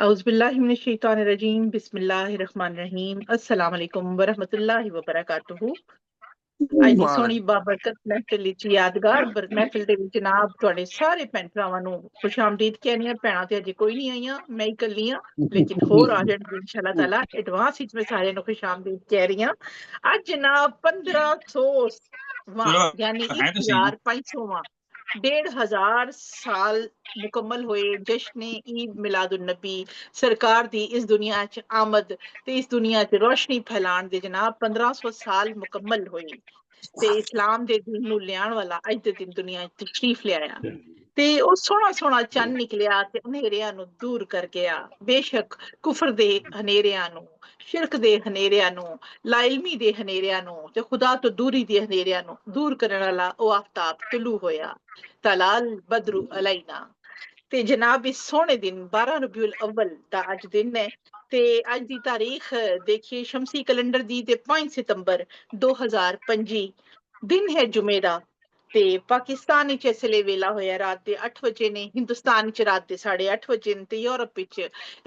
औज़ुबिल्लाहिमिनश्शैतानिर्रजीम बिस्मिल्लाहिर्रहमानिर्रहीम अस्सलाम वालेकुम वरहमतुल्लाहि वबरकातुहू। ਅੱਜ ਦੀ मुबारक ਸੋਹਣੀ ਬਾਬਰਕਤ ਮਹਿਫਿਲ ਵਿੱਚ ਯਾਦਗਾਰ ਮਹਿਫਿਲ ਦੇ ਵਿੱਚ ਜਨਾਬ ਤੁਹਾਡੇ ਸਾਰੇ ਭੈਣ ਭਰਾਵਾਂ ਨੂੰ ਖੁਸ਼ਾਮਦੀਦ ਕਹਿੰਦੀ ਹਾਂ। ਭੈਣਾਂ ਤੇ ਅਜੇ ਕੋਈ ਨਹੀਂ ਆਈਆਂ, ਮੈਂ ਹੀ ਇਕੱਲੀ ਹਾਂ, ਲੇਕਿਨ ਹੋਰ ਆ ਜਾਣਗੇ ਇਨਸ਼ਾਅੱਲਾ ਤਾਲਾ। ਐਡਵਾਂਸ ਵਿੱਚ ਮੈਂ ਸਾਰਿਆਂ ਨੂੰ ਖੁਸ਼ਾਮਦੀਦ ਕਹਿ ਰਹੀ ਹਾਂ। ਅੱਜ ਜਨਾਬ 1500ਵਾਂ चलो यानी है तो सही ना। 1500वां 1500 साल मुकम्मल होए जश्न ईद मिलादुन नबी सरकार दी इस दुनिया च आमद ते इस दुनिया च रोशनी फैलाण दे जनाब 1500 साल मुकम्मल होए ते इस्लाम दे दीन नूं लियाण वाला अज दे दिन दुनिया च तशरीफ लियाया ते ਉਹ ਸੋਹਣਾ ਸੋਹਣਾ ਚੰਨ ਨਿਕਲਿਆ ਤੇ ਹਨੇਰਿਆਂ ਨੂੰ ਦੂਰ ਕਰ ਗਿਆ। ਬੇਸ਼ੱਕ ਕੁਫਰ ਦੇ ਹਨੇਰਿਆਂ ਨੂੰ, ਸ਼ਿਰਕ ਦੇ ਹਨੇਰਿਆਂ ਨੂੰ, ਲਾਇਲਮੀ ਦੇ ਹਨੇਰਿਆਂ ਨੂੰ ਤੇ ਖੁਦਾ ਤੋਂ ਦੂਰੀ ਦੇ ਹਨੇਰਿਆਂ ਨੂੰ ਦੂਰ ਕਰਨ ਵਾਲਾ ਉਹ ਆਫਤਾਬ ਤੁਲੂ ਹੋਇਆ। ਤਲਾਲ ਬਦਰੂ ਅਲੈਨਾ ਤੇ ਜਨਾਬ ਇਸ ਸੋਹਣੇ ਦਿਨ 12 ਰਬੀਉਲ ਅਵਲ ਦਾ ਅੱਜ ਦਿਨ ਹੈ ਤੇ ਅੱਜ ਦੀ ਤਾਰੀਖ ਦੇਖੀਏ ਸ਼ਮਸੀ ਕੈਲੰਡਰ ਦੀ ਤੇ 5 ਸਤੰਬਰ 2025 दिन है जुमे दा ते पाकिस्तान विच इस वेले वेला होया रात दे 8 वजे ने, हिंदुस्तान च रात दे 8:30 वजे ने ते यूरोप विच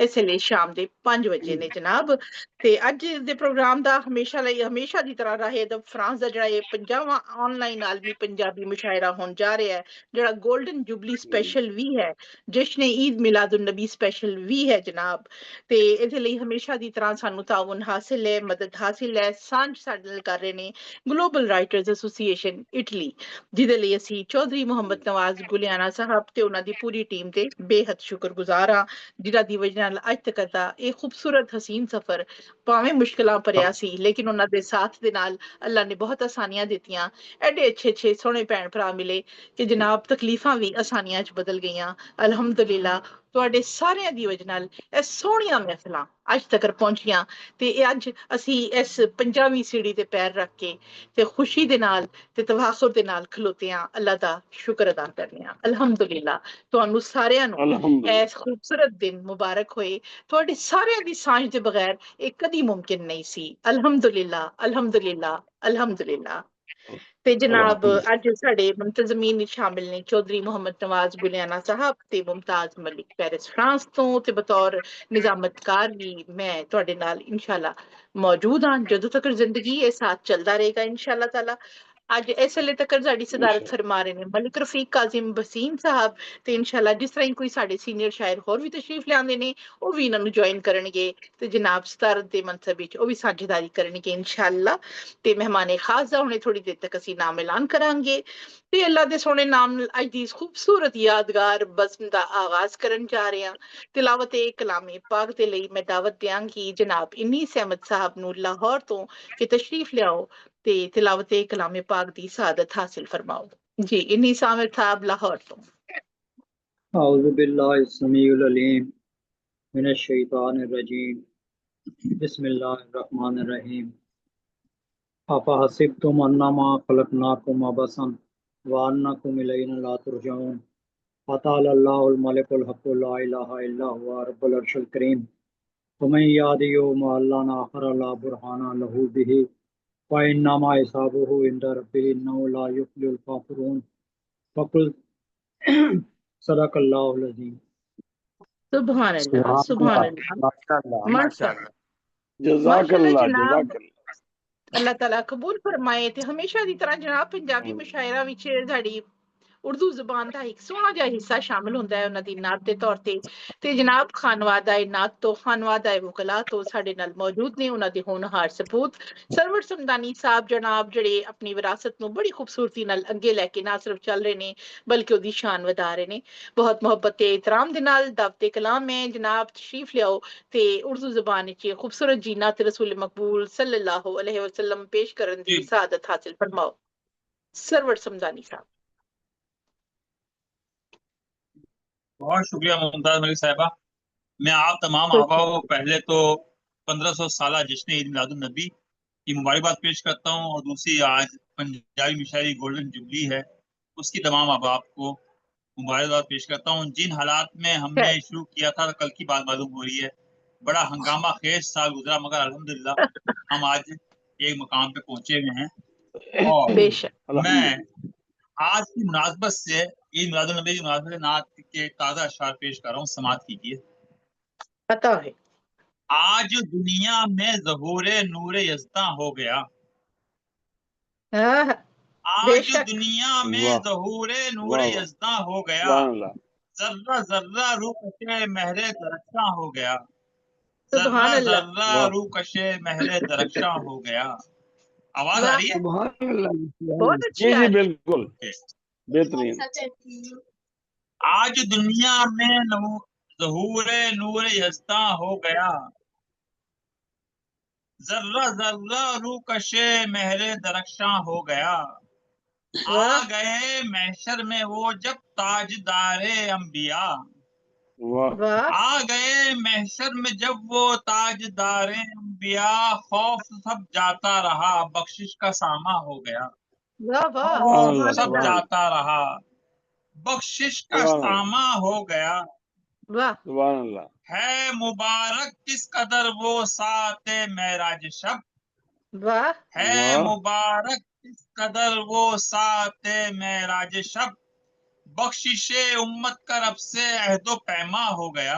इस वेले शाम दे 5 वजे ने जनाब। ते अज दे प्रोग्राम दा हमेशा दी तरह राहे अदब फ्रांस दा जेड़ा 50वां ऑनलाइन आलमी पंजाबी मुशायरा होण जा रहा है, जेड़ा गोल्डन जुबली स्पेशल भी है, जश्न ईद मिलादुन नबी स्पेशल भी है जनाब। ते इहदे लई हमेशा दी तरह सानू ताउन हासिल है, मदद हासिल है, सांझ साडे नाल कर रहे ने ग्लोबल राइटर्स एसोसीएशन इटली, जिहदे लई असीं चौधरी मोहम्मद नवाज गुलियाना साहब ते उन्हां दी पूरी टीम ते बेहद शुक्रगुजार हां, जिन्हां दी वजह नाल अज तक दा इह खूबसूरत हसीन सफर भावें मुश्किलां भरिया सी लेकिन उन्हां दे साथ दे नाल अल्लाह ने बहुत आसानियां दित्तियां। एडे अच्छे सोहणे भैण भरा मिले कि जनाब तकलीफां भी आसानियां च बदल गईयां। अल्हम्दुलिल्लाह ਤੁਹਾਡੇ ਸਾਰਿਆਂ ਦੀ ਵਜ੍ਹਾ ਨਾਲ ਇਹ ਸੋਹਣੀਆਂ ਮਹਿਫਲਾਂ ਅੱਜ ਤੱਕ ਪਹੁੰਚੀਆਂ ਤੇ ਇਹ ਅੱਜ ਅਸੀਂ ਇਸ 50ਵੀਂ ਸੀੜੀ ਤੇ ਪੈਰ ਰੱਖ ਕੇ ਤੇ ਖੁਸ਼ੀ ਦੇ ਨਾਲ ਤੇ ਤਵਾਸੁਰ ਦੇ ਨਾਲ ਖਲੋਤੇ ਹਾਂ। ਅੱਲਾਹ ਦਾ ਸ਼ੁਕਰ ਅਦਾ ਕਰਨੇ ਆ। ਅਲਹਮਦੁਲਿਲਾ ਤੁਹਾਨੂੰ ਸਾਰਿਆਂ ਨੂੰ अल्हम्दुलिल्लाह। ਇਸ ਖੂਬਸੂਰਤ ਦਿਨ ਮੁਬਾਰਕ ਹੋਏ। ਤੁਹਾਡੇ ਸਾਰਿਆਂ ਦੀ ਸਾਂਝ ਦੇ ਬਗੈਰ ਇਹ ਕਦੀ ਮੁਮਕਿਨ ਨਹੀਂ ਸੀ। ਅਲਹਮਦੁਲਿਲਾ ਅਲਹਮਦੁਲਿਲਾ ਅਲਹਮਦੁਲਿਲਾ। ਤੇ ਜਨਾਬ ਅੱਜ ਸਾਡੇ ਮੁੰਤਜ਼ਮੀਨ ਵਿੱਚ ਸ਼ਾਮਿਲ ਨੇ ਚੌਧਰੀ ਮੁਹੰਮਦ ਨਵਾਜ਼ ਗੁਲਿਆਣਾ ਸਾਹਿਬ ਤੇ ਮੁਮਤਾਜ਼ ਮਲਿਕ ਪੈਰਿਸ ਫਰਾਂਸ ਤੋਂ ਤੇ ਬਤੌਰ ਨਿਜ਼ਾਮਤਕਾਰ ਵੀ ਮੈਂ ਤੁਹਾਡੇ ਨਾਲ ਇਨਸ਼ਾਅੱਲਾ ਮੌਜੂਦ ਹਾਂ ਜਦੋਂ ਤੱਕ ਜ਼ਿੰਦਗੀ ਇਹ ਸਾਥ ਚੱਲਦਾ ਰਹੇਗਾ ਇਨਸ਼ਾਅੱਲਾ ਤਾਲਾ। ਅੱਜ ਇਸ ਵੇਲੇ ਤੱਕ ਸਾਡੀ ਸਦਾਰਤ ਫਰਮਾ ਰਹੇ ਨੇ ਮਲਿਕ ਰਫੀਕ ਕਾਜ਼ਿਮ ਬਸੀਨ ਸਾਹਿਬ ਤੇ ਇਨਸ਼ਾਅੱਲਾ ਜਿਸ ਤਰ੍ਹਾਂ ਹੀ ਕੋਈ ਸਾਡੇ ਸੀਨੀਅਰ ਸ਼ਾਇਰ ਹੋਰ ਵੀ ਤਸ਼ਰੀਫ ਲਿਆਉਂਦੇ ਨੇ ਉਹ ਵੀ ਇਹਨਾਂ ਨੂੰ ਜੁਆਇਨ ਕਰਨਗੇ ਤੇ ਜਨਾਬ ਸਦਾਰਤ ਦੇ ਮਨਸਬ ਵਿੱਚ ਉਹ ਵੀ ਸਾਂਝੇਦਾਰੀ ਕਰਨਗੇ ਇਨਸ਼ਾਅੱਲਾ। ਤੇ ਮਹਿਮਾਨੇ ਖਾਸ ਦਾ ਹੁਣੇ ਥੋੜੀ ਦੇਰ ਤੱਕ ਅਸੀਂ ਨਾਮ ਐਲਾਨ ਕਰਾਂਗੇ ਤੇ ਅੱਲਾਹ ਦੇ ਸੋਹਣੇ ਨਾਮ ਨਾਲ ਅੱਜ ਦੀ ਇਸ ਖੂਬਸੂਰਤ ਯਾਦਗਾਰ ਬਜ਼ਮ ਦਾ ਆਗਾਜ਼ ਕਰਨ ਜਾ ਰਹੇ ਹਾਂ। ਤਿਲਾਵਤ ਕਲਾਮੇ ਪਾਕ ਦੇ ਲਈ ਮੈਂ ਦਾਵਤ ਦਿਆਂਗੀ ਜਨਾਬ ਇੰਨੀ ਅਹਿਮਦ ਸਾਹਿਬ ਨੂੰ ਲਾਹੌਰ ਤੋਂ ਕਿ ਤਸ਼ਰੀਫ ਲਿਆਓ ਤੇ ਤਿਲਾਵਤ ਕਲਾਮੇ ਪਾਕ ਦੀ ਸਾਦਤ ਹਾਸਿਲ फरमाओ। जी इन्नी सामिर साहब लाहौर तो औज़ु बिल्लाहि समीउल अलीम मिनश शैतानिर रजीम बिस्मिल्लाहिर्रहमानिर रहीम अफ़ा हसिबतुम अन्नमा खलक़नाकुम अबसन व अन्नकुम इलैना ला तुरजऊन फ़तअल्लाहुल मलिकुल हक़्क़ु ला इलाहा इल्ला हुवा रब्बुल अर्शिल करीम वमन यादियु मअल्लाना आखिर ला बुरहाना लहू बिही व इन्नमा हिसाबुहु इंदा रब्बिही इन्नहु ला युफ्लिहुल काफ़िरून फ़कुल सदक़ल्लाहुल अज़ीम। सुभान अल्लाह सुभान अल्लाह माशाअल्लाह माशाअल्लाह माशाअल्लाह जज़ाकल्लाह जनाब। जज़ाकल्लाह। अल्लाह ताला कबूल फरमाए ते हमेशा ਦੀ ਤਰ੍ਹਾਂ ਜਨਾਬ ਪੰਜਾਬੀ ਮੁਸ਼ਾਇਰਾ ਵਿੱਚ ਸਾਡੀ ਉਰਦੂ ਜ਼ੁਬਾਨ ਦਾ ਇੱਕ ਸੋਹਣਾ ਜਿਹਾ ਹਿੱਸਾ ਸ਼ਾਮਿਲ ਹੁੰਦਾ ਹੈ ਉਹਨਾਂ ਦੀ ਨਾਤ ਦੇ ਤੌਰ ਤੇ ਜਨਾਬ ਖਾਨਵਾਦਾ ਨਾਤ ਤੋਂ ਖਾਨਵਾਦਾ ਵਕਲਾ ਤੋਂ ਸਾਡੇ ਨਾਲ ਮੌਜੂਦ ਨੇ ਉਹਨਾਂ ਦੇ ਹੋਣਹਾਰ ਸਪੂਤ ਸਰਵਰ ਸਮਦਾਨੀ ਸਾਹਿਬ ਜਨਾਬ ਜਿਹੜੇ ਆਪਣੀ ਵਿਰਾਸਤ ਨੂੰ ਬੜੀ ਖੂਬਸੂਰਤੀ ਨਾਲ ਅੱਗੇ ਲੈ ਕੇ ਨਾ ਸਿਰਫ ਚੱਲ ਰਹੇ ਨੇ ਬਲਕਿ ਉਹਦੀ ਸ਼ਾਨ ਵਧਾ ਰਹੇ ਨੇ। ਬਹੁਤ ਮੁਹੱਬਤ ਤੇ ਇਤਰਾਮ ਦੇ ਨਾਲ ਦਾਵਤ ਕਲਾਮ ਹੈ ਜਨਾਬ ਤਸ਼ਰੀਫ ਲਿਆਓ ਤੇ ਉਰਦੂ ਜ਼ੁਬਾਨ ਵਿੱਚ ਖੂਬਸੂਰਤ ਜੀ ਨਾਤ ਰਸੂਲ ਮਕਬੂਲ सल्लल्लाहु अलैहि वसल्लम पेश करन दी सादत हासिल फरमाओ सरवर समदानी साहब। बहुत शुक्रिया मुमताज मलिक साहिबा। मैं आप तमाम आबाओं को पहले तो 1500 साल जश्न ईद मिलादुन नबी की मुबारकबाद पेश करता हूँ और दूसरी आज पंजाबी मुशायरी गोल्डन जुबली है उसकी तमाम आबाब को मुबारकबाद पेश करता हूँ। जिन हालात में हमने शुरू किया था कल की बात मालूम हो रही है, बड़ा हंगामा खेज साल गुजरा मगर अल्हम्दुलिल्लाह हम आज एक मकाम पे पहुंचे हुए हैं। और मैं आज की मुनासबत से ईद मिलादुन नबी की मुनासबत से नात के ताज़ा अशआर पेश कर रहा हूँ, समाअत कीजिए। पता है। आज दुनिया में ज़हूरे नूर यज़्दा हो गया। हाँ, आज बेशक। दुनिया में वाह ज़हूरे नूर वाह वाह यज़्दा हो गया। सुभान अल्लाह जर्रा जर्रा रूह कशे महरे दरख्शां हो गया। सुभान जर्रा अल्लाह। जर्रा वाह रूह कशे महरे दरख्शां हो गया। आवाज आ वाह, रही है? सुभान अल्लाह सुभान बहुत अल्लाह। अच्छी जी आ जी रही है। बिल्कुल ओके। बेहतरीन। आज दुनिया में ज़हूरे नूर यज़्दा हो गया। जर्रा जर्रा रूह कशे महरे दरख्शां हो गया। आ वाह गए महशर में वो जब ताजदारे अंबिया। वाह वाह आ गए महशर में जब वो ताजदारे अंबिया। खौफ सब जाता रहा, बख्शिश का सामा हो गया। वाह वाह, सुभान खौफ अल्लाह सुभान सब अल्लाह। सुभान जाता रहा, बख्शिश का सुभान अल्लाह सामा हो गया। वाह सुभान अल्लाह है मुबारक किस कदर वो साते मेराज शब। वाह है वाह मुबारक किस कदर वो साते मेराज शब। बख्शिशे उम्मत का रब से अहदो पैमा हो गया।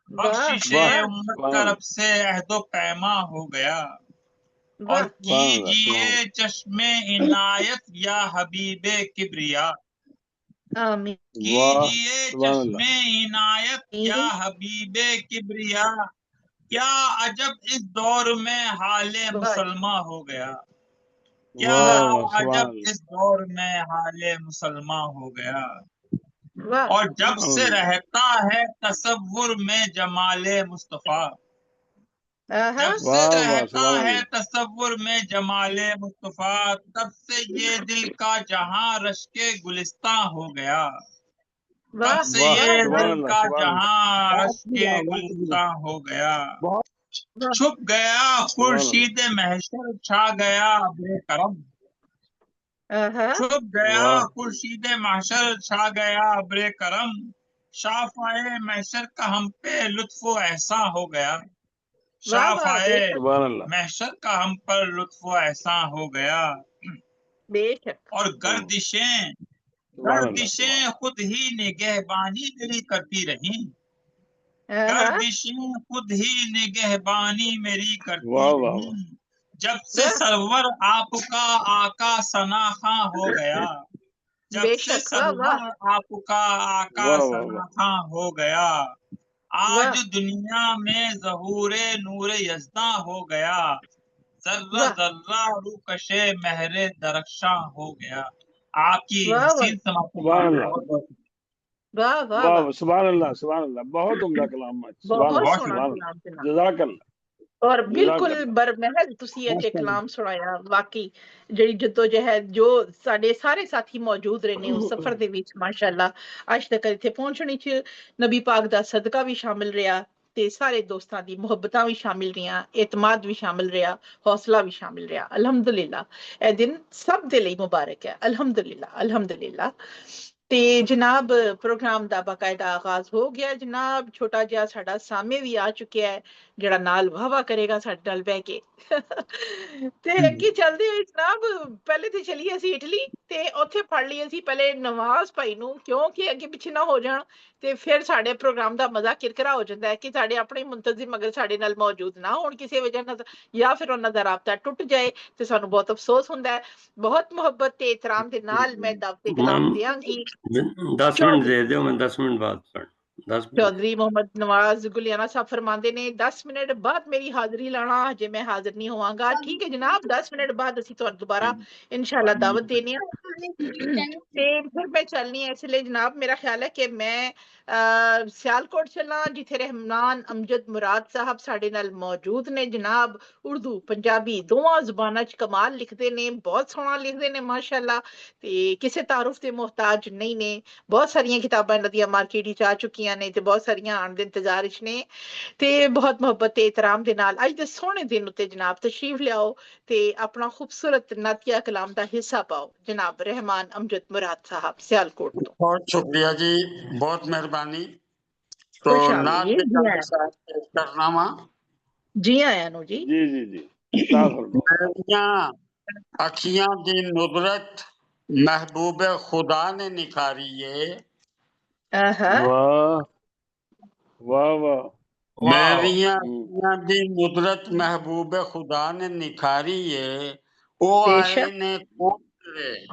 वाह बख्शिशे वाह वाह उम्मत सुभान का अल्लाह रब से अहदो पैमा हो गया। और वाह सुभान अल्लाह सुभान कीजिए चश्मे इनायत या हबीबे किब्रिया। आमीन। वाह कीजिए सुभान अल्लाह चश्मे इनायत या हबीबे किब्रिया। क्या अजब इस दौर में हाले वाह मुसलमा हो गया। क्या वाह वाह वाह सुभान अजब अल्लाह इस दौर में हाले मुसलमा हो गया। वाह और जब सुभान से अल्लाह रहता है तसव्वुर में जमाले मुस्तफा। आहा, जब से वाह वाह रहता सुभान है अल्लाह तसव्वुर में जमाले मुस्तफा, तब से ये दिल का जहां रश्के गुलिस्तां हो गया। तब वाह से वाह ये वाह सुभान दिल अल्लाह का सुभान अल्लाह जहां बहुत रश्के गिरा बहुत गिरा गुलिस्तां हो गया। बहुत वाह छुप गया सुभान अल्लाह खुर्शीद महशर, छा गया अब्रे करम। आहा, छुप गया वाह खुर्शीद महशर, छा गया अब्रे करम। शाफाए महशर का हम पे लुत्फो एहसान हो गया। वाह वाह, शाफाए बेशक सुभान अल्लाह महशर का हम पर लुत्फो एहसान हो गया। बेशक। और गर्दिशें सुभान अल्लाह गर्दिशें खुद ही निगहबानी मेरी करती रही। आहा, गर्दिशें खुद ही निगहबानी मेरी करती वाह वाह रही। वाह जब से वाह सरवर आपका आका सनाखा हो गया। जब से बेशक, वाह वाह सरवर आपका आका वाह वाह वाह सनाखा हो गया। वाह आज दुनिया में ज़हूरे नूर यज़्दा हो गया। जर्रा वाह जर्रा रूह कशे महरे दरख्शां हो गया। आपकी वाह वाह हसीन समाअत के सुभान लिए अल्लाह बहुत बहुत वाह वाह वाह वाह, वाह सुभान अल्लाह बहुत उम्दा कलाम है सुभान बहुत अल्लाह बहुत सोहना शुक्रिया। सुभान अल्लाह कलाम जनाब। जज़ाकल्लाह और बिल्कुल जज़ाकल्लाह बरमहल ਤੁਸੀਂ ਇਹ ਤੇ माशाअल्लाह ਕਲਾਮ ਸੁਣਾਇਆ। ਵਾਕਈ ਜਿਹੜੀ ਜਦੋਜਹਿਦ ਜੋ ਸਾਡੇ ਸਾਰੇ ਸਾਥੀ ਮੌਜੂਦ ਰਹੇ ਨੇ ਉਸ ਸਫ਼ਰ ਦੇ ਵਿੱਚ ਮਾਸ਼ਾਅੱਲਾ ਅੱਜ ਤੱਕ ਇੱਥੇ ਪਹੁੰਚਣ ਚ ਨਬੀ ਪਾਕ ਦਾ ਸਦਕਾ ਵੀ ਸ਼ਾਮਿਲ ਰਿਹਾ ਤੇ ਸਾਰੇ ਦੋਸਤਾਂ ਦੀ ਮੁਹੱਬਤਾਂ ਵੀ ਸ਼ਾਮਿਲ ਰਹੀਆਂ, ਇਤਮਾਦ ਵੀ ਸ਼ਾਮਿਲ ਰਿਹਾ, ਹੌਸਲਾ ਵੀ ਸ਼ਾਮਿਲ ਰਿਹਾ। ਅਲਹਮਦੁਲਿਲਾ ਇਹ ਦਿਨ ਸਭ ਦੇ ਲਈ ਮੁਬਾਰਕ ਹੈ। ਅਲਹਮਦੁਲਿਲਾ ਅਲਹਮਦੁਲਿਲਾ। ਤੇ ਜਨਾਬ ਪ੍ਰੋਗਰਾਮ ਦਾ ਬਾਕਾਇਦਾ ਆਗਾਜ਼ ਹੋ ਗਿਆ ਜਨਾਬ। ਛੋਟਾ ਜਿਹਾ ਸਾਡਾ ਸਾਮੇ ਵੀ ਆ ਚੁੱਕਿਆ ਹੈ ਜਿਹੜਾ ਨਾਲ ਵਾਹਵਾ ਕਰੇਗਾ ਸਾਡੇ ਨਾਲ ਬਹਿ ਕੇ। ਤੇ ਅੱਗੇ ਚੱਲਦੇ ਹੋਏ ਜਨਾਬ ਪਹਿਲੇ ਤੇ ਚਲੀਏ ਅਸੀਂ ਇਟਲੀ ਤੇ ਉੱਥੇ ਫੜ ਲਈ ਅਸੀਂ ਪਹਿਲੇ ਨਵਾਜ਼ ਭਾਈ ਨੂੰ ਕਿਉਂਕਿ ਅੱਗੇ ਪਿੱਛੇ ਨਾ ਹੋ ਜਾਣ ਤੇ ਫਿਰ ਸਾਡੇ ਪ੍ਰੋਗਰਾਮ ਦਾ ਮਜ਼ਾ ਕਿਰਕਰਾ ਹੋ ਜਾਂਦਾ ਹੈ ਕਿ ਸਾਡੇ ਆਪਣੇ ਮੁੰਤਜ਼ਮ ਅਗਰ ਸਾਡੇ ਨਾਲ ਮੌਜੂਦ ਨਾ ਹੋਣ ਕਿਸੇ ਵਜ੍ਹਾ ਨਾਲ ਜਾਂ ਫਿਰ ਉਹਨਾਂ ਦਾ ਰਾਬਤਾ ਟੁੱਟ ਜਾਏ ਤੇ ਸਾਨੂੰ ਬਹੁਤ ਅਫਸੋਸ ਹੁੰਦਾ ਹੈ। ਬਹੁਤ ਮੁਹੱਬਤ ਤੇ ਇਤਰਾਮ ਦੇ ਨਾਲ ਮੈਂ ਦਾਵਤ ਕਲਾਮ मैम ਦਿਆਂਗੀ 10 मिनट दे दो, मैं 10 मिनट बाद 10 मिनट चौधरी मोहम्मद नवाज गुलियाना साहब फरमाते ने 10 मिनट बाद मेरी हाजिरी लाना हजे मैं हाजिर नहीं होवांगा। ठीक है जनाब 10 मिनट बाद ਅਸੀਂ ਤੁਹਾਨੂੰ ਦੁਬਾਰਾ ਇਨਸ਼ਾਅੱਲਾ ਦਾਵਤ ਦੇਣੀ ਆ ਤੇ ਫਿਰ ਮੈਂ ਚੱਲਣੀ ਹੈ। ਇਸ ਲਈ ਜਨਾਬ ਮੇਰਾ ਖਿਆਲ ਹੈ ਕਿ ਮੈਂ ਸਿਆਲਕੋਟ ਚੱਲਾਂ ਜਿੱਥੇ ਰਹਿਮਾਨ ਅਮਜਦ ਮੁਰਾਦ ਸਾਹਿਬ ਸਾਡੇ ਨਾਲ ਮੌਜੂਦ ਨੇ ਜਨਾਬ। ਉਰਦੂ ਪੰਜਾਬੀ ਦੋਵਾਂ ਜ਼ੁਬਾਨਾਂ 'ਚ ਕਮਾਲ ਲਿਖਦੇ ਨੇ, ਬਹੁਤ ਸੋਹਣਾ ਲਿਖਦੇ ਨੇ ਮਾਸ਼ਾਅੱਲਾ ਤੇ ਕਿਸੇ ਤਾਰਫ ਦੇ ਮੁਹਤਾਜ ਨਹੀਂ ਨੇ। ਬਹੁਤ ਸਾਰੀਆਂ ਕਿਤਾਬਾਂ ਇਹਨਾਂ ਦੀਆਂ ਮਾਰਕੀਟ ਵਿੱਚ ਆ ਚੁੱਕੀਆਂ ਨੇ ਤੇ ਬਹੁਤ ਸਾਰੀਆਂ ਆਉਣ ਦੇ ਇੰਤਜ਼ਾਰ ਵਿੱਚ ਨੇ ਤੇ ਬਹੁਤ ਮੁਹੱਬਤ ਤੇ ਇਤਰਾਮ ਦੇ ਨਾਲ ਅੱਜ ਦੇ ਸੋਹਣੇ ਦਿਨ ਉੱਤੇ ਜਨਾਬ ਤਸ਼ਰੀਫ ਲਿਆਓ ਤੇ ਆਪਣਾ ਖੂਬਸੂਰਤ ਨਾਤੀਆ ਕਲਾਮ ਦਾ ਹਿੱਸਾ ਪਾਓ। ਜਨਾਬ ਰਹਿਮਾਨ ਅਮਜਦ ਮੁਰਾਦ ਸਾਹਿਬ ਸਿਆਲਕੋਟ ਤੋਂ। बहुत शुक्रिया जी, बहुत मेहरबानी। तो खुश नात आमदीद जी आया का करनामा जी आया नु जी जी इताअत फरमाओ मेरियां अखियां दी नुदरत महबूब खुदा ने निखारी है। आहा वाह वाह वाह मेरिया हम्म, दी कुदरत महबूब खुदा ने निखारी है ਉਹ ਆਏ ਨੇ ਕੋਲ ਮੇਰੇ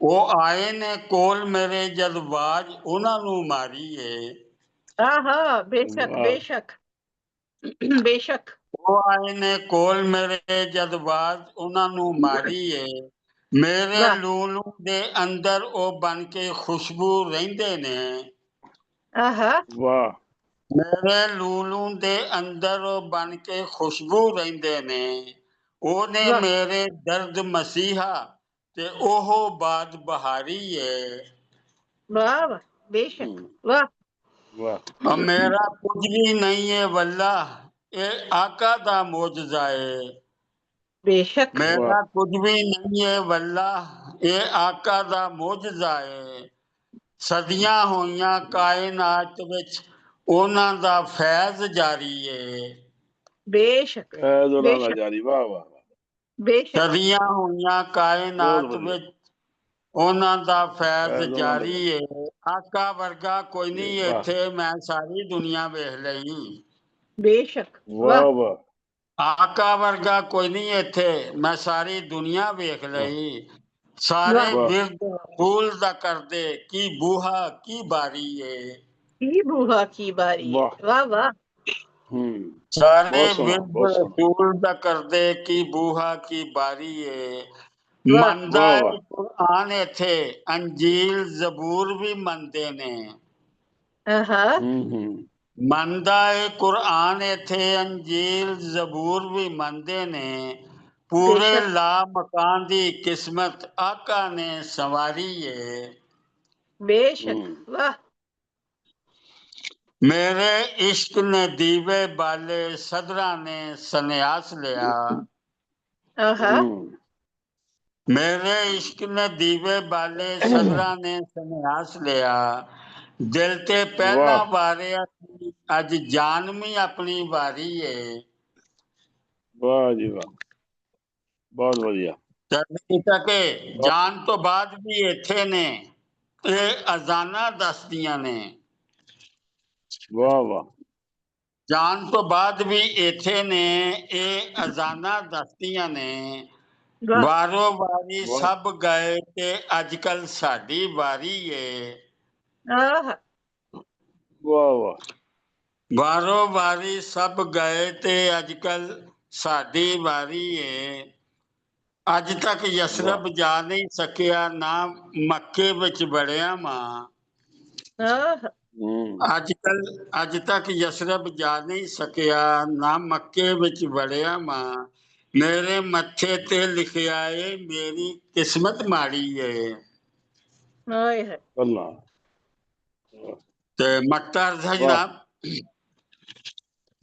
ਉਹ ਆਏ ਨੇ ਕੋਲ ਮੇਰੇ ਜਦ ਬਾਜ ਉਹਨਾਂ ਨੂੰ ਮਾਰੀਏ ਆਹਾ ਬੇਸ਼ੱਕ वाह ਬੇਸ਼ੱਕ ਬੇਸ਼ੱਕ ਉਹ ਆਏ ਨੇ ਕੋਲ ਮੇਰੇ ਜਦ ਬਾਜ ਉਹਨਾਂ ਨੂੰ ਮਾਰੀਏ ਮੇਰੇ ਵਾਹ ਲੂਲੂ ਦੇ ਅੰਦਰ ਉਹ ਬਣ ਕੇ ਖੁਸ਼ਬੂ ਰਹਿੰਦੇ ਨੇ ਆਹਾ वाह ਮੇਰੇ ਲੂਲੂ ਦੇ ਅੰਦਰ ਉਹ ਬਣ ਕੇ ਖੁਸ਼ਬੂ ਰਹਿੰਦੇ ਨੇ ਉਹਨੇ ਵਾਹ ਮੇਰੇ ਦਰਦ ਮਸੀਹਾ ਤੇ ਉਹ ਬਾਦ ਬਹਾਰੀ ਏ ਵਾਹ ਵਾਹ ਬੇਸ਼ੱਕ हम्म, ਵਾਹ वाह ਮੇਰਾ ਕੁਝ ਵੀ ਨਹੀਂ ਏ ਵੱਲਾ ਇਹ ਆਕਾ ਦਾ ਮੋਜਜ਼ਾ ਏ ਬੇਸ਼ੱਕ वाह ਮੇਰਾ ਕੁਝ ਵੀ ਨਹੀਂ ਏ ਵੱਲਾ ਇਹ ਆਕਾ ਦਾ ਮੋਜਜ਼ਾ ਏ ਸਦੀਆਂ ਹੋਈਆਂ ਕਾਇਨਾਤ ਵਿੱਚ ਉਹਨਾਂ ਦਾ ਫੈਜ਼ ਜਾਰੀ ਏ ਬੇਸ਼ੱਕ ऐज़ उन्होंने ਬੇਸ਼ੱਕ जारी वाह वाह वाह ਬੇਸ਼ੱਕ ਸਦੀਆਂ ਹੋਈਆਂ बहुत ਕਾਇਨਾਤ बढ़िया ਵਿੱਚ ਉਹਨਾਂ ਦਾ ਫੈਜ਼ ऐज़ उन्होंने ਜਾਰੀ ਏ ਆਕਾ ਵਰਗਾ ਕੋਈ ਨਹੀਂ वाह ਇੱਥੇ ਮੈਂ ਸਾਰੀ ਦੁਨੀਆ ਵੇਖ ਲਈ ਬੇਸ਼ੱਕ वाह ਵਾਹ वाह ਆਕਾ ਵਰਗਾ ਕੋਈ ਨਹੀਂ ਇੱਥੇ ਮੈਂ ਸਾਰੀ ਦੁਨੀਆ ਵੇਖ वाह ਲਈ ਸਾਰੇ ਵਾਹ वाह ਬਿਰਦ ਰਸੂਲ ਦਾ ਕਰਦੇ ਕੀ ਬੂਹਾ ਕੀ ਬਾਰੀ ਏ ਕੀ ਬੂਹਾ ਕੀ ਬਾਰੀ ਹੈ वाह ਵਾਹ ਵਾਹ ਸਾਰੇ बहुत सोना ਬਿਰਦ बहुत सोना ਰਸੂਲ ਦਾ ਕਰਦੇ ਕੀ ਬੂਹਾ ਕੀ ਬਾਰੀ ਏ ਵਾਹ ਮੰਨਦਾ वाह ਏ वाह ਕੁਰਾਨ ਇੱਥੇ ਅੰਜੀਲ ਜ਼ਬੂਰ ਵੀ ਮੰਨਦੇ ਨੇ ਆਹਾ ਮੰਨਦਾ ਏ ਕੁਰਾਨ ਇੱਥੇ ਅੰਜੀਲ ਜ਼ਬੂਰ ਵੀ ਮੰਨਦੇ ਨੇ ਪੂਰੇ ਬੇਸ਼ੱਕ ਲਾ ਮਕਾਨ ਦੀ ਕਿਸਮਤ ਆਕਾ ਨੇ ਸੰਵਾਰੀ ਏ ਬੇਸ਼ੱਕ ਵਾਹ ਮੇਰੇ ਇਸ਼ਕ ਨੇ ਦੀਵੇ ਬਾਲੇ ਸਦਰਾਂ ਨੇ ਸੰਨਿਆਸ ਲਿਆ ਆਹਾ ਮੇਰੇ ਇਸ਼ਕ ਨੇ ਦੀਵੇ ਬਾਲੇ ਸਦਰਾਂ ਨੇ ਸੰਨਿਆਸ ਲਿਆ ਦਿਲ ਤੇ ਪਹਿਲਾਂ वाह ਵਾਰਿਆ ਸੀ ਅੱਜ ਜਾਨਮੀ ਆਪਣੀ ਵਾਰੀ ਏ वाह जी वाह बहुत बढ़िया ਚੜ੍ਹਦੀ ਤੱਕੇ ਜਾਨ ਤੋਂ ਬਾਅਦ ਵੀ ਇੱਥੇ ਨੇ ਇਹ ਅਜ਼ਾਨਾਂ ਦੱਸਦੀਆਂ ਨੇ वाह वाह ਜਾਨ ਤੋਂ ਬਾਅਦ ਵੀ ਇੱਥੇ ਨੇ ਇਹ ਅਜ਼ਾਨਾਂ ਦੱਸਦੀਆਂ ਨੇ ਵਾਹ ਵਾਰੋ ਵਾਰੀ वाह ਸਭ ਗਏ ਤੇ ਅੱਜ ਕੱਲ ਸਾਡੀ ਵਾਰੀ ਏ ਆਹਾ वाह वाह ਵਾਰੋ ਵਾਰੀ ਸਭ ਗਏ ਤੇ ਅੱਜ ਕੱਲ ਸਾਡੀ ਵਾਰੀ ਏ ਅੱਜ ਤੱਕ वाह ਯਸਰਬ ਜਾ ਨਹੀਂ ਸਕਿਆ ਨਾ ਮੱਕੇ ਵਿੱਚ ਵੜਿਆ ਮਾਂ ਆਹਾ ਅੱਜ ਤੱਕ ਯਸਰਬ ਜਾ ਨਹੀਂ ਸਕਿਆ ਨਾ ਮੱਕੇ ਵਿੱਚ ਵੜਿਆ ਮਾਂ ਮੇਰੇ ਮੱਥੇ ਤੇ ਲਿਖਿਆ ਏ ਮੇਰੀ ਕਿਸਮਤ ਮਾੜੀ ਏ ਹਾਏ ਹਾਏ अल्लाह ਤੇ ਮਕਤਾ ਅਰਜ਼ ਹੈ वाह ਜਨਾਬ वाह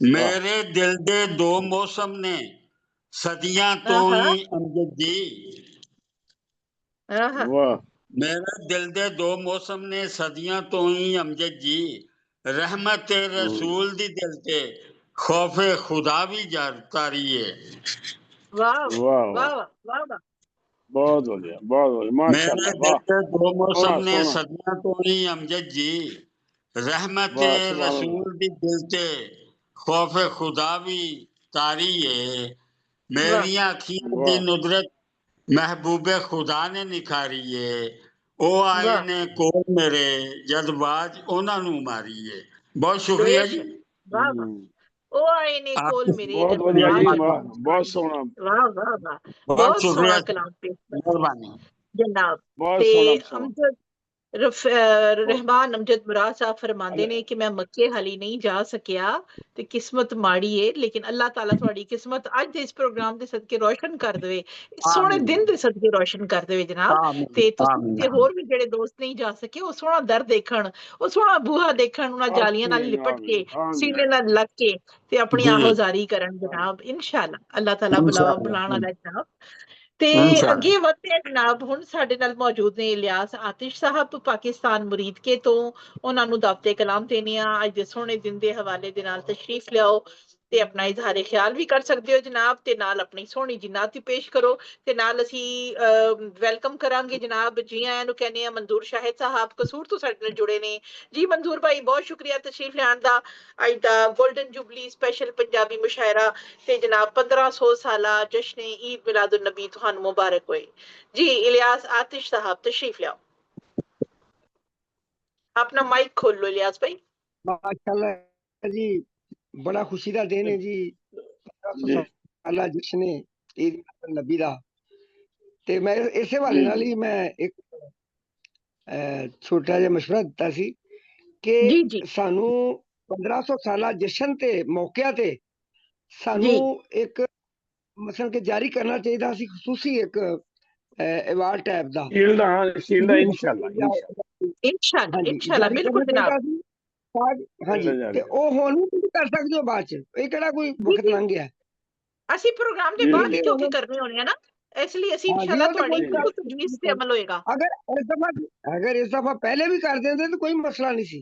ਮੇਰੇ ਦਿਲ ਦੇ ਦੋ ਮੌਸਮ ਨੇ ਸਦੀਆਂ ਤੋਂ ਆਹਾ ਹੀ ਅਮਜਦ ਜੀ ਆਹਾ वाह ਮੇਰੇ ਦਿਲ ਦੇ ਦੋ ਮੌਸਮ ਨੇ ਸਦੀਆਂ ਤੋਂ ਹੀ ਅਮਜਦ ਜੀ ਰਹਿਮਤ ਰਸੂਲ ਦੀ ਦਿਲ ਤੇ ਖੌਫੇ ਖੁਦਾ ਵੀ ਤਾਰੀ ਏ ਵਾਹ वाह ਵਾਹ वाह ਵਾਹ ਵਾਹ बहुत बढ़िया ਮੇਰੇ माशाल्लाह ਦਿਲ वाह ਦੇ ਦੋ ਮੌਸਮ सोना ਨੇ सोना ਸਦੀਆਂ ਤੋਂ ਹੀ ਅਮਜਦ ਜੀ ਰਹਿਮਤ वाह सुभान अल्लाह ਰਸੂਲ ਦੀ ਦਿਲ ਤੇ ਖੌਫੇ ਖੁਦਾ ਵੀ ਤਾਰੀ ਏ ਵਾਹ ਮੇਰੀਆਂ ਅੱਖੀਆਂ ਦੀ वाह ਨੁਦਰਤ ਮਹਿਬੂਬੇ ਖੁਦਾ ਨੇ ਨਿਖਾਰੀ ਏ ਉਹ ਆਏ ਵਾਹ ਨੇ ਕੋਲ ਮੇਰੇ ਜਦ ਬਾਜ ਉਹਨਾਂ ਨੂੰ ਮਾਰੀਏ ਬਹੁਤ ਸ਼ੁਕਰੀਆ ਜੀ ਬੇਸ਼ੱਕ ਵਾਹ ਵਾਹ ਉਹ ਆਏ ਨੇ ਆਪ ਕੋਲ ਮੇਰੇ बहुत ਜਦ बढ़िया जी ਬਾਜ वाह बहुत सोना ਵਾਹ ਵਾਹ ਵਾਹ ਬਹੁਤ ਬਹੁਤ ਸ਼ੁਕਰੀਆ ਸੋਹਣਾ ਕਲਾਮ ਪੇਸ਼ ਕੀਤਾ ਮਿਹਰਬਾਨੀ ਜਨਾਬ बहुत ਤੇ सोना सोना ਅਮਜਦ ਰਹਿਮਾਨ ਅਮਜਦ ਮੁਰਾਦ ਸਾਹਿਬ ਫਰਮਾਉਂਦੇ ਨੇ ਕਿ ਮੈਂ ਮੱਕੇ ਹਾਲੀ ਨਹੀਂ ਜਾ ਸਕਿਆ ਤੇ ਕਿਸਮਤ ਮਾੜੀ ਏ ਲੇਕਿਨ ਅੱਲਾਹ ਤਾਲਾ ਤੁਹਾਡੀ ਕਿਸਮਤ ਅੱਜ ਦੇ ਇਸ ਪ੍ਰੋਗਰਾਮ ਦੇ ਸਦਕੇ ਰੋਸ਼ਨ ਕਰ ਦੇਵੇ ਇਸ ਸੋਹਣੇ ਆਮੀਨ ਦਿਨ ਦੇ ਸਦਕੇ ਰੋਸ਼ਨ ਕਰ ਦੇਵੇ ਜਨਾਬ ਆਮੀਨ ਤੇ ਤੁਸੀਂ ਆਮੀਨ ਤੇ ਹੋਰ ਵੀ ਜਿਹੜੇ ਦੋਸਤ ਨਹੀਂ ਜਾ ਸਕੇ ਉਹ ਸੋਹਣਾ ਦਰ ਦੇਖਣ ਉਹ ਸੋਹਣਾ ਬੂਹਾ ਦੇਖਣ ਉਹਨਾਂ ਜਾਲੀਆਂ ਨਾਲ आमीन ਲਿਪਟ ਕੇ आमीन आमीन ਸੀਨੇ ਨਾਲ ਲੱਗ ਕੇ ਤੇ ਆਪਣੀ ਜੀ ਆਹੋਜ਼ਾਰੀ ਕਰਨ ਜਨਾਬ ਇਨਸ਼ਾਅੱਲਾ ਅੱਲਾਹ ਤਾਲਾ ਇਨਸ਼ਾਅੱਲਾ ਬੁਲਾਉਣ ਵਾਲਾ ਜਨਾਬ ਤੇ ਇਨਸ਼ਾਅੱਲਾ ਅੱਗੇ ਵਧਦੇ ਆ ਜਨਾਬ ਹੁਣ ਸਾਡੇ ਨਾਲ ਮੌਜੂਦ ਨੇ ਇਲਿਆਸ ਆਤਿਸ਼ ਸਾਹਿਬ ਪਾਕਿਸਤਾਨ ਮੁਰੀਦਕੇ ਤੋਂ ਉਹਨਾਂ ਨੂੰ ਦਾਵਤੇ ਕਲਾਮ ਦੇਣੇ ਆ ਅੱਜ ਦੇ ਸੋਹਣੇ ਦਿਨ ਦੇ ਹਵਾਲੇ ਦੇ ਨਾਲ ਤਸ਼ਰੀਫ ਲਿਆਓ ਤੇ ਆਪਣਾ ਇਜ਼ਹਾਰ ਖਿਆਲ ਵੀ ਕਰ ਸਕਦੇ ਹੋ ਜਨਾਬ, ਤੇ ਨਾਲ ਆਪਣੀ ਸੋਹਣੀ ਜੀ ਨਾਤ ਵੀ ਪੇਸ਼ ਕਰੋ, ਤੇ ਨਾਲ ਅਸੀਂ ਵੈਲਕਮ ਕਰਾਂਗੇ ਜਨਾਬ। ਜੀ ਆਇਆਂ ਨੂੰ ਕਹਿੰਦੇ ਆ ਮਨਜ਼ੂਰ ਸ਼ਾਹਿਦ ਸਾਹਿਬ ਕਸੂਰ ਤੋਂ ਸਾਡੇ ਨਾਲ ਜੁੜੇ ਨੇ। ਜੀ ਮਨਜ਼ੂਰ ਭਾਈ ਬਹੁਤ ਸ਼ੁਕਰੀਆ ਤਸ਼ਰੀਫ ਲਿਆਉਣ ਦਾ। ਅੱਜ ਦਾ ਗੋਲਡਨ ਜੁਬਲੀ ਸਪੈਸ਼ਲ ਪੰਜਾਬੀ ਮੁਸ਼ਾਇਰਾ ਤੇ ਜਨਾਬ 1500 ਸਾਲਾ ਜਸ਼ਨ ਈਦ ਮਿਲਾਦੁਨ ਨਬੀ ਤੁਹਾਨੂੰ ਮੁਬਾਰਕ ਹੋਏ। ਜੀ ਇਲਿयास आतिश साहब तशरीफ लियाओ, अपना माइक खोल लो इलियास भाई। माशाल्लाह जी, बड़ा खुशी का दिन है जी। जी अल्लाह जिसने ईद नबी दा ते मैं इसे वाले नाल ही मैं एक छोटा जिहा मशवरा दिता सी कि जी जी सानू 1500 साला जशन ते मौके ते जी सानू एक मसलन के जारी करना चाहिए सी खसूसी एक अवार्ड टाइप दा शील्ड, हाँ शील्ड जी इंशाल्लाह इंशाल्लाह हाँ जी इंशाल्लाह जारी बिल्कुल करना जनाब। चाहिए सी हाँ जी शील्ड जारी ते ओ हुण नहीं कर सकदे हो बाद च ये केड़ा कोई जी वक्त जी लंघ गया ਅਸੀਂ ਪ੍ਰੋਗਰਾਮ ਦੇ जी ਬਾਅਦ ਹੀ ते ਕਿਉਂਕਿ हुण ਕਰਨੇ ਹੋਣੇ ਆ ना, इसलिए ਅਸੀਂ हाँ जी इंशाल्लाह वो तो ਤੁਹਾਡੀ कोई जी गल बिल्कुल तजवीज़ से अमल होएगा। अगर इस दफा पहले भी कर देंगे तो कोई मसला नहीं सी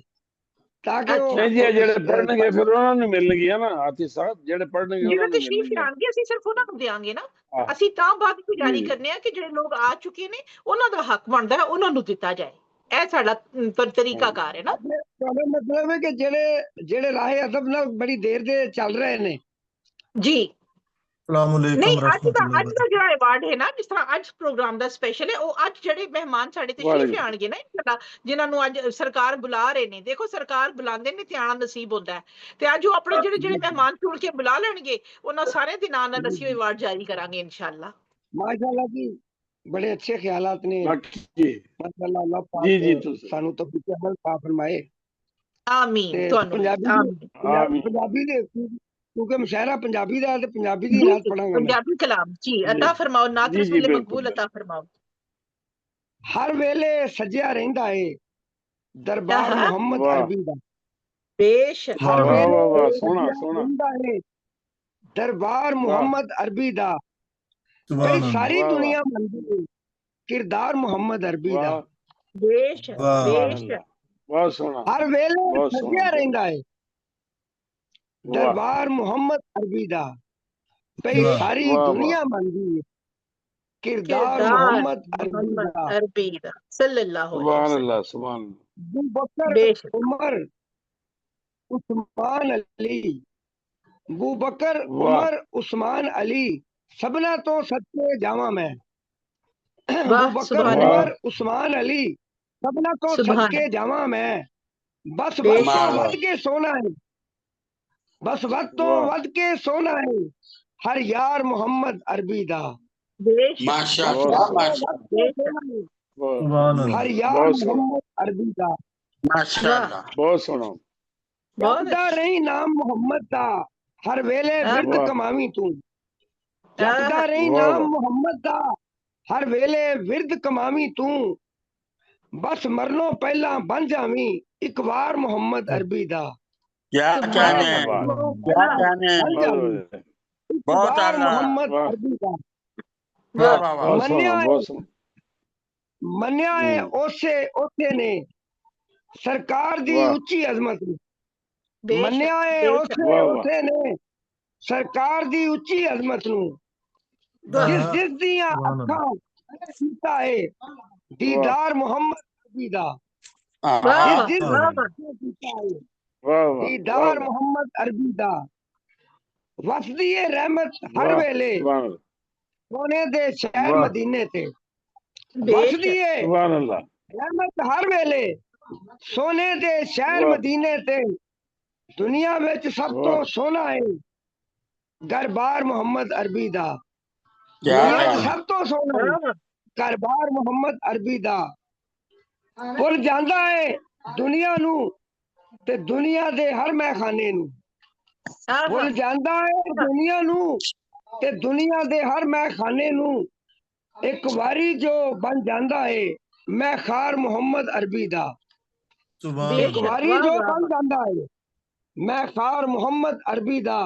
ताकि वो अच्छा नहीं जी ਜਿਹੜੇ ਪੜਨਗੇ ਫਿਰ ਉਹਨਾਂ ਨੂੰ ਮਿਲਣਗੀਆਂ ਨਾ ਆਤੀ ਸਾਹਿਬ, ਜਿਹੜੇ ਪੜਨਗੇ ਜਿਹੜੇ ਉਹਨਾਂ ਨੂੰ ਤਸ਼ਰੀਫ ਮਿਲਣਗੀਆਂ। ਲਿਆਉਣਗੇ ਅਸੀਂ ਸਿਰਫ ਉਹਨਾਂ ਨੂੰ ਦੇਾਂਗੇ ਨਾ। ਹਾਂ ਅਸੀਂ ਤਾਂ ਬਾਅਦ ਵਿੱਚ ਜੀ ਜਾਰੀ ਜੀ ਕਰਨੇ ਆ ਕਿ ਜਿਹੜੇ ਲੋਕ ਆ ਚੁੱਕੇ ਨੇ ਉਹਨਾਂ ਦਾ ਹੱਕ ਬਣਦਾ ਹੈ ਉਹਨਾਂ ਨੂੰ ਦਿੱਤਾ ਜਾਏ। ਇਹ ਸਾਡਾ ਤਰੀਕਾਕਾਰ ਹੈ ਨਾ। मतलब है कि जेड़े राहे अदब नाल बड़ी देर दे चल रहे ने जी अस्सलामुअलैकुम नहीं ਅੱਜ ਦਾ रहमतुल्लाहि ਜਿਹੜਾ ਅਵਾਰਡ ਹੈ ਨਾ, ਜਿਸ ਤਰ੍ਹਾਂ ਅੱਜ ਪ੍ਰੋਗਰਾਮ ਦਾ ਸਪੈਸ਼ਲ ਹੈ, ਉਹ ਅੱਜ ਜਿਹੜੇ ਮਹਿਮਾਨ ਸਾਡੇ ਤਸ਼ਰੀਫ ਵਾਲੇਕੁਮ ਲਿਆਉਣਗੇ ਨਾ ਇੰਸ਼ਾਅੱਲਾ, ਜਿਨ੍ਹਾਂ ਨੂੰ ਅੱਜ ਸਰਕਾਰ ਬੁਲਾ ਰਹੇ ਨੇ। ਦੇਖੋ ਸਰਕਾਰ ਬੁਲਾਉਂਦੇ ਨੇ ਤੇ ਆਣਾ ਨਸੀਬ ਹੁੰਦਾ ਹੈ, ਤੇ ਅੱਜ ਉਹ ਆਪਣੇ ਜਿਹੜੇ ਜਿਹੜੇ ਮਹਿਮਾਨ ਚੁਣ ਕੇ ਬੁਲਾ ਲੈਣਗੇ ਉਹਨਾਂ ਸਾਰੇ ਦੇ ਨਾਂ ਨਾਲ ਅਸੀਂ ਅਵਾਰਡ ਜਾਰੀ ਕਰਾਂਗੇ ਇੰਸ਼ਾਅੱਲਾ। माशाल्लाह जी बड़े अच्छे ख्यालात ने बाकी माशाल्लाह अल्लाह जी जी पाक सानू तो अमल ता फरमाए आमीन ते ਤੁਹਾਨੂੰ ਵੀ पंजाबी आमीन। आमीन पंजाबी दे क्योंकि मुशायरा पंजाबी दा ते पंजाबी दी जी नात जी पढ़ांगा मैं पंजाबी कलाम जी जी अता फरमाओ, नात जी जी रसूल बिल्कुल मकबूल बिल्कुल अता फरमाओ। हर वेले सजिया रहिंदा है दरबार आहा मोहम्मद वाह अरबी दा बेशक हर सुभान वाह वेले वाह वाह सोना सजिया सोना रहिंदा है दरबार वाह मोहम्मद अरबी दा भई सुभान अल्लाह सारी वाह वाह दुनिया मनदी है किरदार मोहम्मद अरबी दा वाह बेशक वाह सुभान बेशक अल्लाह, बहुत सोना हर वेले बहुत सोना सजिया रहिंदा है वाह दरबार मोहम्मद अरबी दा भई वाह सारी वाह वाह दुनिया मनदी है किरदार किरदार मोहम्मद अरबी मोहम्मद दा अरबी दा सल्लल्लाहु अलैहि सुभान वसल्लम। अल्लाह सुभान अबू बकर बेशक उमर उस्मान अली अबू बकर वाह उमर उस्मान अली सबना तो सच्चे जावा मैं अबू वाह बकर सुभान वाह अल्लाह उमर उस्मान अली सबना तो सुभान सदके जावा मैं बस वद तो बेशक माला वद के सोना है बस वद तो वाह वद के सोना है हर यार मोहम्मद अरबी दा बेशक बस माशाल्लाह वद तो वद के बेशक सोना है बहुत सुभान अल्लाह हर यार बहुत सोना मोहम्मद अरबी दा वाह माशाल्लाह बहुत सोना बहुत जपदा अच्छा। रही नाम मोहम्मद दा हर वेले आहा विरद वाह कमावी तू जपदा आहा रही वाह नाम वाह मोहम्मद दा हर वेले विरद कमावी तू बस मरनो पहला बन जावी एक बार मोहम्मद अरबी दा क्या सुभान बस कहने वाह अल्लाह मरनो क्या पहला कहने बन बहुत जावी बढ़िया, एक बहुत बार आला मोहम्मद वाह अरबी दा वाह वाह वाह वाह बहुत मन्या सोना बहुत सोना मन्या है ओसे ओसे ने सरकार दी वाह उच्ची अजमत नूं। बेशक मन्या है बेशक ओसे वाह वाह ओसे ने सरकार दी उच्ची अजमत नूं। वाह जिस आहा जिस दियां सुभान अल्लाह अखां कीता है वाह दीदार मोहम्मद अरबी दा वाह आहा जिस वाह जिस वाह दियां वाह अखां कीता है वाह वाह वाह दीदार वाह मोहम्मद अरबी दा वसदी है रहमत हर वाह वेले सुभान अल्लाह, सोने दे शहर वाह मदीने ते वसदी बेशक है सुभान अल्लाह, रहमत हर वेले सोने दे शहर वाह मदीने ते दुनिया विच सब तो वाह सोना है घरबार मोहम्मद अरबी दा क्या दुनिया च कहने सब तो सोना है वाह घरबार मोहम्मद अरबी दा भुल जांदा है दुनिया नू ते दुनिया दे हर मैखाने नू आहा भुल जांदा है दुनिया नू ते दुनिया दे हर मैखाने नू एक वारी जो बन जांदा है मैं खार मोहम्मद अरबी दा सुभान एक बेशक अल्लाह वारी वाह जो वाह बन जांदा है मैं खार मोहम्मद अरबी दा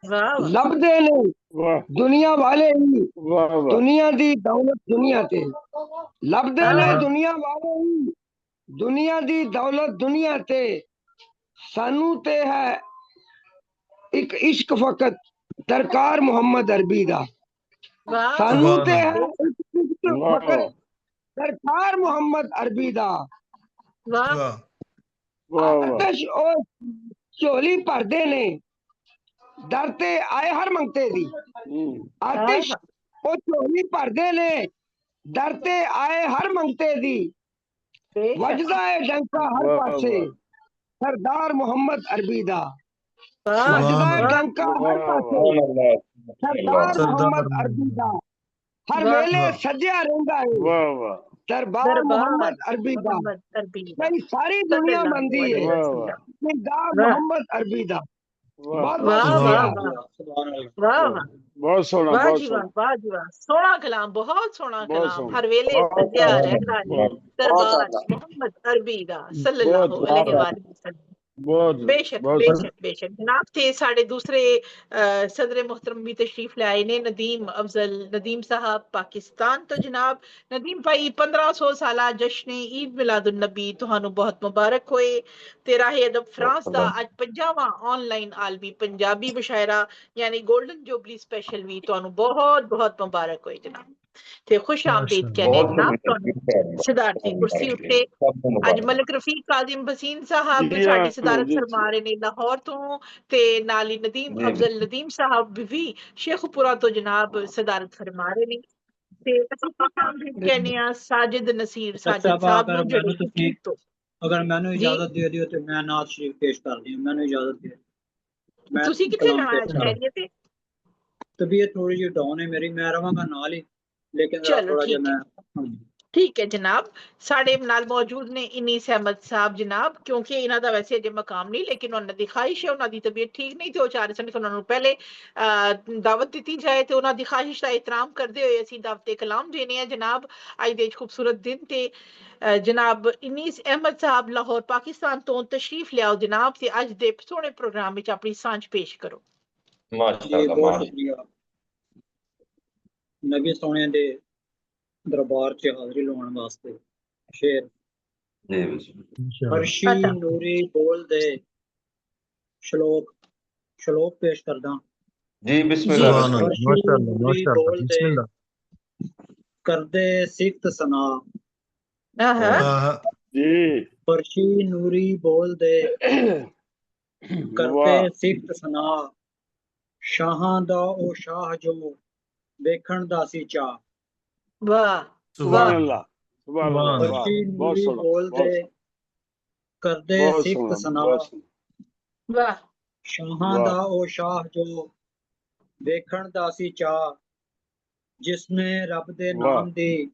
वाह वाह लभदे ने वाह दुनिया वाले ही वाह वाह दुनिया दी दौलत दुनिया ते लभदे ने आहा दुनिया वाले ही दुनिया दी दौलत दुनिया ते सानू ते है ਇੱਕ ਇਸ਼ਕ ਫਕਤ ਦਰਕਾਰ ਮੁਹੰਮਦ ਅਰਬੀ ਦਾ ਵਾਹ ਸਾਨੂੰ ਸੁਭਾਨ ਤੇ ਹੈ ਅੱਲਾਹ। ਇੱਕ ਇਸ਼ਕ ਵਾਹ ਫਕਤ ਦਰਕਾਰ ਮੁਹੰਮਦ ਅਰਬੀ ਦਾ ਵਾਹ ਵਾਹ ਵਾਹ ਵਾਹ ਆਤਸ਼ ਉਹ ਝੋਲੀ ਭਰਦੇ ਨੇ ਦਰ ਤੇ ਆਏ ਹਰ ਮੰਗਤੇ ਦੀ ਆਤਿਸ਼ ਉਹ ਝੋਲੀ ਭਰਦੇ ਨੇ ਦਰ ਤੇ ਆਏ ਹਰ ਮੰਗਤੇ ਦੀ ਬੇਸ਼ੱਕ ਵੱਜਦਾ ਹੈ ਡੰਕਾ ਹਰ ਵਾਹ ਪਾਸੇ ਵਾਹ ਸਰਦਾਰ ਮੁਹੰਮਦ ਅਰਬੀ ਦਾ ਵਾਹ ਵੱਜਦਾ ਸੁਭਾਨ ਹੈ ਅੱਲਾਹ। ਡੰਕਾ ਹਰ ਵਾਹ ਪਾਸੇ ਵਾਹ ਸਰਦਾਰ ਸਰਦਾਰ ਮੁਹੰਮਦ ਅਰਬੀ ਦਾ ਹਰ ਵਾਹ ਵੇਲੇ ਵਾਹ ਸਜਿਆ ਰਹਿੰਦਾ ਹੈ ਵਾਹ ਵਾਹ ਦਰਬਾਰ ਦਰਬਾਰ ਮੁਹੰਮਦ ਅਰਬੀ ਦਾ ਮੁਹੰਮਦ ਅਰਬੀ ਦਾ ਕਈ ਸਾਰੀ ਦੁਨੀਆ ਸੱਲੱਲਾਹੁ ਮੰਨਦੀ अलैहि ਹੈ ਵਾਹ वसल्लम। ਸਰਦਾਰ ਵਾਹ ਮੁਹੰਮਦ ਅਰਬੀ ਦਾ ਵਾਹ ਬਹੁਤ ਬਹੁਤ ਵਾਹ ਸ਼ੁਕਰੀਆ ਵਾਹ ਵਾਹ ਸੁਭਾਨ ਅੱਲਾਹ। ਵਾਹ ਵਾਹ ਬਹੁਤ ਸੋਹਣਾ ਵਾਹ ਬਹੁਤ ਜੀ ਵਾਹ ਸੋਹਣਾ ਵਾਹ ਜੀ ਵਾਹ ਸੋਹਣਾ ਕਲਾਮ ਬਹੁਤ ਸੋਹਣਾ ਬਹੁਤ ਕਲਾਮ ਸੋਹਣਾ ਹਰ ਵੇਲੇ ਬਹੁਤ ਸਜਿਆ ਸੁਭਾਨ ਰਹਿੰਦਾ ਅੱਲਾਹ। ਹੈ बहुत ਦਰਬਾਰ ज्यादा ਮੁਹੰਮਦ ਅਰਬੀ ਦਾ ਬਹੁਤ ਸੱਲੱਲਾਹੁ अलैहि वसल्लम। ਬਹੁਤ बेशक ਬਹੁਤ बेशक बेशक जनाब थे साढ़े दूसरे सदर मोहतरम भी तशरीफ ले आए ने नदीम अफजल नदीम साहब पाकिस्तान तो जनाब नदीम भाई 1500 साला जश्न ईद मिलादुन नबी तुहानू बहुत मुबारक होए ते राहे अदब फ्रांस दा अज 50वां ऑनलाइन आलमी पंजाबी मुशायरा यानी गोल्डन जुबली स्पेशल भी तुहानू बहुत बहुत मुबारक होए जनाब ते खुश आमदीद कहने जनाब तुहानू सदारती कुर्सी उत्ते ਅੱਜ ਮਲਕ ਰਫੀਕ ਕਾਜ਼ਮ ਬਸੀਨ ਸਾਹਿਬ ਜੀ ਸਾਡੀ ਹਾਂ ਸਦਾਰਤ ਜੀ ਫਰਮਾ ਰਹੇ ਨੇ ਲਾਹੌਰ ਤੋਂ ਤੇ ਨਾਲ ਹੀ ਨਦੀਮ ਅਫਜ਼ਲ ਨਦੀਮ ਸਾਹਿਬ ਵੀ ਸ਼ੇਖੂਪੁਰਾ ਤੋਂ ਜਨਾਬ ਸਦਾਰਤ ਫਰਮਾ ਰਹੇ ਨੇ ਤੇ ਅਸੀਂ ਕਹਿੰਦੇ ਆ ਸਾਜਿਦ ਨਸੀਰ ਸਾਜਿਦ ਸਾਹਿਬ ਨੂੰ ਜਿਹੜੇ ਕਿ ਤੋਂ ਅਗਰ ਮੈਨੂੰ ਜੀ ਇਜਾਜ਼ਤ ਦੇ ਦਿਓ ਤੇ ਮੈਂ ਨਾਤ ਸ਼ਰੀਫ ਪੇਸ਼ ਕਰ ਦਿਆਂ ਮੈਨੂੰ ਇਜਾਜ਼ਤ ਦਿਓ ਮੈਂ ਤੁਸੀਂ ਕਿੱਥੇ ਕਲਾਮ ਜਾਣਾ ਪੇਸ਼ ਹੈ ਕਰਾਂ। ਖੈਰੀਅਤ ਤੇ ਤਬੀਅਤ ਥੋੜੀ ਜਿਹੀ ਡਾਊਨ ਹੈ ਮੇਰੀ ਮੈਂ ਰਵਾਂਗਾ ਨਾਲ ਹੀ ਲੇਕਿਨ ਚਲੋ ਥੋੜਾ ਜਿਹਾ ਠੀਕ ਹੈ ਮੈਂ ਠੀਕ ਹੈ ਜਨਾਬ ਸਾਡੇ ਨਾਲ ਮੌਜੂਦ ਨੇ ਇਨੀਸ ਅਹਿਮਦ ਸਾਹਿਬ ਜਨਾਬ ਕਿਉਂਕਿ ਇਹਨਾਂ ਦਾ ਵੈਸੇ ਅਜੇ ਮਕਾਮ ਨਹੀਂ ਲੇਕਿਨ ਉਹਨਾਂ ਦੀ ਖਾਹਿਸ਼ ਹੈ ਉਹਨਾਂ ਦੀ ਤਬੀਅਤ ਠੀਕ ਨਹੀਂ ਤੇ ਉਹ ਚਾਹ ਰਹੇ ਸਨ ਕਿ ਉਹਨਾਂ ਨੂੰ ਪਹਿਲੇ ਦਾਵਤ ਦਿੱਤੀ ਜਾਏ ਤੇ ਉਹਨਾਂ ਦੀ ਖਾਹਿਸ਼ ਦਾ ਇਤਰਾਮ ਕਰਦੇ ਹੋਏ ਅਸੀਂ ਦਾਵਤ ਕਲਾਮ ਦੇਣੇ ਆ ਜਨਾਬ ਅੱਜ ਦੇ ਖੂਬਸੂਰਤ ਦਿਨ ਤੇ ਜਨਾਬ ਇਨੀਸ ਅਹਿਮਦ ਸਾਹਿਬ ਲਾਹੌਰ ਪਾਕਿਸਤਾਨ ਤੋਂ ਤਸ਼ਰੀਫ ਲਿਆਓ ਜਨਾਬ ਤੇ ਅੱਜ ਦੇ ਸੋਹਣੇ ਪ੍ਰੋਗਰਾਮ ਵਿੱਚ ਆਪਣੀ ਸਾਂਝ ਪੇਸ਼ ਕਰੋ ਜੀ ਬਹੁਤ ਸ਼ੁਕਰੀਆ ਨਬੀ ਸੋਹਣੇ ਦੇ ਦਰਬਾਰ 'ਚ ਹਾਜ਼ਰੀ ਲਾਉਣ ਵਾਸਤੇ ਸ਼ੇਰ ਫਰਸ਼ੀ ਅਤਾ ਨੂਰੀ ਬੋਲ ਦੇ ਸ਼ਲੋਕ ਪੇਸ਼ ਕਰਦਾ जी बिस्मिल्लाह ਜੀ ਸੁਭਾਨ ਅੱਲਾਹ ਫਰਸ਼ੀ ਮਾਸ਼ਾਅੱਲਾ ਨੂਰੀ ਮਾਸ਼ਾਅੱਲਾ ਬੋਲ ਦੇ ਬਿਸਮਿਲ੍ਲਾ ਕਰਦੇ ਸਿਫਤ ਸਨਾ ਆਹਾ ਆਹਾ ਜੀ ਫਰਸ਼ੀ ਨੂਰੀ ਬੋਲ ਦੇ ਕਰਦੇ ਵਾਹ ਸਿਫਤ ਸਨਾ ਸ਼ਾਹਾਂ ਦਾ ਉਹ ਸ਼ਾਹ ਜੋ ਵੇਖਣ ਦਾ ਸੀ ਚਾਹ ਵਾਹ ਸੁਭਾਨ ਸੁਭਾਨ ਅੱਲਾਹ ਸੁਭਾਨ ਅੱਲਾਹ ਸੁਭਾਨ ਵਾਹ ਫਰਸ਼ੀ ਬਹੁਤ ਨੂਰੀ ਸੋਹਣਾ ਬੋਲ ਬਹੁਤ ਦੇ ਕਰਦੇ ਬਹੁਤ ਸਿਫਤ ਸੋਹਣਾ ਸਨਾ ਬਹੁਤ ਸੋਹਣਾ ਵਾਹ ਸ਼ਾਹਾਂ ਦਾ ਉਹ ਸ਼ਾਹ ਜੋ ਵੇਖਣ ਦਾ ਸੀ ਚਾਹ ਜਿਸਨੇ ਰੱਬ ਦੇ ਵਾਹ ਨਾਮ ਦੀ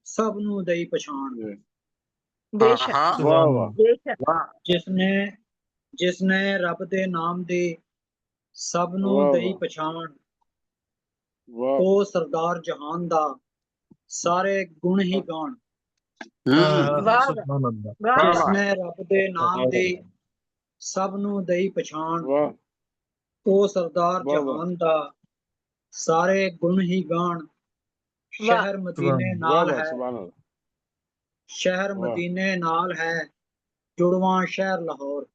ਸਭ ਨੂੰ ਦਈ ਪਛਾਣ ਬੇਸ਼ੱਕ हाँ ਵਾਹ ਸੁਭਾਨ ਵਾਹ ਬੇਸ਼ੱਕ ਜਿਸਨੇ ਰੱਬ ਦੇ ਨਾਮ ਦੀ ਸਭ ਨੂੰ ਵਾਹ ਦਈ ਵਾਹ ਪਛਾਣ ਵਾਹ ਉਹ ਸਰਦਾਰ ਜਹਾਨ ਦਾ ਸਾਰੇ ਗੁਣ ਹੀ ਗਾਣ ਆਹਾ ਵਾਹ ਸੁਭਾਨ ਅੱਲਾਹ ਵਾਹ ਜਿਸਨੇ ਰੱਬ ਦੇ ਨਾਮ ਦੀ ਸਭ ਨੂੰ ਦਈ ਪਛਾਣ ਵਾਹ ਉਹ ਸਰਦਾਰ ਵਾਹ ਵਾਹ ਜਹਾਨ ਦਾ ਸਾਰੇ ਗੁਣ ਹੀ ਗਾਣ ਵਾਹ ਸ਼ਹਿਰ ਮਦੀਨੇ ਸੁਭਾਨ ਵਾਹ ਨਾਲ ਵਾਹ ਹੈ ਸੁਭਾਨ ਅੱਲਾਹ ਸ਼ਹਿਰ ਵਾਹ ਮਦੀਨੇ ਨਾਲ ਹੈ ਜੁੜਵਾਂ ਸ਼ਹਿਰ ਲਾਹੌਰ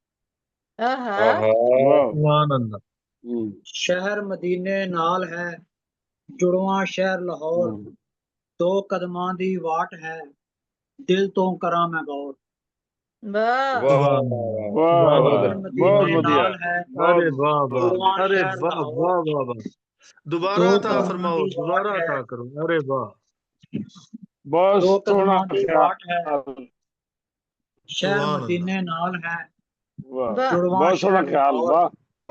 ਆਹਾ ਵਾਹ ਸੁਭਾਨ ਅੱਲਾਹ ਸ਼ਹਿਰ ਮਦੀਨੇ ਨਾਲ ਹੈ ਜੁੜਵਾਂ ਸ਼ਹਿਰ ਲਾਹੌਰ ਦੋ ਕਦਮਾਂ ਦੀ ਵਾਟ ਹੈ ਦਿਲ ਤੋਂ ਕਰਾਂ ਮੈਂ ਗੌਰ ਵਾਹ ਸੁਭਾਨ ਅੱਲਾਹ ਵਾਹ ਸੁਭਾਨ ਸ਼ਹਿਰ ਅੱਲਾਹ ਬਹੁਤ ਮਦੀਨੇ ਵਧੀਆ ਨਾਲ ਹੈ अरे ਬਹੁਤ वाह वाह ਜੁੜਵਾਂ अरे ਸ਼ਹਿਰ वाह ਲਾਹੌਰ वाह वाह वाह दोबारा ਦੋ अता ਕਦਮਾਂ फरमाओ ਦੀ ਵਾਟ दोबारा ਹੈ अता करो अरे वाह ਬਹੁਤ ਦੋ ਸੋਹਣਾ ਕਦਮਾਂ ਦੀ ਖਿਆਲ ਵਾਟ ਹੈ ਸ਼ਹਿਰ सुभान अल्लाह ਮਦੀਨੇ ਨਾਲ ਹੈ ਵਾਹ ਵਾਹ ਜੁੜਵਾਂ ਬਹੁਤ ਸੋਹਣਾ ਸ਼ਹਿਰ ਖਿਆਲ ਲਾਹੌਰ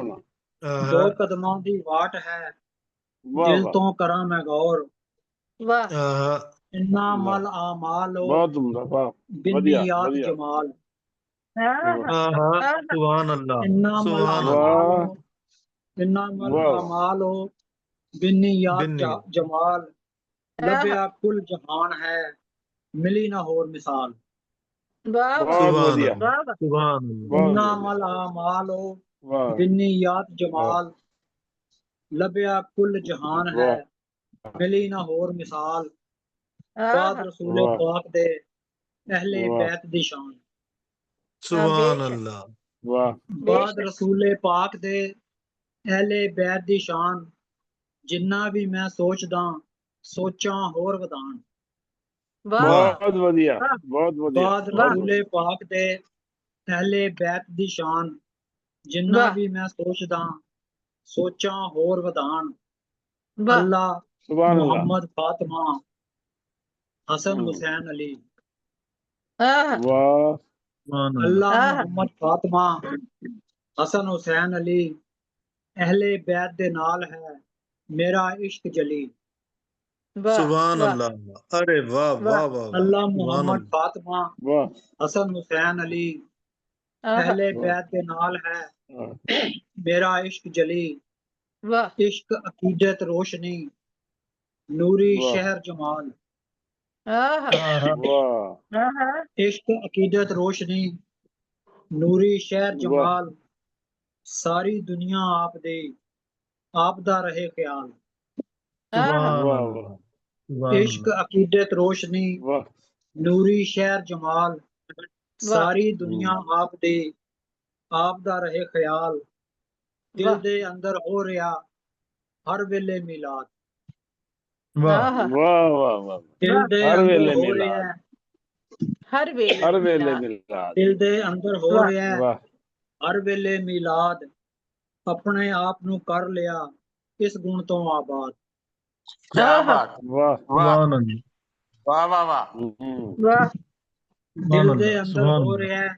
ਵਾਹ ਦੋ आहा ਕਦਮਾਂ ਦੀ ਵਾਟ ਹੈ ਵਾਹ ਦਿਲ ਵਾਹ ਤੋਂ ਕਰਾਂ ਮੈਂ ਗੌਰ ਵਾਹ आहा ਇੰਨਾ ਵਾਹ ਮਲ ਆਮਾਲੋ ਬਹੁਤ ਉਮਦਾ ਵਾਹ ਵਧੀਆ ਬਿੰਨੀਆਤ ਵਧੀਆ ਜਮਾਲ ਆਹਾ आहा ਆਹਾ सुभान अल्लाह ਇੰਨਾ ਮਲ सुभान अल्लाह ਵਾਹ ਆਮਾਲੋ ਇੰਨਾ ਮਲ ਵਾਹ ਆਮਾਲੋ ਬਿੰਨੀਆਤ बिन्नी ਜਮਾਲ ਆਹਾ ਲੱਭਿਆ ਕੁਲ ਜਹਾਨ ਹੈ ਮਿਲੀ ਨਾ ਹੋਰ ਮਿਸਾਲ ਵਾਹ ਵਾਹ ਬਹੁਤ सुभान ਵਧੀਆ अल्लाह ਵਾਹ सुभान अल्लाह ਬਹੁਤ ਇੰਨਾ ਵਧੀਆ ਮਲ ਆਮਾਲੋ ਵਾਹ ਬਿੰਨੀਆਤ ਵਾਹ ਜਮਾਲ ਲੱਭਿਆ ਕੁਲ ਜਹਾਨ ਵਾਹ ਹੈ ਮਿਲੀ ਨਾ ਹੋਰ ਮਿਸਾਲ ਬਾਦ ਆਹਾ ਰਸੂਲੇ ਵਾਹ ਪਾਕ ਦੇ ਅਹਲੇ ਵਾਹ ਬੈਤ ਦੀ ਸ਼ਾਨ सुभान ਬੇਸ਼ੱਕ अल्लाह ਵਾਹ ਬਾਦ ਬੇਸ਼ੱਕ ਰਸੂਲੇ ਪਾਕ ਦੇ ਅਹਿਲੇ ਬੈਤ ਦੀ ਸ਼ਾਨ ਜਿੰਨਾ ਵੀ ਮੈਂ ਸੋਚਦਾ ਸੋਚਾਂ ਹੋਰ ਵਧਾਣ। ਬਹੁਤ ਵਧੀਆ, ਬਹੁਤ ਵਧੀਆ। ਬਾਦ ਰਸੂਲੇ ਪਾਕ ਦੇ ਅਹਿਲੇ ਬੈਤ ਦੀ ਸ਼ਾਨ ਜਿੰਨਾ ਵੀ ਮੈਂ ਸੋਚਦਾ ਸੋਚਾਂ ਹੋਰ ਵਧਾਣ। ਅੱਲਾ ਸੁਭਾਨ ਅੱਲਾਹ। ਮੁਹੰਮਦ ਫਾਤਿਮਾ ਹਸਨ ਹੁਸੈਨ ਅਲੀ। ਵਾਹ ਅੱਲਾ ਮੁਹੰਮਦ ਫਾਤਿਮਾ ਹਸਨ ਹੁਸੈਨ ਅਲੀ ਅਹਿਲੇ ਬੈਤ ਦੇ ਨਾਲ ਹੈ ਮੇਰਾ ਇਸ਼ਕ ਜਲੀ। सुभान अल्लाह। अरे वाह वाह वाह वाह। ਅੱਲਾ सुभान ਮੁਹੰਮਦ अल्लाह। ਫਾਤਿਮਾ ਵਾਹ ਹਸਨ ਹੁਸੈਨ ਅਲੀ ਅਹਿਲੇ ਬੈਤ ਦੇ ਨਾਲ ਹੈ ਮੇਰਾ ਇਸ਼ਕ ਜਲੀ। इश्क अकीदत रोशनी नूरी वाह। शहर जमाल। ਵਾਹ इश्क अकीदत रोशनी नूरी शहर वाह जमाल सारी दुनिया आप दे आप दा रहे ख्याल। सुभान वाह अल्लाह। वाह सुभान इश्क अल्लाह। अकीदत रोशनी वाह नूरी शहर जमाल सारी दुनिया आप दे आप दा रहे ख्याल। दिल दे अंदर हो रहा हर वेले मिलाद। वाह ਵਾਹ ਵਾਹ ਵਾਹ। दिल दे हर अंदर वेले हो मिलाद। रहा है हर वेले हर वेले मिलाद। मिलाद। दिल दे अंदर हो रहा है वाह हर वेले मिलाद। अपने आप नू कर लिया इस गुण तो आबाद। क्या बात। वाह वाह सुभान अल्लाह। वाह वाह वाह। दिल सुभान दे अल्लाह। अंदर सुभान हो अल्लाह। रहा है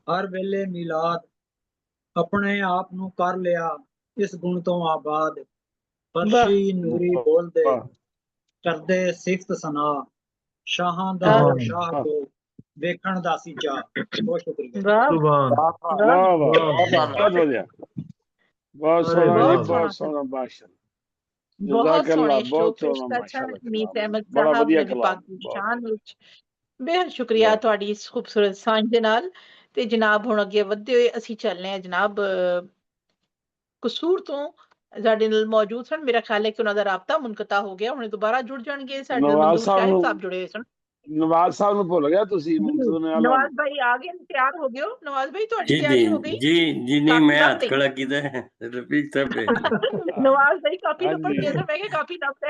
हर वेले मिलाद। अपने आप नू कर लिया इस गुण तो आबाद। फर्शी नूरी बोल दे वाह करदे सिफ्त सना शाहां दा सुभान शाह अल्लाह। को वेखण दा सी चा। बहुत शुक्रिया। सुभान वाह वाह वाह वाह वाह बहुत वाह। बहुत बढ़िया। बहुत अरे सोहना जी, वाह बहुत सोहना माशा। बहुत जज़ाकल्लाह, सोहने बहुत ਸ਼ਲੋਕ ਪੇਸ਼ सोहना ਕਰ ਸਨ माशाल्लाह ਨੀਸ कलाम। ਅਹਿਮਦ बड़ा ਸਾਹਿਬ बढ़िया ਨਬੀ ਪਾਕ कलाम। ਦੀ बहुत ਸ਼ਾਨ ਵਿੱਚ। ਬੇਹੱਦ ਸ਼ੁਕਰੀਆ वाह ਤੁਹਾਡੀ ਇਸ ਖੂਬਸੂਰਤ ਸਾਂਝ ਦੇ ਨਾਲ। ਤੇ ਜਨਾਬ ਹੁਣ ਅੱਗੇ ਵਧਦੇ ਹੋਏ ਅਸੀਂ ਚੱਲਨੇ ਆ ਜਨਾਬ ਕਸੂਰ ਤੋਂ ਸਾਡੇ ਨਾਲ ਮੌਜੂਦ ਸਨ। ਮੇਰਾ ਖਿਆਲ ਹੈ ਕਿ ਉਹਨਾਂ ਦਾ ਰਾਬਤਾ ਮੁਨਕਤਾ ਹੋ ਗਿਆ, ਹੁਣੇ ਦੁਬਾਰਾ ਜੁੜ ਜਾਣਗੇ। ਸਾਡੇ ਨਾਲ नवाज ਮੰਦੂਰ साहब ਸ਼ਾਹਿਦ ਨੂੰ ਸਾਹਿਬ ਜੁੜੇ ਹੋਏ ਸਨ। ਨਵਾਜ਼ ਸਾਹਿਬ ਨੂੰ ਭੁੱਲ ਗਿਆ ਤੁਸੀਂ, ਮੁਮਤਜ਼ ਨੇ ਆਲਾ ਨਵਾਜ਼ ਨੂੰ। ਭਾਈ ਆ ਗਏ, ਤਿਆਰ ਹੋ ਗਿਓ। ਨਵਾਜ਼ ਭਾਈ ਤੁਹਾਡੀ जी जी ਤਿਆਰੀ ਹੋ ਗਈ? जी जी नहीं, ਕਾਫੀ मैं ਲੱਭ हाथ ਲਈ? खड़ा किया है रफीक साहब पे। नवाज भाई काफी हाँ नंबर जी गए थे, मैं क्या काफी नंबर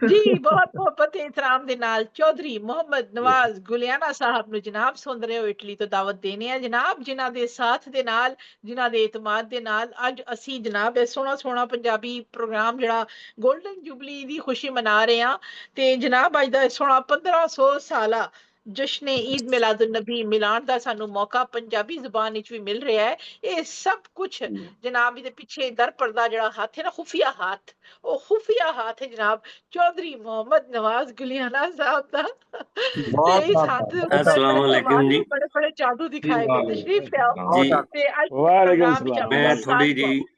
जी। बहुत मोहब्बत एहतराम ਦੇ ਨਾਲ ਚੌਧਰੀ ਮੁਹੰਮਦ ਨਵਾਜ਼ ਗੁਲਿਆਣਾ ਸਾਹਿਬ ਨੂੰ ਜਨਾਬ ਸੁਣ ਰਹੇ ਹੋ ਇਟਲੀ ਤੋਂ ਦਾਵਤ ਦੇਣੀ ਹੈ ਜਨਾਬ, ਜਿਨ੍ਹਾਂ ਦੇ ਸਾਥ ਦੇ ਨਾਲ, ਜਿਨ੍ਹਾਂ ਦੇ ਇਤਮਾਦ ਦੇ ਨਾਲ ਅੱਜ ਅਸੀਂ ਜਨਾਬ ਇਹ ਸੋਹਣਾ ਸੋਹਣਾ ਪੰਜਾਬੀ ਪ੍ਰੋਗਰਾਮ ਜਿਹੜਾ ਗੋਲਡਨ ਜੁਬਲੀ ਦੀ ਖੁਸ਼ੀ ਮਨਾ ਰਹੇ ਹਾਂ। ਤੇ ਜਨਾਬ ਅੱਜ ਦਾ ਸੋਹਣਾ 1500 ਸਾਲਾ ਜਸ਼ਨੇ ਈਦ ਮਿਲਾਦੁਨ ਨਬੀ ਮਿਲਾਨ ਦਾ ਸਾਨੂੰ ਮੌਕਾ ਪੰਜਾਬੀ ਜ਼ੁਬਾਨ ਵਿੱਚ ਵੀ ਮਿਲ ਰਿਹਾ ਹੈ। ਇਹ ਸਭ ਕੁਛ ਜਨਾਬ ਇਹਦੇ ਪਿੱਛੇ ਦਰ ਪਰਦਾ ਜਿਹੜਾ ਹੱਥ ਹੈ ਨਾ, ਖੁਫੀਆ ਹੱਥ, ਉਹ ਖੁਫੀਆ ਹੱਥ ਹੈ ਜਨਾਬ ਚੌਧਰੀ ਮੁਹੰਮਦ ਨਵਾਜ਼ ਗੁਲਿਆਣਾ ਸਾਹਿਬ ਦਾ। ਤੇ ਇਸ ਹੱਥ ਦੇ ਉੱਤੇ ਬੜੇ अस्सलाम ਬੜੇ वालेकुम कमाल जी। ਤੇ ਬੜੇ ਬੜੇ ਜਾਦੂ ਦਿਖਾਏ ਗਏ। ਤਸ਼ਰੀਫ ਲਿਆਓ। जी ਤੇ ਅੱਜ ਦੇ ਵਾਲੇਕੁਮ ਪ੍ਰੋਗਰਾਮ ਵਿੱਚ ਸਲਾਮ। ਆਪਣਾ मैं थोड़ी जी ਸਾਥ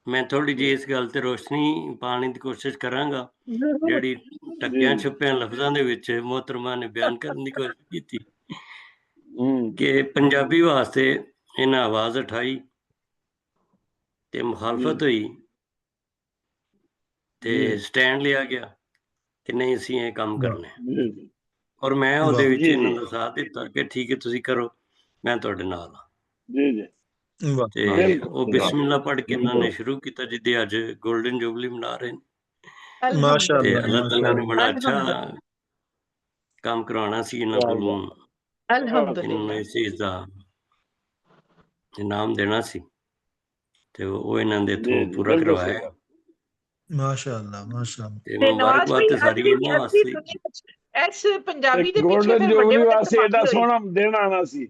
मैं थोड़ी जी इस गल ਤੇ ਰੋਸ਼ਨੀ ਪਾਉਣ ਦੀ ਕੋਸ਼ਿਸ਼ ਕਰਾਂਗਾ ਜ਼ਰੂਰ। ਜਿਹੜੀ ਜੀ ਟੱਕਿਆਂ ਛੁਪਿਆਂ ਲਫ਼ਜ਼ਾਂ ਦੇ ਵਿੱਚ ਮੋਹਤਰਮਾ ਨੇ ਬਿਆਨ ਕਰਨ ਦੀ ਕੋਸ਼ਿਸ਼ ਕੀਤੀ ਕਿ ਪੰਜਾਬੀ ਵਾਸਤੇ ਇਹਨਾਂ ਆਵਾਜ਼ ਉਠਾਈ ਤੇ ਮੁਖਾਲਫਤ ਹੋਈ ਤੇ ਸਟੈਂਡ ਲਿਆ ਗਿਆ ਕਿ ਨਹੀਂ ਅਸੀਂ ਇਹ ਕੰਮ ਕਰਨਾ ਜੀ ਜੀ ਔਰ ਮੈਂ ਉਹਦੇ ਵਿੱਚ ਜੀ ਇਹਨਾਂ ਜੀ ਦਾ ਸਾਥ ਦਿੱਤਾ ਕਿ ਠੀਕ ਹੈ ਤੁਸੀਂ ਕਰੋ, ਮੈਂ ਤੁਹਾਡੇ ਨਾਲ ਹਾਂ। ਜੀ ਜੀ वाह ਤੇ ਬਿਲਕੁਲ ਉਹ ਬਿਸਮਿਲ੍ਲਾ ਪੜ੍ਹ ਕੇ ਇਹਨਾਂ ਨੇ ਸ਼ੁਰੂ ਕੀਤਾ, ਜਿੱਦੇ ਅੱਜ ਗੋਲਡਨ ਜੁਬਲੀ ਮਨਾ ਰਹੇ ਨੇ। ਤੇ माशाल्लाह ਅੱਲਾਹ ਤਾਲਾ ਨੇ माशाल्लाह। ਬੜਾ ਅੱਛਾ ਕੰਮ ਕਰਵਾਉਣਾ ਸੀ ਇਹਨਾਂ ਕੋਲੋਂ, ਇਹਨਾਂ ਨੂੰ ਇਸ ਚੀਜ਼ ਦਾ ਇਨਾਮ ਦੇਣਾ ਸੀ ਤੇ ਉਹ ਇਹਨਾਂ ਦੇ ਥਰੂ ਪੂਰਾ ਕਰਵਾਇਆ। माशाल्लाह माशाल्लाह। ਤੇ ਤੇ ਨਵਾਜ਼ ਮੁਬਾਰਕਬਾਦ ਭਾਈ ਤੇ ਅੱਜ ਸਾਰੀ ਦੀ ਇਹਨਾਂ ਵਾਸਤੇ। ਦੁਨੀਆ ਵਿੱਚ ਇਸ ਪੰਜਾਬੀ ਦੇ ਪਿੱਛੇ ਗੋਲਡਨ ਫਿਰ ਵੱਡੇ ਜੁਬਲੀ ਵੱਡੇ ਵਾਸਤੇ ਏਡਾ ਧਮਾਕੇ ਹੋਏ। ਸੋਹਣਾ ਦਿਨ ਆਣਾ ਸੀ।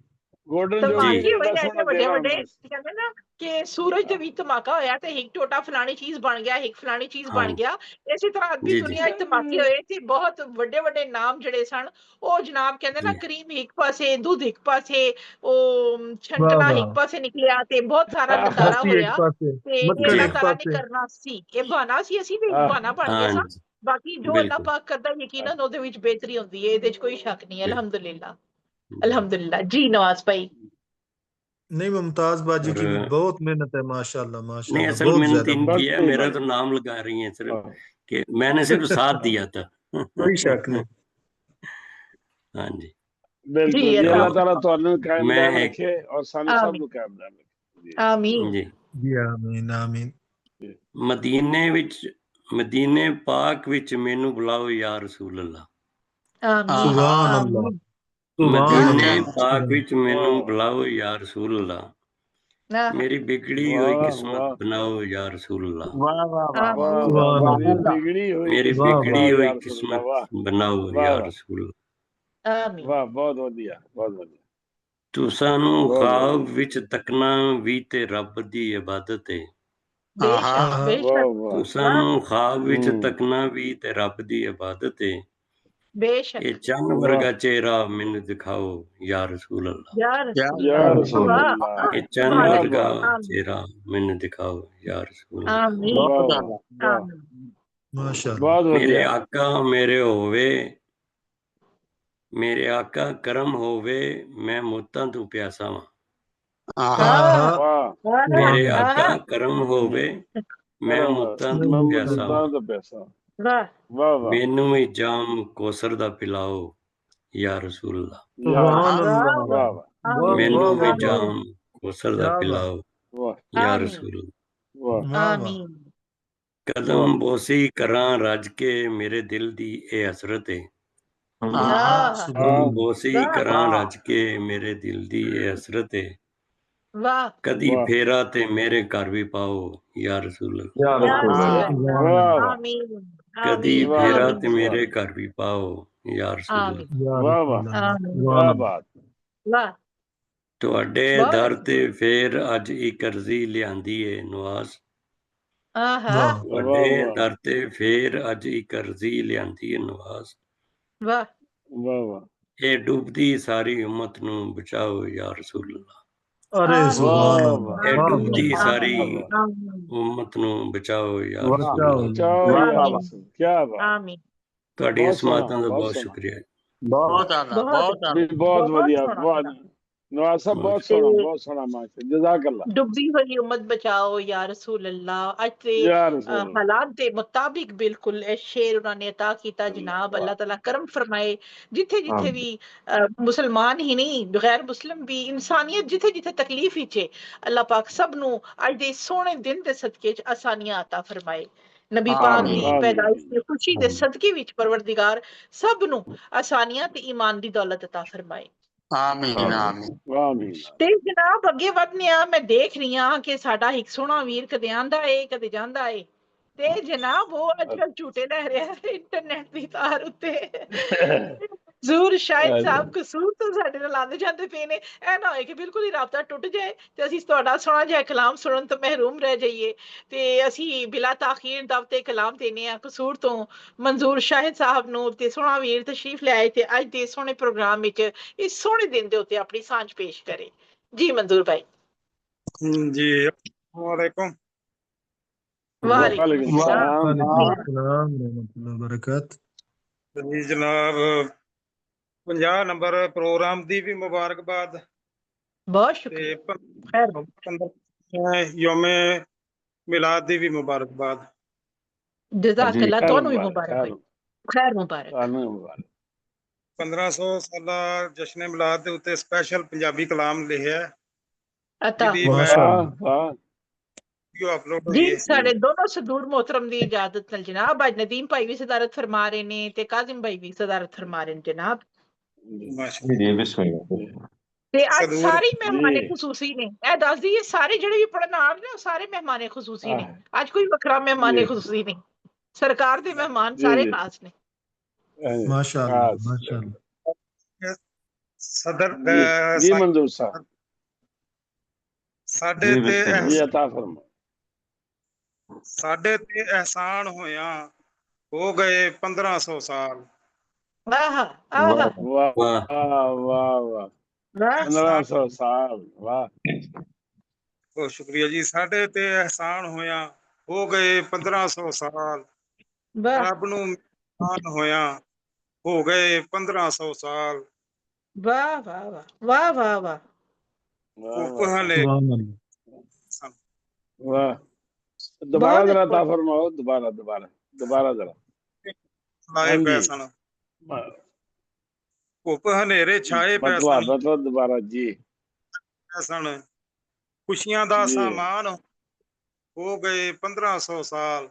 ਗੋਲਡਨ ਜੁਬਲੀ ਧਮਾਕੇ ਤੇ ਹੋਏ ਏਡਾ ਨੇ ਸੋਹਣਾ ਐਸੇ ਵੱਡੇ ਦਿਨ ਵੱਡੇ, ਆਣਾ ਸੀ। ਕਹਿੰਦੇ ਨਾ ਕਿ ਸੂਰਜ ਦੇ ਵਿੱਚ ਧਮਾਕਾ ਹੋਇਆ ਤੇ ਇੱਕ ਟੋਟਾ ਫਲਾਣੀ ਚੀਜ਼ ਬਣ ਗਿਆ, ਇੱਕ ਫਲਾਣੀ ਚੀਜ਼ ਬਣ ਗਿਆ। ਇਸੇ ਤਰ੍ਹਾਂ ਅੱਧੀ ਜੀ ਜੀ ਦੁਨੀਆ 'ਚ ਧਮਾਕੇ ਹੋਏ ਤੇ ਬਹੁਤ ਵੱਡੇ ਵੱਡੇ ਨਾਮ ਜਿਹੜੇ ਸਨ ਉਹ ਜਨਾਬ ਕਹਿੰਦੇ ਨਾ ਜੀ ਕਰੀਮ ਇੱਕ ਪਾਸੇ, ਦੁੱਧ ਇੱਕ ਪਾਸੇ, ਉਹ वाह ਛੰਟਣਾ ਇੱਕ वाह। ਪਾਸੇ ਨਿਕਲਿਆ ਤੇ ਬਹੁਤ ਸਾਰਾ ਨਜ਼ਾਰਾ लस्सी एक ਹੋਇਆ। पासे, ਤੇ ਇਹ मक्खन ਅੱਲਾਹ एक ਤਾਲਾ ਨੇ पासे। ਕਰਨਾ ਸੀ, ਇਹ ਬਹਾਨਾ ਸੀ, ਅਸੀਂ ਵੀ ਬਹਾਨਾ ਬਣ ਗਏ ਸਾਂ। ਹਾਂਜੀ ਬਾਕੀ ਜੋ ਅੱਲਾਹ ਬਿਲਕੁਲ। ਪਾਕ ਕਰਦਾ ਯਕੀਨਨ ਉਹਦੇ ਵਿੱਚ ਬਿਹਤਰੀ ਹੁੰਦੀ ਹੈ, ਇਹਦੇ 'ਚ ਕੋਈ ਸ਼ੱਕ ਨਹੀਂ। ਅਲਹਮਦੁਲਿਲਾ ਅਲਹਮਦੁਲਿਲਾ ਜੀ ਨਵਾਜ਼ ਭਾਈ। नहीं, मुमताज बाजी और की भी बहुत मेहनत है माशाल्लाह नहीं, माशाल्लाह, असल बहुत मेहनत ज्यादा इनकी है, वाकई मेरा भाई। तो नाम लगा रही है सिर्फ कि मैंने सिर्फ साथ दिया था। कोई शक नहीं। हाँ जी। जी बिल्कुल जी, अल्लाह अल्लाह ताला ਤੁਹਾਨੂੰ ਕਾਇਮ मैं दायम एक रखे और ਸਾਨੂੰ ਸਭ आमीन ਨੂੰ ਕਾਇਮ दायम रखे। ਆਮੀਨ ਜੀ। जी आमीन आमीन। ਮਦੀਨੇ ਪਾਕ ਵਿੱਚ ਮੈਨੂੰ ਬੁਲਾਓ ਯਾ ਰਸੂਲ ਅੱਲਾ। ਆਮੀਨ सुभान अल्लाह ਆਮੀਨ सुभान ਮਦੀਨੇ अल्लाह ਪਾਕ ਵਿੱਚ ਮੈਨੂੰ ਬੁਲਾਓ ਯਾ ਰਸੂਲ ਅੱਲਾ। ਮੇਰੀ ਬਿਗੜੀ ਹੋਈ ਕਿਸਮਤ ਬਣਾਓ ਯਾ ਰਸੂਲ ਅੱਲਾ। वाह वाह वाह ਆਮੀਨ सुभान अल्लाह बिगड़ी हुई ਮੇਰੀ वाह वाह ਬਿਗੜੀ ਹੋਈ या रसूल ਕਿਸਮਤ अल्लाह, वाह ਬਣਾਓ वाह ਯਾ वाह ਰਸੂਲ ਅੱਲਾ। ਆਮੀਨ वाह, बहुत बढ़िया, बहुत बढ़िया, ਤੁਸਾਂ ਨੂੰ बहुत बढ़िया। ਖਾਬ ਵਿੱਚ ਤੱਕਣਾ ਵੀ ਤੇ ਰੱਬ ਦੀ ਇਬਾਦਤ ਹੈ। ਬੇਸ਼ੱਕ हाँ वाह ਬੇਸ਼ੱਕ वाह, ਤੁਸਾਂ ਨੂੰ ਖਾਬ ਵਿੱਚ हम्म, ਤੱਕਣਾ ਵੀ ਤੇ ਰੱਬ ਦੀ ਇਬਾਦਤ ਹੈ। ਬੇਸ਼ੱਕ ਇਹ ਚੰਨ वाह ਵਰਗਾ ਚਿਹਰਾ ਮੈਨੂੰ ਦਿਖਾਓ ਯਾ ਰਸੂਲ ਅੱਲਾ। ਯਾ या ਰਸੂਲ या ਅੱਲਾਹ रसूल ਵਾਹ अल्लाह, ਇਹ ਚੰਨ क्या ਵਰਗਾ बात, ਆਮੀਨ ਚਿਹਰਾ ਮੈਨੂੰ ਦਿਖਾਓ ਯਾ ਰਸੂਲ ਅੱਲਾ। ਆਮੀਨ वाह बहुत वाह ज्यादा वाह, ਆਮੀਨ माशाल्लाह बहुत ਮੇਰੇ बढ़िया, ਆਕਾ ਮੇਰੇ ਹੋਵੇ, ਮੇਰੇ ਆਕਾ ਕਰਮ ਹੋਵੇ, ਮੈਂ ਮੁੱਤਾਂ ਤੋਂ ਪਿਆਸਾ ਵਾਂ। हाँ हाँ ਆਹ हाँ वाह, ਆਹ ਮੇਰੇ ਆਹ ਆਕਾ ਕਰਮ ਹੋਵੇ, ਮੈਂ करम ਮੁੱਤਾਂ मैं ਤੋਂ मैं ਪਿਆਸਾ मुद्दा ਵਾਂ। तो पैसा, ਵਾਹ वाह वाह, ਮੈਨੂੰ ਵੀ ਜਾਮ ਕੌਸਰ ਦਾ ਪਿਲਾਓ ਯਾ ਰਸੂਲ ਅੱਲਾ। या सुभान रसूल, अल्लाह ਵਾਹ वाह वाह, वाह ਆਮੀਨ ਮੈਨੂੰ वाह ਵੀ वाह वाह ਜਾਮ ਕੌਸਰ ਦਾ क्या बात ਪਿਲਾਓ वाह ਯਾ ਆਮੀਨ ਰਸੂਲ ਅੱਲਾ। वाह वाह वाह ਆਮੀਨ वाह, ਕਦਮ ਬੋਸੀ ਕਰਾਂ ਰੱਜ ਕੇ ਮੇਰੇ ਦਿਲ ਦੀ ਇਹ ਹਸਰਤ ਹੈ। हाँ हाँ हाँ ਆਹ सुभान ਕਦਮ हाँ ਬੋਸੀ ਵਾਹ ਕਰਾਂ वाह ਰੱਜ ਕੇ ਮੇਰੇ ਦਿਲ ਦੀ ਇਹ ਹਸਰਤ ਹੈ। ਵਾਹ ਕਦੀ वाह ਫੇਰਾ ਤੇ ਮੇਰੇ ਘਰ ਵੀ ਪਾਓ ਯਾ ਰਸੂਲ ਅੱਲਾ। या ਯਾ रसूल ਰਸੂਲ हाँ ਅੱਲਾਹ सुभान वाह अल्लाह वाह, ਆਮੀਨ ਕਦੀ ਆਮੀਨ वाह ਫੇਰਾ ਆਮੀਨ ਤੇ वाह, ਮੇਰੇ ਘਰ ਵੀ ਪਾਓ ਯਾ ਰਸੂਲ ਅੱਲਾ। ਆਮੀਨ या वाह रसूल वाह, अल्लाह ਆਮੀਨ सुभान क्या अल्लाह बात, ਵਾਹ ਤੁਹਾਡੇ ਬਹੁਤ ਦਰ ਅੱਛਾ ਤੇ ਫੇਰ ਅੱਜ ਇੱਕ ਅਰਜ਼ੀ ਲਿਆਂਦੀ ਏ ਨਵਾਜ਼। ਆਹਾ वाह ਤੁਹਾਡੇ वाह वाह, ਦਰ ਤੇ ਫੇਰ ਅੱਜ ਇੱਕ ਅਰਜ਼ੀ ਲਿਆਂਦੀ ਏ ਨਵਾਜ਼। ਵਾਹ वाह वाह, ਇਹ ਡੁੱਬਦੀ ਸਾਰੀ ਉਮਤ ਨੂੰ ਬਚਾਓ ਯਾ ਰਸੂਲ ਅੱਲਾ। अरे ਆਮੀਨ सुभान वाह अल्लाह वाह, ਇਹ वाह ਆਮੀਨ ਡੁੱਬਦੀ वाह ਸਾਰੀ ਆਮੀਨ वाह, ਆਮੀਨ ਉਮਤ ਨੂੰ ਬਚਾਓ ਯਾ वाह ਰਸੂਲ बचाओ ਅੱਲਾ। बचाओ या ਆਮੀਨ रसूल, क्या बात, ਆਮੀਨ ਤੁਹਾਡੀਆਂ बहुत सोना, ਸਮਾਤਾਂ ਦਾ बहुत ਬਹੁਤ सोना, ਸ਼ੁਕਰੀਆ। बहुत ज्यादा ਬਹੁਤ बहुत जी ज्यादा बहुत ਬਹੁਤ बढ़िया, ਸੋਹਣਾ बहुत ਸੁਣਾ नवाज साहब, ਮਾਸ਼ਾ बहुत सोना माशा, जजाकल्ला, ਡੁੱਬੀ ਹੋਈ ਉਮਤ ਬਚਾਓ ਯਾ ਰਸੂਲ ਅੱਲਾ। ਅੱਜ ਦੇ या रसूल ਹਾਲਾਤ ਦੇ ਮੁਤਾਬਿਕ ਬਿਲਕੁਲ ਇਹ ਸ਼ੇਰ ਉਹਨਾਂ ਨੇ ਅਤਾ ਕੀਤਾ ਜਨਾਬ। ਅੱਲਾਹ ਤਾਲਾ ਕਰਮ ਫਰਮਾਏ ਜਿੱਥੇ ਜਿੱਥੇ ਵੀ ਮੁਸਲਮਾਨ ਹੀ ਨਹੀਂ ਗੈਰ ਮੁਸਲਿਮ ਵੀ ਇਨਸਾਨੀਅਤ ਜਿੱਥੇ ਜਿੱਥੇ ਤਕਲੀਫ ਵਿੱਚ ਹੈ, ਅੱਲਾਹ ਪਾਕ ਸਭ ਨੂੰ ਅੱਜ ਦੇ ਸੋਹਣੇ ਦਿਨ ਦੇ ਸਦਕੇ ਚ ਆਸਾਨੀਆਂ ਅਤਾ ਫਰਮਾਏ। ਨਬੀ ਪਾਕ आमीन ਦੀ आमीन ਪੈਦਾਇਸ਼ ਦੀ ਖੁਸ਼ੀ ਦੇ ਸਦਕੇ ਵਿੱਚ ਪਰਵਰਦਿਗਾਰ ਸਭ ਨੂੰ ਆਸਾਨੀਆਂ ਤੇ ਈਮਾਨ ਦੀ ਦੌਲਤ ਅਤਾ ਫਰਮਾਏ। आमीन आमीन आमीन आमीन, ਤੇ ਜਨਾਬ ਅੱਗੇ ਵਧਨੇ ਆ। ਮੈਂ ਦੇਖ ਰਹੀ ਹਾਂ ਕਿ ਸਾਡਾ ਇੱਕ ਸੋਹਣਾ ਵੀਰ ਕਦੇ ਆਂਦਾ ਏ ਕਦੇ ਜਾਂਦਾ ਏ, ਤੇ ਜਨਾਬ ਉਹ ਅੱਜ ਕੱਲ ਝੂਟੇ ਲੈ ਰਿਹਾ ਇੰਟਰਨੈਟ ਦੀ ਤਾਰ ਉੱਤੇ। ਜ਼ੂਰ ਸ਼ਾਇਦ ਸਾਹਿਬ ਕਸੂਰ ਤੋਂ ਸਾਡੇ ਨਾਲ ਆਉਂਦੇ ਜਾਂਦੇ ਪਏ ਨੇ। ਇਹ ਨਾ ਹੋਏ ਕਿ ਬਿਲਕੁਲ ਹੀ ਰਾਬਤਾ ਟੁੱਟ ਜਾਏ ਤੇ ਅਸੀਂ ਤੁਹਾਡਾ ਸੋਹਣਾ ਜਿਹਾ ਕਲਾਮ ਸੁਣਨ ਤੋਂ ਮਹਿਰੂਮ ਰਹਿ ਜਾਈਏ। ਤੇ ਅਸੀਂ ਬਿਲਾ ਤਾਖੀਰ ਦਾਵਤੇ ਕਲਾਮ ਦੇਨੇ ਆ ਕਸੂਰ ਤੋਂ ਮਨਜ਼ੂਰ ਸ਼ਾਹਿਦ ਸਾਹਿਬ ਨੂੰ। ਤੇ ਸੋਹਣਾ ਵੀਰ ਤਸ਼ਰੀਫ ਲਿਆਏ ਤੇ ਅੱਜ ਦੇ ਸੋਹਣੇ ਪ੍ਰੋਗਰਾਮ ਵਿੱਚ ਇਸ ਸੋਹਣੇ ਦਿਨ ਦੇ ਉੱਤੇ ਆਪਣੀ ਸਾਂਝ ਪੇਸ਼ ਕਰੇ। ਜੀ ਮੰਜ਼ੂਰ ਭਾਈ। जी वालेकुम। ਵਾਲੇकुम वालेकुम अस्सलाम। सलाम, वालेकुम अस्सलाम रहमतुल्लाह बरकत। जी जनाब 50 नंबर प्रोग्राम दी भी मुबारकबाद बहुत ते शुक्रिया। खैर 15 योमे मिलाद दी भी मुबारकबाद। जज़ाकल्लाह खैर दोनों भी मुबारक, मुबारक भाई। खैर मुबारक। आमीन मुबारक, 1500 साला जश्न मिलाद दे उत्ते स्पेशल पंजाबी कलाम लिखिया है अता जिहदी मैं माशाअल्लाह हाँ वीडियो अपलोड जी होई है। साढ़े दोनों सदूर मोहतरम दी इजाजत नाल जनाब आज नदीम भाई भी सदारत फरमा रहे ने ते काजिम भाई भी सदारत फरमा रहे ने जनाब। माशाअल्लाह ते आज सदूर सारे जी, मेहमाने खुसूसी ने ए दस दी सारे जेड़े भी पढ़न आ रहे ने सारे मेहमाने खुसूसी ने। आज कोई वखरा मेहमाने जी खुसूसी नहीं, सरकार दे मेहमान जी सारे जी, खास ने। माशाअल्लाह खास, माशाअल्लाह। सदर जी मंजूर साहब, साडे ते जी अता फरमा, साडे ते एहसान होया हो गए 1500 साल। आहा आहा वाह ਵਾਹ वाह वाह वाह, वाह 1500 साल, वाह बहुत शुक्रिया जी। साडे ते एहसान होया हो गए 1500 साल। वाह रब नू मेहमान होया हो गए 1500 साल। वाह वाह वाह वाह वाह वाह वाह धुप वाह हले सुभान अल्लाह। वाह, दोबारा बहुत जरा अच्छी अता फरमाओ, दोबारा दोबारा दोबारा जरा, लाए हाँ पै जी, सन धुप हनेरे छाए पै सन बतवा बतवा दोबारा जी, सन खुशियां दा जी। सामान हो गए 1500 साल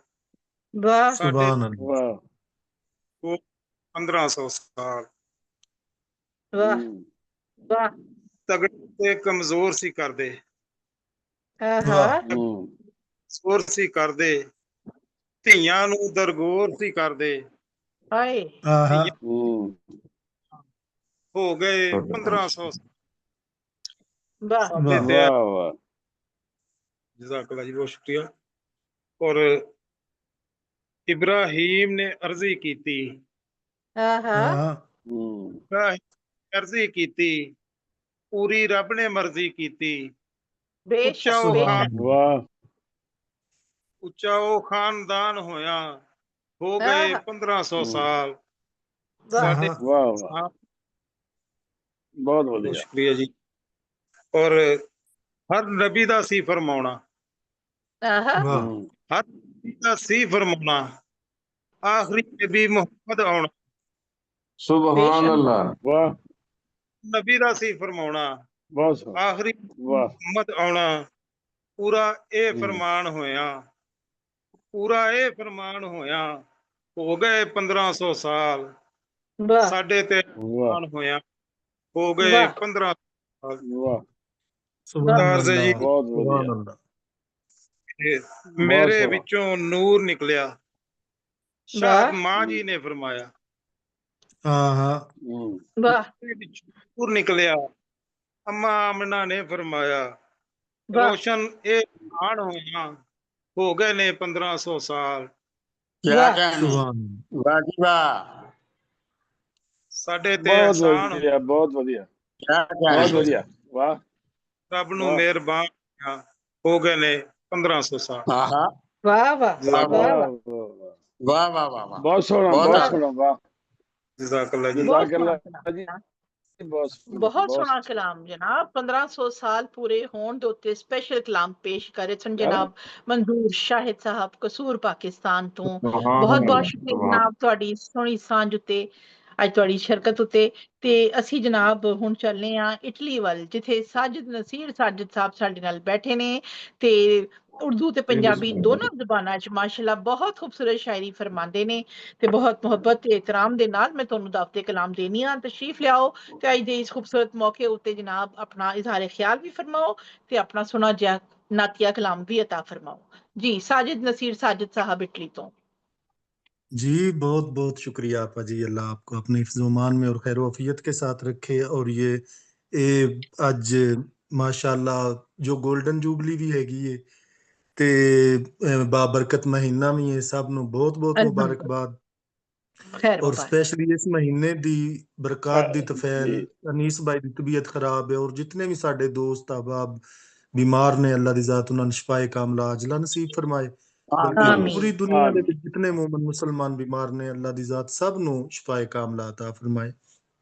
वाह साडे सुभान अल्लाह वाह 1500 साल वाह वाह तगड़े ते कमजोर सी करदे आहा वाह ਜ਼ੋਰ ਸੀ ਕਰਦੇ ਧੀਆਂ ਨੂੰ ਦਰਗੋਰ ਸੀ ਕਰਦੇ हाय आहा ਧੀਆਂ ਹੋ ਗਏ 1500 वाह ਸਾਡੇ वाह ਤੇ वाह वाह ਜਜ਼ਾਕल्ला जी बहुत शुक्रिया और इब्राहिम ने अर्जी ਕੀਤੀ आहा आहा इब्राहिम ने अर्जी ਕੀਤੀ ਪੂਰੀ ਰੱਬ ਨੇ ਮਰਜ਼ੀ ਕੀਤੀ बेशक ਉੱਚਾ ਉਹ सुभान बेशक अल्लाह वाह ਉੱਚਾ ਉਹ ਖਾਨਦਾਨ ਹੋਇਆ ਹੋ ਗਏ आहा 1500 ਸਾਲ वाह ਸਾਡੇ आहा वाह वाह बहुत बहुत बढ़िया शुक्रिया जी और हर नबी ਦਾ ਸੀ ਫਰਮਾਉਣਾ आहा वाह हर नबी ਦਾ ਸੀ ਫਰਮਾਉਣਾ ਆਖਰੀ ਨਬੀ ਮੁਹੰਮਦ ਆਉਣਾ ਸੁਭਾਨ बेशक ਅੱਲਾ वाह ਨਬੀ ਦਾ ਸੀ ਫਰਮਾਉਣਾ बहुत सही ਆਖਰੀ वाह ਮੁਹੰਮਦ ਆਉਣਾ ਪੂਰਾ ਇਹ ਫਰਮਾਨ ਹੋਇਆ ਪੂਰਾ ਇਹ ਫਰਮਾਨ ਹੋਇਆ ਹੋ ਗਏ 1500 ਸਾਲ वाह ਸਾਡੇ ਤੇ वाह ਫਰਮਾਨ ਹੋਇਆ ਹੋ ਗਏ वाह 15 ਸਾਲ वाह सुभान ਦਰਜ ਜੀ अल्लाह बहुत सुभान बढ़िया अल्लाह बहुत ਮੇਰੇ सोहना ਵਿੱਚੋਂ ਨੂਰ ਨਿਕਲਿਆ ਸ਼ਾਹਦ वाह ਮਾਂ ਜੀ ਨੇ ਫਰਮਾਇਆ आहा वाह ਮੇਰੇ ਵਿੱਚੋਂ ਨੂਰ ਨਿਕਲਿਆ ਅੰਮਾ ਆਮਨਾ ਨੇ ਫਰਮਾਇਆ वाह ਰੋਸ਼ਨ ਇਹ ਆਣ ਹੋਇਆ ਹੋ ਗਏ ਨੇ 1500 ਸਾਲ ਕਿਆ वाह कहने सुभान वाह जी वाह ਸਾਡੇ ਤੇ बहुत ਅਹਿਸਾਨ बढ़िया बहुत बढ़िया क्या बहुत कहने बढ़िया वाह ਰੱਬ ਨੂੰ वाह ਮਿਹਰਬਾਨ ਹੋਇਆ ਹੋ ਗਏ ਨੇ 1500 ਸਾਲ आहा वाह वाह वाह वाह वाह वाह वाह वाह वाह वाह वाह बहुत सोहना बहुत बहुत वाह अच्छा सोहना वाह ਜਜ਼ਾਕल्ला जी बहुत सोहना जज़ाकल्लाह जी कलाम बहुत बहुत सोहना बहुत कलाम जनाब 1500 साल पूरे होण दे उत्ते स्पेशल कलाम पेश करे सन यार जनाब मंजूर शाहिद साहब कसूर पाकिस्तान तो सुभान बहुत बहुत अल्लाह शुक्रिया सुभान जनाब ਤੁਹਾਡੀ ਸੋਹਣੀ ਸਾਂਝ ਉੱਤੇ ਅੱਜ ਤੁਹਾਡੀ ਸ਼ਰਕਤ ਉੱਤੇ ਤੇ ਅਸੀਂ ਜਨਾਬ ਹੁਣ ਚੱਲਨੇ ਆ ਇਟਲੀ ਵੱਲ ਜਿੱਥੇ ਸਾਜਿਦ ਨਸੀਰ ਸਾਜਿਦ ਸਾਹਿਬ ਸਾਡੇ ਨਾਲ ਬੈਠੇ ਨੇ ਤੇ ਉਰਦੂ ਤੇ ਪੰਜਾਬੀ ਦੋਨੋਂ ਜ਼ੁਬਾਨਾਂ 'ਚ ਮਾਸ਼ਾਅੱਲਾ ਬਹੁਤ ਖੂਬਸੂਰਤ ਸ਼ਾਇਰੀ ਫਰਮਾਉਂਦੇ ਨੇ ਤੇ ਬਹੁਤ ਮੁਹੱਬਤ ਤੇ ਇਤਰਾਮ ਦੇ ਨਾਲ ਮੈਂ ਤੁਹਾਨੂੰ ਦਾਵਤੇ ਕਲਾਮ ਦੇਣੀ ਆ ਤਸ਼ਰੀਫ ਲਿਆਓ ਤੇ ਅੱਜ ਦੇ ਇਸ ਖੂਬਸੂਰਤ ਮੌਕੇ ਉੱਤੇ ਜਨਾਬ ਆਪਣਾ ਇਜ਼ਹਾਰ ਖਿਆਲ ਵੀ ਫਰਮਾਓ ਤੇ ਆਪਣਾ ਸੁਣਾ ਜਿਹਾ ਨਾਤੀਆ ਕਲਾਮ ਵੀ ਅਤਾ ਫਰਮਾਓ ਜੀ साजिद नसीर साजिद साहब इटली तो जी बहुत बहुत शुक्रिया आपा जी अल्लाह आपको अपने हिफ्ज़-ओ-मान में और खैर वफियत के साथ रखे और ये आज माशाल्लाह जो गोल्डन जुबली भी हैगी है ते बाबरकत महीना भी है सब ਨੂੰ ਬਹੁਤ ਬਹੁਤ ਮੁਬਾਰਕਬਾਦ खैर और स्पेशली इस महीने दी बरकत दी तफैल जी अनीस भाई ਦੀ तबीयत खराब है और जितने भी साडे दोस्त अहबाब बीमार ने अल्लाह दी जात उन्हां ਨੂੰ शिफाए कामला अजला नसीब फरमाए बल्कि आमीन पूरी दुनिया ਦੇ आमीन ਵਿੱਚ जितने मोमिन मुसलमान बीमार ने अल्लाह दी जात सब ਨੂੰ शिफाए कामला अता फरमाए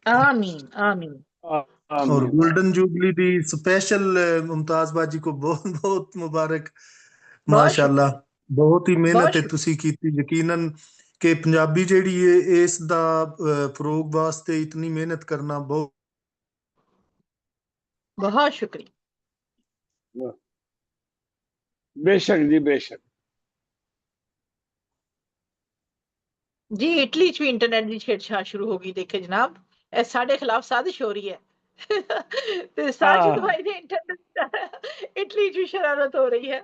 आमीन आमीन और आमीन गोल्डन जुबली दी स्पेशल मुमताज बाजी को बहुत बहुत मुबारक बहुत माशाल्लाह शुक्रिया बहुत ही बहुत ਮਿਹਨਤ ਹੈ शुक्रिया ਤੁਸੀਂ ਕੀਤੀ ਯਕੀਨਨ ਕਿ ਪੰਜਾਬੀ ਜਿਹੜੀ ਹੈ ਇਸ ਦਾ ਫਰੋਗ ਵਾਸਤੇ ਇਤਨੀ ਮਿਹਨਤ ਕਰਨਾ ਬਹੁਤ बहुत शुक्रिया बेशक जी बेशक जी इटली च भी इंटरनेट की छेड़छाड़ शुरू हो गई देखे जनाब ਇਹ ਸਾਡੇ ਖਿਲਾਫ ਸਾਜ਼ਿਸ਼ ਹੋ ਰਹੀ ਹੈ ਤੇ ਸਾजिद हाँ भाई ने इंटरनेट इटली च शरारत हो रही है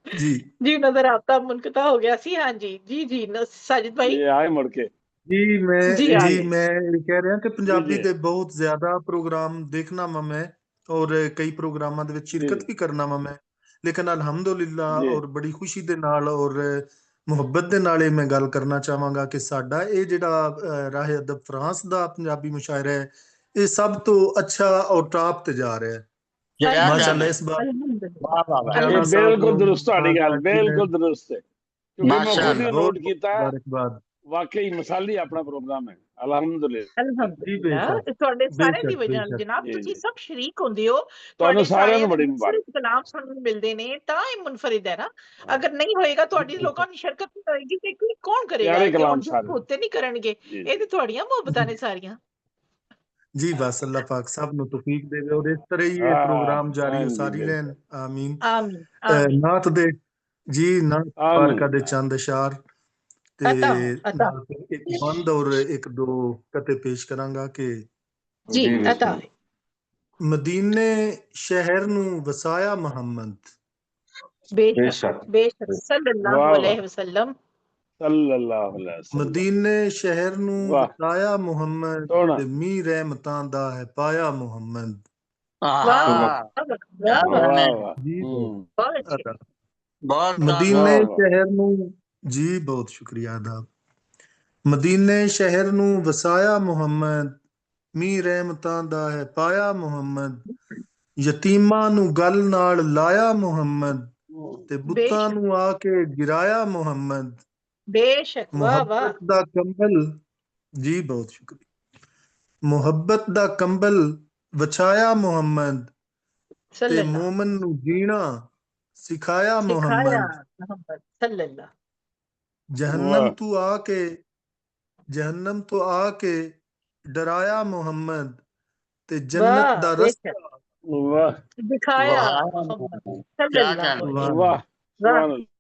जी जी नजर आता मुनकता हो गया सी हाँ जी जी जी साजिद भाई ये आए मुड़ के जी मैं जी जी आगे मैं ये कह ਰਿਹਾ ਕਿ ਪੰਜਾਬੀ जी ਦੇ ਬਹੁਤ ਜ਼ਿਆਦਾ ਪ੍ਰੋਗਰਾਮ ਦੇਖਣਾ ਵਾ ਮੈਂ ਔਰ ਕਈ ਪ੍ਰੋਗਰਾਮਾਂ ਦੇ ਵਿੱਚ जी ਸ਼ਿਰਕਤ ਵੀ ਕਰਨਾ ਵਾ ਮੈਂ ਲੇਕਿਨ ਅਲਹਮਦੁਲਿਲਾ जी ਔਰ ਬੜੀ ਖੁਸ਼ੀ ਦੇ ਨਾਲ ਔਰ ਮੁਹੱਬਤ ਦੇ ਨਾਲ ਇਹ ਮੈਂ ਗੱਲ ਕਰਨਾ ਚਾਹਾਂਗਾ ਕਿ ਸਾਡਾ ਇਹ ਜਿਹੜਾ ਰਾਹ ਅਦਬ ਫਰਾਂਸ ਦਾ ਪੰਜਾਬੀ ਮੁਸ਼ਾਇਰਾ ਹੈ ਇਹ ਸਭ ਤੋਂ ਅੱਛਾ ਔਰ ਟਾਪ ਤੇ ਜਾ ਰਿਹਾ ਹੈ क्या माशाल्लाह कहने इस बात अल्हम्दुलिल्लाह वाह वाह वाह ये राना साहब बिल्कुल ਨੂੰ दुरुस्त ਤੁਹਾਡੀ मुमताज ਗੱਲ बाजी ने बिल्कुल दुरुस्त है क्योंकि मैं माशा खुद जी ही अल्लाह बहुत नोट बहुत किया है मुबारकबाद वाकई मिसाली अपना प्रोग्राम है अल्हम्दुलिल्लाह जी अल्हम्दुलिल्लाह बेशक ਤੁਹਾਡੇ ਸਾਰਿਆਂ ਦੀ बेशक ਵਜ੍ਹਾ ਨਾਲ बेशक ਜਨਾਬ जी ਤੁਸੀਂ जी ਸਭ ਸ਼ਰੀਕ ਹੁੰਦੇ ਹੋ ਤੁਹਾਨੂੰ ਤੁਹਾਡੇ ਸਾਰਿਆਂ ਸਾਰਿਆਂ ਨੂੰ ਦੇ ਬੜੀ ਮੁਬਾਰਕ ਮੁਨਫਰਿਦ ਕਲਾਮ ਸੁਣਨ ਨੂੰ ਮਿਲਦੇ ਨੇ ਤਾਂ ਇਹ ਮੁਨਫਰਿਦ ਹੈ ਨਾ हाँ ਅਗਰ ਨਹੀਂ ਹੋਏਗਾ ਤੁਹਾਡੀ बिल्कुल ਲੋਕਾਂ ਦੀ ਸ਼ਰਕਤ ਨਹੀਂ ਹੋਏਗੀ ਤੇ ਕੌਣ ਕਰੇਗਾ प्यारे ਇਹ ਤੇ कलाम ਹੁਣ ਜੋ सारे ਖੋਤੇ ਨਹੀਂ ਕਰਨਗੇ जी ਇਹ ਤੇ ਤੁਹਾਡੀਆਂ ਮੁਹੱਬਤਾਂ जी ਨੇ ਸਾਰੀਆਂ जी बस अल्लाह पाक सब ਨੂੰ ਤੌਫੀਕ ਦੇਵੇ ਔਰ ਇਸ ਤਰ੍ਹਾਂ ਹੀ ਇਹ ਪ੍ਰੋਗਰਾਮ ਜਾਰੀ ਉਸਾਰੀ ਰਹਿਣ ਆਮੀਨ ਆਮੀਨ ਆਮੀਨ ਨਾਤ ਦੇ ਜੀ ਨਾਤ ਬਾਰਕਾ ਦੇ ਚੰਦ ਇਸ਼ਾਰ ਤੇ ਅਤਾ ਨਾਲ ਫਿਰ ਇੱਕ ਬੰਦ ਔਰ ਇੱਕ ਦੋ ਕਤੇ ਪੇਸ਼ ਕਰਾਂਗਾ ਕਿ ਜੀ ਅਤਾ ਮਦੀਨੇ ਸ਼ਹਿਰ ਨੂੰ ਵਸਾਇਆ ਮੁਹੰਮਦ ਬੇਸ਼ੱਕ ਸੱਲੱਲਾਹੁ ਅਲੈਹਿ ਵਸੱਲਮ ਸੱਲੱਲਾਹੁ ਅਲੈਹਿ ਵਸੱਲਮ ਮਦੀਨੇ ਸ਼ਹਿਰ ਨੂੰ ਵਸਾਇਆ ਮੁਹੰਮਦ ਤੇ ਮੀਂਹ ਰਹਿਮਤਾਂ ਦਾ ਹੈ ਪਾਇਆ ਮੁਹੰਮਦ ਮਦੀਨੇ ਸ਼ਹਿਰ ਨੂੰ ਜੀ ਬਹੁਤ ਸ਼ੁਕਰੀਆ ਆਦਾਬ ਮਦੀਨੇ ਸ਼ਹਿਰ ਨੂੰ ਵਸਾਇਆ ਮੁਹੰਮਦ ਮੀਂਹ ਰਹਿਮਤਾਂ ਦਾ ਹੈ ਪਾਇਆ ਮੁਹੰਮਦ ਯਤੀਮਾਂ ਨੂੰ ਗਲ ਨਾਲ ਲਾਇਆ ਮੁਹੰਮਦ ਤੇ ਬੁੱਤਾਂ ਨੂੰ ਆ ਕੇ ਗਿਰਾਇਆ ਮੁਹੰਮਦ ਬੇਸ਼ੱਕ ਵਾਹ ਵਾਹ ਮੁਹੱਬਤ ਦਾ ਕੰਬਲ ਜੀ ਬਹੁਤ ਸ਼ੁਕਰੀਆ ਮੁਹੱਬਤ ਦਾ ਕੰਬਲ ਵਿਛਾਇਆ ਮੁਹੰਮਦ ਤੇ ਮੂਮਨ ਨੂੰ ਜੀਣਾ ਸਿਖਾਇਆ ਮੁਹੰਮਦ ਸੱਲੱਲਾਹੁ ਜਹੰਨਮ ਤੋਂ ਆ ਕੇ ਡਰਾਇਆ ਮੁਹੰਮਦ ਤੇ ਜੰਨਤ ਦਾ ਰਸਤਾ ਦਿਖਾਇਆ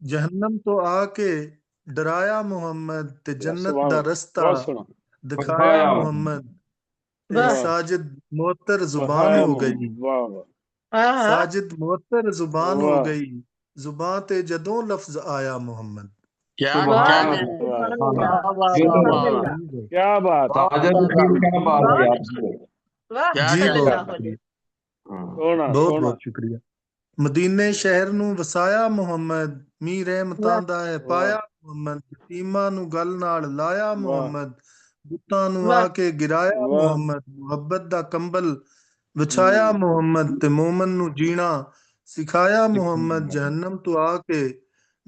ਜਹੰਨਮ ਤੋਂ ਆ ਕੇ ਡਰਾਇਆ ਮੁਹੰਮਦ ਤੇ ਜन्नत ਦਾ ਰਸਤਾ ਦਿਖਾਇਆ ਮੁਹੰਮਦ ਤੇ ਸਾजिद मुअत्तर जुबान हो गई साजिद मुअत्तर जुबान हो गई जुबान ते जदों लफ्ज आया मुहम्मद क्या बात जी बहुत बहुत शुक्रिया मदीने शहर ਨੂੰ ਵਸਾਇਆ ਮੁਹੰਮਦ ਮੀਂਹ ਰਹਿਮਤਾਂ ਦਾ ਹੈ ਪਾਇਆ ਮੁਹੰਮਦ ਯਤੀਮਾਂ ਨੂੰ ਗਲ ਨਾਲ ਲਾਇਆ ਮੁਹੰਮਦ ਬੁੱਤਾਂ ਨੂੰ ਆ ਕੇ ਗਿਰਾਇਆ ਮੁਹੰਮਦ ਮੁਹੱਬਤ ਦਾ ਕੰਬਲ ਵਿਛਾਇਆ ਮੁਹੰਮਦ ਤੇ ਮੂਮਨ ਨੂੰ ਜੀਣਾ ਸਿਖਾਇਆ ਮੁਹੰਮਦ ਜਹੰਨਮ ਤੋਂ ਆ ਕੇ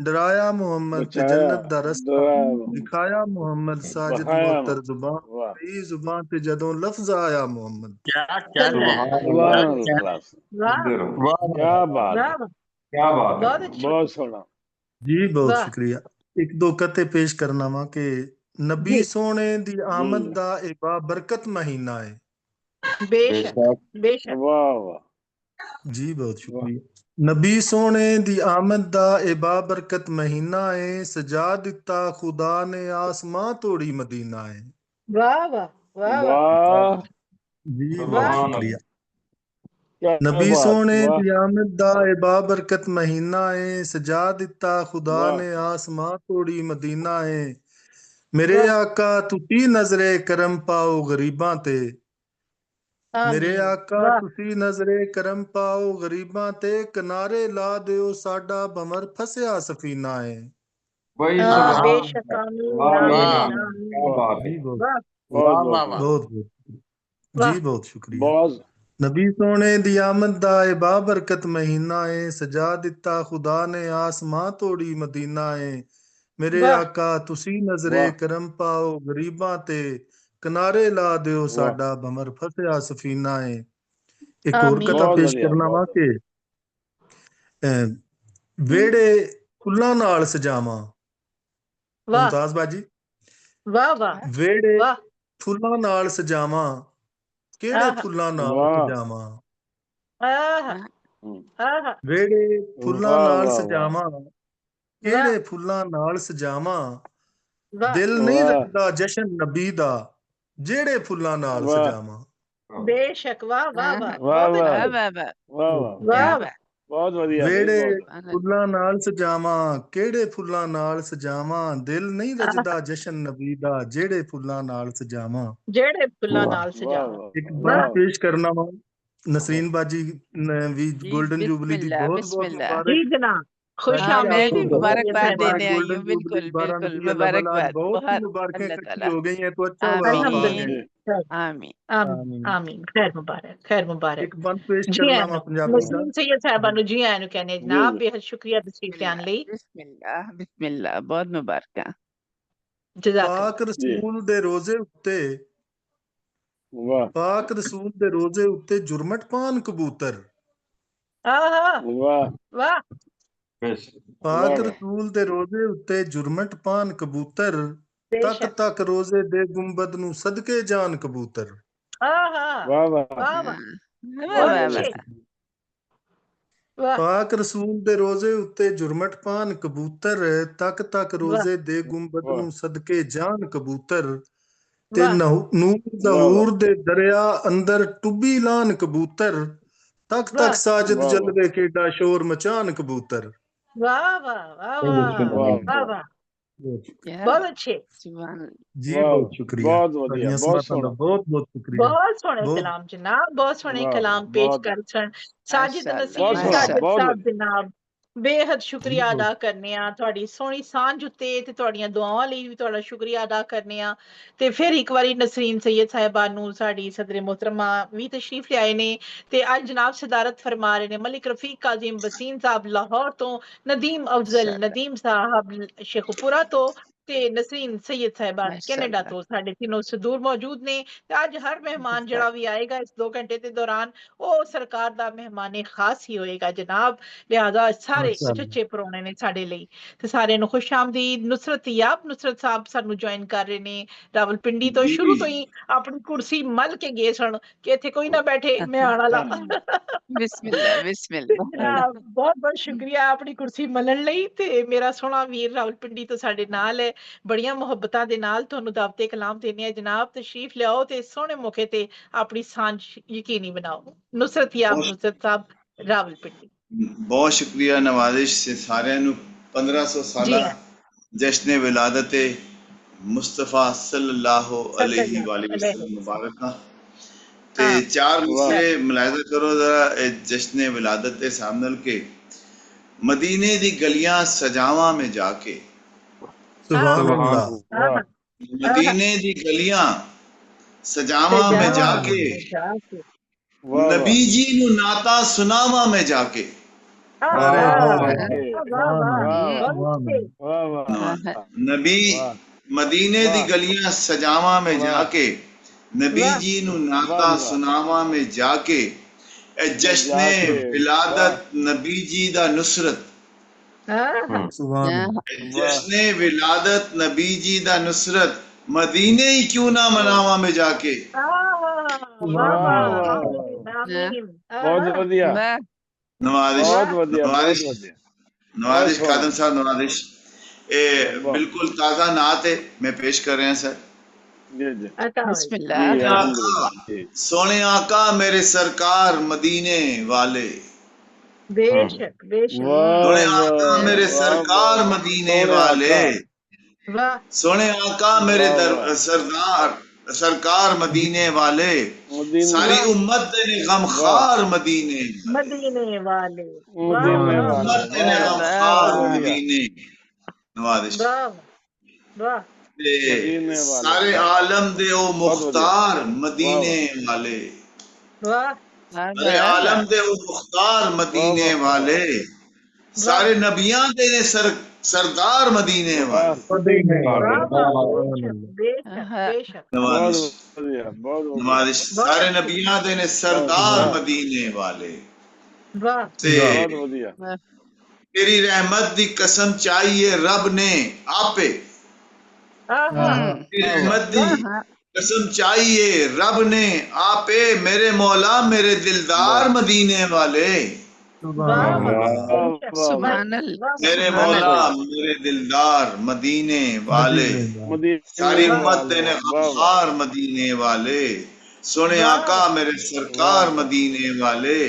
ਡਰਾਇਆ ਮੁਹੰਮਦ ਤੇ ਜੰਨਤ ਦਾ ਰਸਤਾ ਦਿਖਾਇਆ ਮੁਹੰਮਦ ਸਾजिद ਮੁਅੱਤਰ ਜ਼ੁਬਾਨ ਸਹੀ ਜ਼ੁਬਾਨ ਤੇ ਜਦੋਂ ਲਫ਼ਜ਼ ਆਇਆ ਮੁਹੰਮਦ ਬਹੁਤ ਸੋਹਣਾ ਜੀ ਬਹੁਤ ਸ਼ੁਕਰੀਆ ਇੱਕ ਦੋ ਕਤੇ ਪੇਸ਼ ਕਰਨਾ ਵਾ ਕਿ ਨਬੀ ਸੋਹਣੇ ਦੀ ਆਮਦ ਦਾ ਇਹ ਬਰਕਤ ਮਹੀਨਾ ਹੈ ਬੇਸ਼ੱਕ ਵਾਹ ਵਾਹ ਜੀ ਬਹੁਤ ਸ਼ੁਕਰੀਆ ਨਬੀ ਸੋਹਣੇ ਦੀ ਆਮਦ ਦਾ ਇਹ ਬਾਬਰਕਤ ਮਹੀਨਾ ਹੈ ਸਜਾ ਦਿੱਤਾ ਖੁਦਾ ਨੇ ਆਸਮਾਂ ਤੋੜੀ ਮਦੀਨਾ ਹੈ ਵਾਹ ਵਾਹ ਵਾਹ ਵਾਹ ਜੀ ਬਹੁਤ ਸ਼ੁਕਰੀਆ ਨਬੀ ਸੋਹਣੇ ਦੀ ਆਮਦ ਦਾ ਇਹ ਬਾਬਰਕਤ ਮਹੀਨਾ ਹੈ ਸਜਾ ਦਿੱਤਾ ਖੁਦਾ ਨੇ ਆਸਮਾਂ ਤੋੜੀ ਮਦੀਨਾ ਹੈ ਮੇਰੇ ਆਕਾ ਤੁਸੀਂ ਨਜ਼ਰੇ ਕਰਮ ਪਾਓ ਗਰੀਬਾਂ ਤੇ ਮੇਰੇ ਆਕਾ ਤੁਸੀਂ ਨਜ਼ਰੇ ਕਰਮ ਪਾਓ ਗਰੀਬਾਂ ਤੇ ਕਿਨਾਰੇ ਲਾ ਦਿਓ ਸਾਡਾ ਬਮਰ ਫਸਿਆ ਸਫੀਨਾ ਹੈ ਬੇਸ਼ੱਕ ਬਹੁਤ ਜੀ ਬਹੁਤ ਸ਼ੁਕਰੀਆ ਨਬੀ ਸੋਹਣੇ ਦੀ ਆਮਦ ਦਾ ਇਹ ਬਾਬਰਕਤ ਮਹੀਨਾ ਹੈ ਸਜਾ ਦਿੱਤਾ ਖੁਦਾ ਨੇ ਆਸਮਾਂ ਤੋੜੀ ਮਦੀਨਾ ਹੈ ਮੇਰੇ ਆਕਾ ਤੁਸੀਂ ਨਜ਼ਰੇ ਕਰਮ ਪਾਓ ਗਰੀਬਾਂ ਤੇ ਕਿਨਾਰੇ ਲਾ ਦਿਓ ਸਾਡਾ ਬਮਰ ਫਸਿਆ ਸਫੀਨਾ ਹੈ ਇੱਕ ਹੋਰ ਕਥਾ ਪੇਸ਼ ਕਰਨਾ ਵਾ ਕਿ ਵੇੜੇ ਫੁੱਲਾਂ ਨਾਲ ਸਜਾਵਾਂ ਮੁਮਤਾਜ਼ ਬਾਜੀ ਵਾਹ ਵਾਹ ਵੇੜੇ ਫੁੱਲਾਂ ਨਾਲ ਸਜਾਵਾਂ ਕਿਹੜੇ ਫੁੱਲਾਂ ਨਾਲ ਸਜਾਵਾਂ ਵੇੜੇ ਫੁੱਲਾਂ ਨਾਲ ਸਜਾਵਾਂ ਕਿਹੜੇ ਫੁੱਲਾਂ ਨਾਲ ਸਜਾਵਾਂ ਦਿਲ ਨਹੀਂ ਲੱਗਦਾ ਜਸ਼ਨ ਨਬੀ ਦਾ ਜਿਹੜੇ ਫੁੱਲਾਂ ਨਾਲ ਸਜਾਵਾਂ ਬੇਸ਼ੱਕ ਵਾਹ ਵਾਹ ਵਾਹ ਵਾਹ ਬਹੁਤ ਵਧੀਆ ਵੇੜੇ ਫੁੱਲਾਂ ਨਾਲ ਸਜਾਵਾਂ ਕਿਹੜੇ ਫੁੱਲਾਂ ਨਾਲ ਸਜਾਵਾਂ ਦਿਲ ਨਹੀਂ ਰੱਜਦਾ ਜਸ਼ਨ ਨਬੀ ਦਾ ਜਿਹੜੇ ਫੁੱਲਾਂ ਨਾਲ ਸਜਾਵਾਂ ਇੱਕ ਬਾਤ ਪੇਸ਼ ਕਰਨਾ ਵਾ ਨਸਰੀਨ ਬਾਜੀ ਵੀ 골ਡਨ ਜੁਬਲੀ ਦੀ ਬਹੁਤ ਬਹੁਤ ਮੁਬਾਰਕ ਜੀ ਜਨਾਬ मैं भी मुबारकबाद देने आई हूँ बिल्कुल बिल्कुल मुबारकबाद बहुत मुबारकें इकट्ठी हो गई हैं तो अच्छा हुआ आमीन आमीन खैर मुबारक एक बंद पेश करना वा पंजाबी दा सैयद साहबा नु जी आया नु कहने जनाब बेहद शुक्रिया तशरीफ लान लई बिस्मिल्लाह बहुत मुबारक पाक रसूल दे रोजे उत्ते पाक रसूल दे रोजे उत्ते जुर्मट पान कबूतर वाह वाह पाक रसूल दे रोजे उत्ते जुर्मट पान कबूतर तक तक रोजे दे गुंबद नु सदके जान कबूतर हाँ वाह वाह वाह वाह वाह बहुत वाह अच्छे वाह वाह पाक रसूल दे रोजे उत्ते जुरमट पान कबूतर तक तक वाह रोजे दे गुंबद वाह नू सदके जान कबूतर ते वाह नूर वाह ज़हूर दे दरिया अंदर टुबी लान कबूतर तक वाह तक साजिद वाह जलवे केडा शोर मचान कबूतर। वाह वाह वाह बहुत वाह वाह वाह वाह वाह बहुत यार बहुत अच्छे सुभान जी वाह बहुत शुक्रिया बहुत वधिया ਤੁਹਾਡੀਆਂ बहुत ਸਮਾਤਾਂ ਦਾ सोहना बहुत बहुत शुक्रिया बहुत सोहने बहुत कलाम जनाब बहुत सोहने वाह कलाम पेश बहुत कर सन साजिद माशाअल्लाह बहुत नसीम सोहना साजिद बहुत माशाअल्लाह साहब वधिया जनाब बेहद जी शुक्रिया अदा बहुत करने आ ਤੁਹਾਡੀ ਸੋਹਣੀ ਸਾਂਝ ਉੱਤੇ ਤੇ ਤੁਹਾਡੀਆਂ ਦੁਆਵਾਂ ਲਈ ਵੀ ਤੁਹਾਡਾ ਸ਼ੁਕਰੀਆ ਅਦਾ ਕਰਨੇ ਆ ਤੇ ਫਿਰ ਇੱਕ ਵਾਰੀ ਨਸਰੀਨ ਸੈਯਦ ਸਾਹਿਬਾ ਨੂੰ ਸਾਡੀ ਸਦਰੇ ਮੁਹਤਰਮਾ ਵੀ ਤਸ਼ਰੀਫ ਲਿਆਏ ਨੇ ਤੇ ਅੱਜ ਜਨਾਬ ਸਦਾਰਤ ਫਰਮਾ ਰਹੇ ਨੇ ਮਲਿਕ ਰਫੀਕ ਕਾਜ਼ਿਮ ਵਸੀਮ ਸਾਹਿਬ ਲਾਹੌਰ ਤੋਂ ਨਦੀਮ ਅਫਜ਼ਲ माशाअल्लाह ਨਦੀਮ ਸਾਹਿਬ ਸ਼ੇਖੂਪੁਰਾ ਤੋਂ ਤੇ ਨਸਰੀਨ ਸੈਯਦ ਸਾਹਿਬਾ ਕੈਨੇਡਾ माशाअल्लाह ਤੋਂ ਸਾਡੇ ਤਿੰਨੋਂ ਸਦੂਰ ਮੌਜੂਦ ਨੇ ਤੇ ਅੱਜ ਹਰ ਮਹਿਮਾਨ ਜਿਹੜਾ ਵੀ ਆਏਗਾ ਇਸ 2 ਘੰਟੇ ਦੇ ਦੌਰਾਨ ਉਹ ਸਰਕਾਰ ਦਾ ਮਹਿਮਾਨੇ ਖਾਸ ਹੀ ਹੋਏਗਾ ਜਨਾਬ ਲਿਹਾਜ਼ਾ ਸਾਰੇ माशाअल्लाह ਉਚੇ ਪਰੋਣੇ ਨੇ ਸਾਡੇ ਲਈ ਤੇ ਸਾਰਿਆਂ ਨੂੰ ਖੁਸ਼ ਆਮਦੀਦ ਨੁਸਰਤ ਯਾਬ ਨੁਸਰਤ ਸਾਹਿਬ ਸਾਨੂੰ ਜੁਆਇਨ ਕਰ ਰਹੇ ਨੇ ਰਾਵਲਪਿੰਡੀ ਤੋਂ ਸ਼ੁਰੂ ਤੋਂ ਹੀ ਆਪਣੀ ਕੁਰਸੀ ਮਲ ਕੇ ਗਏ ਸਨ ਕਿ ਇੱਥੇ ਕੋਈ ਨਾ ਬੈਠੇ ਮੈਂ ਆਣ ਵਾਲਾ बिस्मिल्लाह ਜਨਾਬ ਬਹੁਤ ਬਹੁਤ ਸ਼ੁਕਰੀਆ ਆਪਣੀ ਕੁਰਸੀ ਮਲਣ ਲਈ ਤੇ ਮੇਰਾ ਸੋਹਣਾ ਵੀਰ ਰਾਵਲਪਿੰਡੀ ਤੋਂ ਸਾਡੇ ਨਾਲ ਹੈ ਬੜੀਆਂ ਮੁਹੱਬਤਾਂ ਦੇ ਨਾਲ ਤੁਹਾਨੂੰ ਦਾਵਤੇ ਕਲਾਮ ਦੇਣੇ ਆ ਜਨਾਬ ਤਸ਼ਰੀਫ ਲਿਆਓ ਤੇ ਸੋਹਣੇ ਮੌਕੇ ਤੇ ਆਪਣੀ ਸਾਂਝ ਯਕੀਨੀ ਬਣਾਓ ਨੁਸਰਤ ਯਾਬ ਨੁਸਰਤ ਸਾਹਿਬ ਰਾਵਲਪਿੰਡੀ बहुत शुक्रिया नवाजिश से सारे 1500 साला जश्न विलादत मुस्तफ़ा सल्लल्लाहु अलैहि वसल्लम मुबारक ते चार मिसरे मुलाहिजा करो जरा जश्न विलादत दे सामने के मदीने दी गलियां सजावा में जाके सुभान अल्लाह मदीने दी गलियां सजावा में जाके नबी जी नु नाता सुनावा में जाके नबी मदीने दी गलियां सजावा में जाके नबी जी नु नाता सुनावा में जाके ए जश्ने विलादत नबी जी दा नुसरत जश्ने विलादत नबी जी दा नुसरत मदीने ही क्यों ना मनावा में जाके बहुत वधिया नवाजिश बहुत वधिया नवाजिश बहुत वधिया नवाजिश कादम साहब नवाजिश बिल्कुल ताज़ा नात है मैं पेश कर रहे हैं सर सोने आका मेरे सरकार मदीने वाले बेशक सोने आका मेरे सरकार मदीने वाले सोने आका मेरे सरकार मदीने वाले सारी उम्मत ने गमखार मदीने वाले उम्मत ने गमखार मदीने नवाजिश सारे आलम दे ओ मुख्तार मदीने वाले सारे आलम दे ओ मुख्तार मदीने वाले सारे नबियां दे ने सरदार मदीने वाले नवाजिश सारे नबियां दे ने सरदार मदीने वाले तेरी रहमत दी कसम चाहिए रब ने आपे तेरी रहमत दी कसम चाहिए रब ने आपे मेरे मौला मेरे दिलदार मदीने वाले मेरे मौला मेरे दिलदार मदीने वाले सारी उम्मत ने गमखार मदीने वाले सोने आका मेरे सरकार मदीने वाले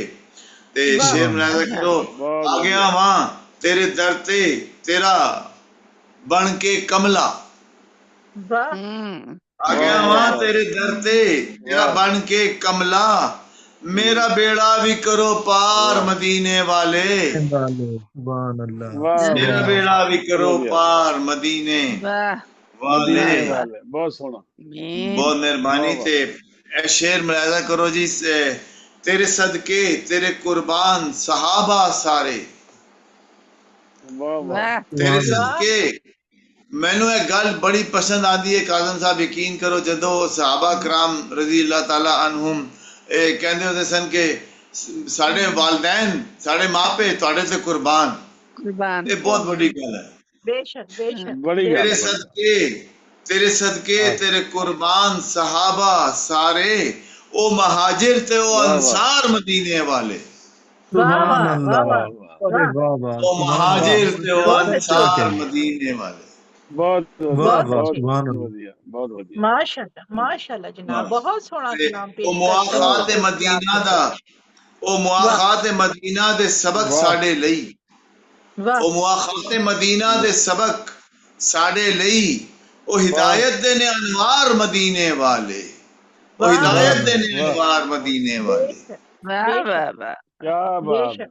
ते शेर मुलाहिजा करो आ गया वहां तेरे दर ते तेरा बन के कमला आ गया वहां तेरे दर ते तेरा बन के कमला मेरा बेड़ा भी करो पार मदीने वाले मेरा बेड़ा भी करो पार मदीने वाले बहुत सोहना बहुत मेहरबानी ते ए शेर मुलाहिजा करो जी तेरे सदके तेरे कुर्बान सहाबा सारे तेरे सदके मैनू एक गल बड़ी पसंद आती है काज़म साहब यकीन करो जदों सहाबा कराम रज़ी अल्लाह ताला अनहुम कहते होते सन के साढ़े वालदैन साढ़े मापे तुहाडे ते कुर्बान ये बहुत बड़ी गल है बेशक तेरे सदके तेरे कुर्बान सहाबा सारे ओ महाजिर थे ओ अंसार मदीने वाले, सुभान अल्लाह, अरे वाह वाह, ओ सुभान महाजिर अल्लाह, थे ओ क्या अंसार चाहिए? मदीने वाले। बहुत वाह वाह, अच्छे। सुभान अल्लाह, बढ़िया, बहुत बढ़िया। माशाल्लाह जनाब, बहुत सोहना ते कलाम ओ पेश करते मुआखात हो मदीना दा, ओ मुआखात मदीना दे सबक साडे लई, वाह ओ मुआखात मदीना दे सबक साडे लई, ओ हिदायत दे ने अनवार मदीने वाले, ओ वाह हिदायत दे ने वाह, अनवार मदीने वाले। बेशक वाह बेशक वाह वाह क्या बात बेशक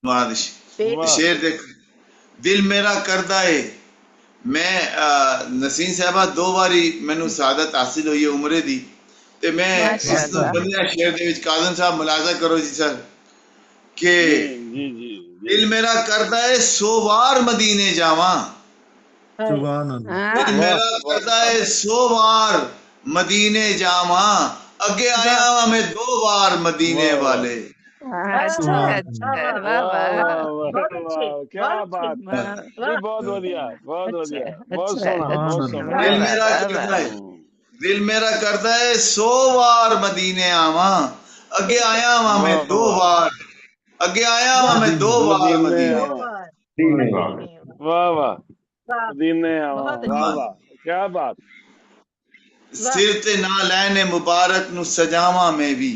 मादिश बेशक वाह, शेर देख, दिल मेरा करदा है मैं नसीम साहबा 2 बारी मैनू सादत हासिल हुई है उमरे दी, ते मैं इस माशाल्लाह बंदिया शेर दे विच काज़म साहब मुलाजा करो जी सर के जी जी दिल मेरा करदा है 100 बार मदीने जावां, सुभान अल्लाह, हाँ दिल मेरा वाह, करदा है 100 बार मदीने जावां, अगे आया वां मैं 2 बार मदीने वाह, वाले। अच्छा सुभान अच्छा अल्लाह, वाह वाह वाह वाह वाह बहुत अच्छे वाह, क्या बहुत अच्छे बात है वाह जी, बहुत बढ़िया, बहुत अच्छा बढ़िया, बहुत अच्छा सोना, सुभान बहुत अच्छा सोना। अल्लाह, वाह दिल वाह मेरा वाह करदा वाह है, दिल मेरा करदा है 100 बार मदीने आवां, अगे आया वां मैं वाह 2 वाह, बार, अगे आया वां मैं 2 मदीने, बार मदीने मदीने। 2 आवा, बार सुभान अल्लाह, मदीने वाह वाह, वाह मदीने आवा, बहुत वाह अच्छे वाह, क्या बात, वाह सिर ते ना लैने मुबारक नु सजावां मैं भी,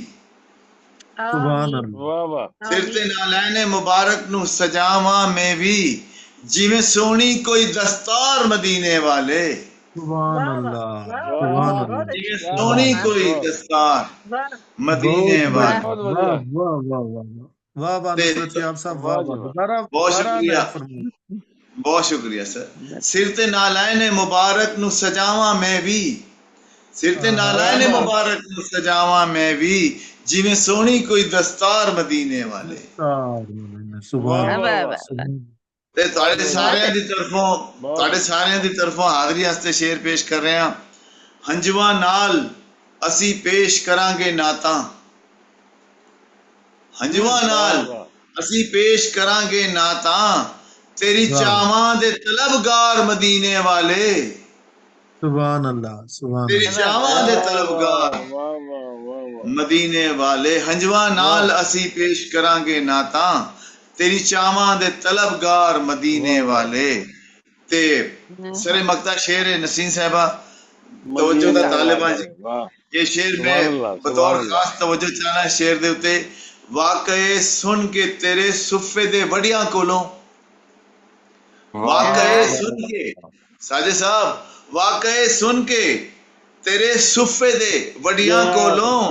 सुभान आमीन अल्लाह, वाह वाह, सिर ते आमीन ना लैने मुबारक नु सजावां मैं भी, जिवें सोहनी कोई दस्तार मदीने वाले, सुभान वाह वाह अल्लाह, वाह वाह वाह सुभान वाह, बहुत अल्लाह, जिवें अच्छे क्या सोहनी बात, वाह कोई वाह, दस्तार वाह मदीने बहुत वाह वाले। बढ़िया, बहुत वाह बढ़िया, वाह वाह वाह वाह, वाह वाह ते नुसरत याब साहब, वाह वाह जी वाह, वाह, दोबारा बहुत दोबारा शुक्रिया, नैत फरमाइए। बहुत शुक्रिया सर। सिर ते नालैने मुबारक नु सजावां मैं भी, सिर ते आहा, क्या नालैने बात, मुबारक नु सजावां मैं भी, जिवें सोहनी कोई दस्तार मदीने वाले। दस्तार मदीने, वाह सुभान वाह वाह वाह वाह, वाह सुभान, ते बहुत ਤੁਹਾਡੇ बढ़िया, बहुत ਸਾਰਿਆਂ ਦੀ अच्छा ਤਰਫੋਂ बहुत ਤੁਹਾਡੇ बढ़िया, ਸਾਰਿਆਂ ਦੀ ਤਰਫੋਂ ਹਾਜ਼ਰੀ ਵਾਸਤੇ ਸ਼ੇਰ ਪੇਸ਼ ਕਰ ਰਹੇ ਹਾਂ। ਹੰਝੂਆਂ ਨਾਲ ਅਸੀਂ ਪੇਸ਼ ਕਰਾਂਗੇ ਨਾਤਾਂ, ਹੰਝੂਆਂ वाह ਨਾਲ वाह, ਅਸੀਂ ਪੇਸ਼ ਕਰਾਂਗੇ ਨਾਤਾਂ, ਤੇਰੀ वाह ਚਾਵਾਂ ਦੇ ਤਲਬਗਾਰ ਮਦੀਨੇ ਵਾਲੇ, सुभान अल्लाह, सुभान ਤੇਰੀ अल्लाह, वाह ਚਾਵਾਂ वाह ਦੇ वाह वाह, ਤਲਬਗਾर वाह वाह, वाह वाह, ਮਦੀਨੇ ਵਾਲੇ, ਹੰਝੂਆਂ वाह ਨਾਲ ਅਸੀਂ ਪੇਸ਼ ਕਰਾਂਗੇ ਨਾਤਾਂ, ਤੇਰੀ ਚਾਵਾਂ ਦੇ ਤਲਬਗਾਰ ਮਦੀਨੇ वाह वाह, वाले। ते सरे मकता शेर है नसीम साहबा, तवज्जो दा मदीने तालिबां वाले, जी, वाह, ये शेर सुभान में अल्लाह, बतौर सुभान अल्लाह, खास तवज्जो चाहना है शेर दे उते। वाकए सुन के तेरे सुफे दे वड़ियां कोलों, वाकए हाँ सुन के साजे साहब, वाकए सुन के तेरे सुफे दे वड़ियां क्या कोलों,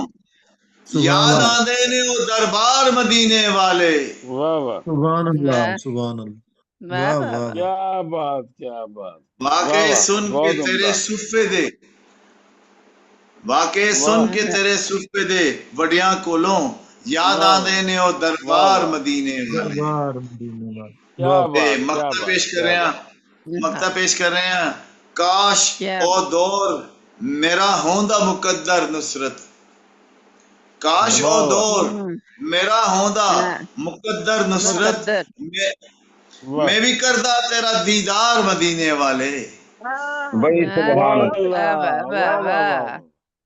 सुभान याद वाह अल्लाह, आंदे ने वो दरबार मदीने वाले। वाह वाह, सुभान अल्लाह, वाह सुभान अल्लाह, वाह वाह वाह वाह वाह वाह, क्या बात, क्या बात, वाह वाकए वाह, सुन के बहुत तेरे उम्दा, सुफे दे, वाकई सुन वाह के तेरे सुफे दे वड़ियां कोलों, याद वाह आंदे ने ओ वाह, वाह दरबार वाह, मदीने वाले। दरबार मदीने वाले, क्या वाह ते बात, क्या मक्ता बात, पेश कर क्या रहे हैं, बात, मक्ता पेश कर रहे हैं। काश क्या ओ दौर मेरा होंदा मुकद्दर नुसरत, काश ओ वाह वाह, दौर मेरा होंदा हाँ मुकद्दर नुसरत, मुकद्दर वाह, मैं भी करदा तेरा दीदार मदीने वाले। वाह सुभान वाह अल्लाह, वाह वाह वाह वाह वाह वाह वाह,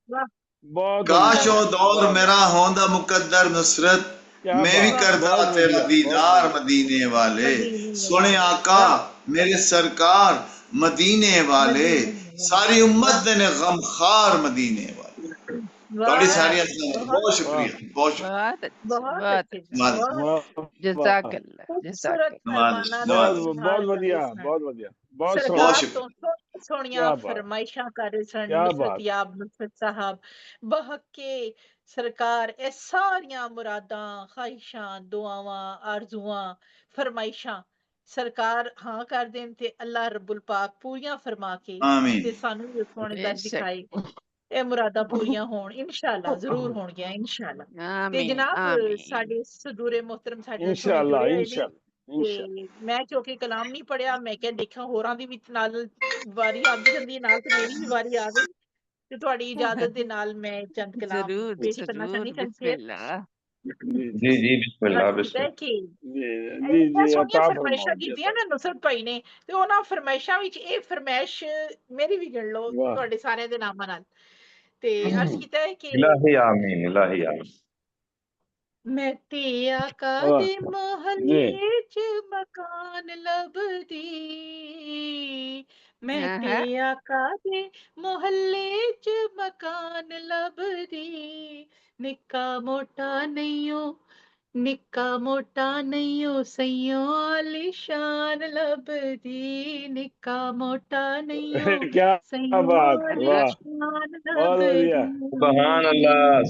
वाह बहुत काश उम्दा, ओ दौर वाह वाह, मेरा होंदा मुकद्दर नुसरत, क्या मैं भी बात, वाह करता बहुत तेरा बढ़िया, बहुत दीदार बढ़िया, मदीने वाले। मदीने सोने वाले आका वाह मेरे सरकार मदीने वाले, मदीने वाले सारी उम्मत वाह ने गमखार मदीने वाले। थोड़ी वाह वाह सारी बहुत बहुत अच्छे वाह शुक्रिया, बहुत शुक्रिया। बहुत अच्छे बहुत बहुत अच्छे अच्छे जनाब, नवाज बहुत वाह वाह, जजाकल्ला खूबसूरत जजाकल्ला नवाज फरमाना दा नवाज बहुत इजहार कर रहे बढ़िया, सन। बहुत बढ़िया, बहुत बहुत सोना, सरकार तो शुक्रिया। सोहनिया क्या बात, फरमाइशां कर रहे सन क्या नुसरत बात, याब नुसरत साहब, बहके सरकार ए सारियां मुरादां ख्वाहिशां दुआवां आरजुआं फरमाइशां सरकार हाँ कर देन ते अल्लाह रब्बुल पाक पूरियां फरमा के आमीन। ते सानू भी सोहने दा बेशक दिखाए ਇਹ ਮੁਰਾਦਾਂ ਪੂਰੀਆਂ ਹੋਣ ਇਨਸ਼ਾਅੱਲਾ ਜ਼ਰੂਰ ਹੋਣਗੀਆਂ ਇਨਸ਼ਾਅੱਲਾ। ਤੇ आमीन ਜਨਾਬ आमीन ਸਾਡੇ ਸਦੂਰੇ ਮੁਹਤਰਮ ਸਾਡੇ ਨਾਲ ਸੋਹਣੇ इंशाल्लाह, ਜੁੜੇ ਹੋਏ ਨੇ इंशाल्लाह, इंशाल्लाह, ਤੇ ਮੈਂ ਕਿਉਂਕਿ ਕਲਾਮ ਨਹੀਂ ਪੜਿਆ ਮੈਂ ਕਿਹਾ ਦੇਖਾਂ ਹੋਰਾਂ ਦੀ ਵੀ ਨਾਲ ਵਾਰੀ ਆਉਂਦੀ ਜਾਂਦੀ ਹੈ ਨਾਲ ਤੇ ਮੇਰੀ ਵੀ ਵਾਰੀ ਆ ਗਈ ਤੇ ਤੁਹਾਡੀ ਇਜਾਜ਼ਤ ਦੇ ਨਾਲ ਮੈਂ ਚੰਦ ਕਲਾਮ जरूर ਪੇਸ਼ ਕਰਨਾ ਚਾਹੁੰਦੀ जरूर ਚੰਦ ਸ਼ੇਰ। बिस्मिल्लाह जी जी बिस्मिल्लाह अर्ज ਕੀਤਾ ਹੈ बिस्मिल्लाह। ਕਿ जी ਇੰਨੀਆਂ जी, ਸੋਹਣੀਆਂ अता ਫਰਮਾਇਸ਼ਾਂ फरमाओ जी, ਕੀਤੀਆਂ अता, ਨਾ ਨੁਸਰਤ ਭਾਈ ਨੇ ਤੇ ਉਹਨਾਂ ਫਰਮਾਇਸ਼ਾਂ ਵਿੱਚ ਇਹ ਫਰਮਾਇਸ਼ ਮੇਰੀ ਵੀ ਗਿਣ ਲਓ वाह ਤੁਹਾਡੇ ਸਾਰਿਆਂ ਦੇ ਨਾਮਾਂ ਨਾਲ ਤੇ अर्ज ਕੀਤਾ है कि इलाही आमीन इलाही आमीन मैं ते आका दे महल्ले च मकान लभदी मैं ते आका दे मोहल्ले च मकान लभदी निक्का मोटा नहीं सइयों आलीशान लभदी निक्का मोटा नहीं क्या सइयों बात, वाह, आलीशान बहुत बढ़िया।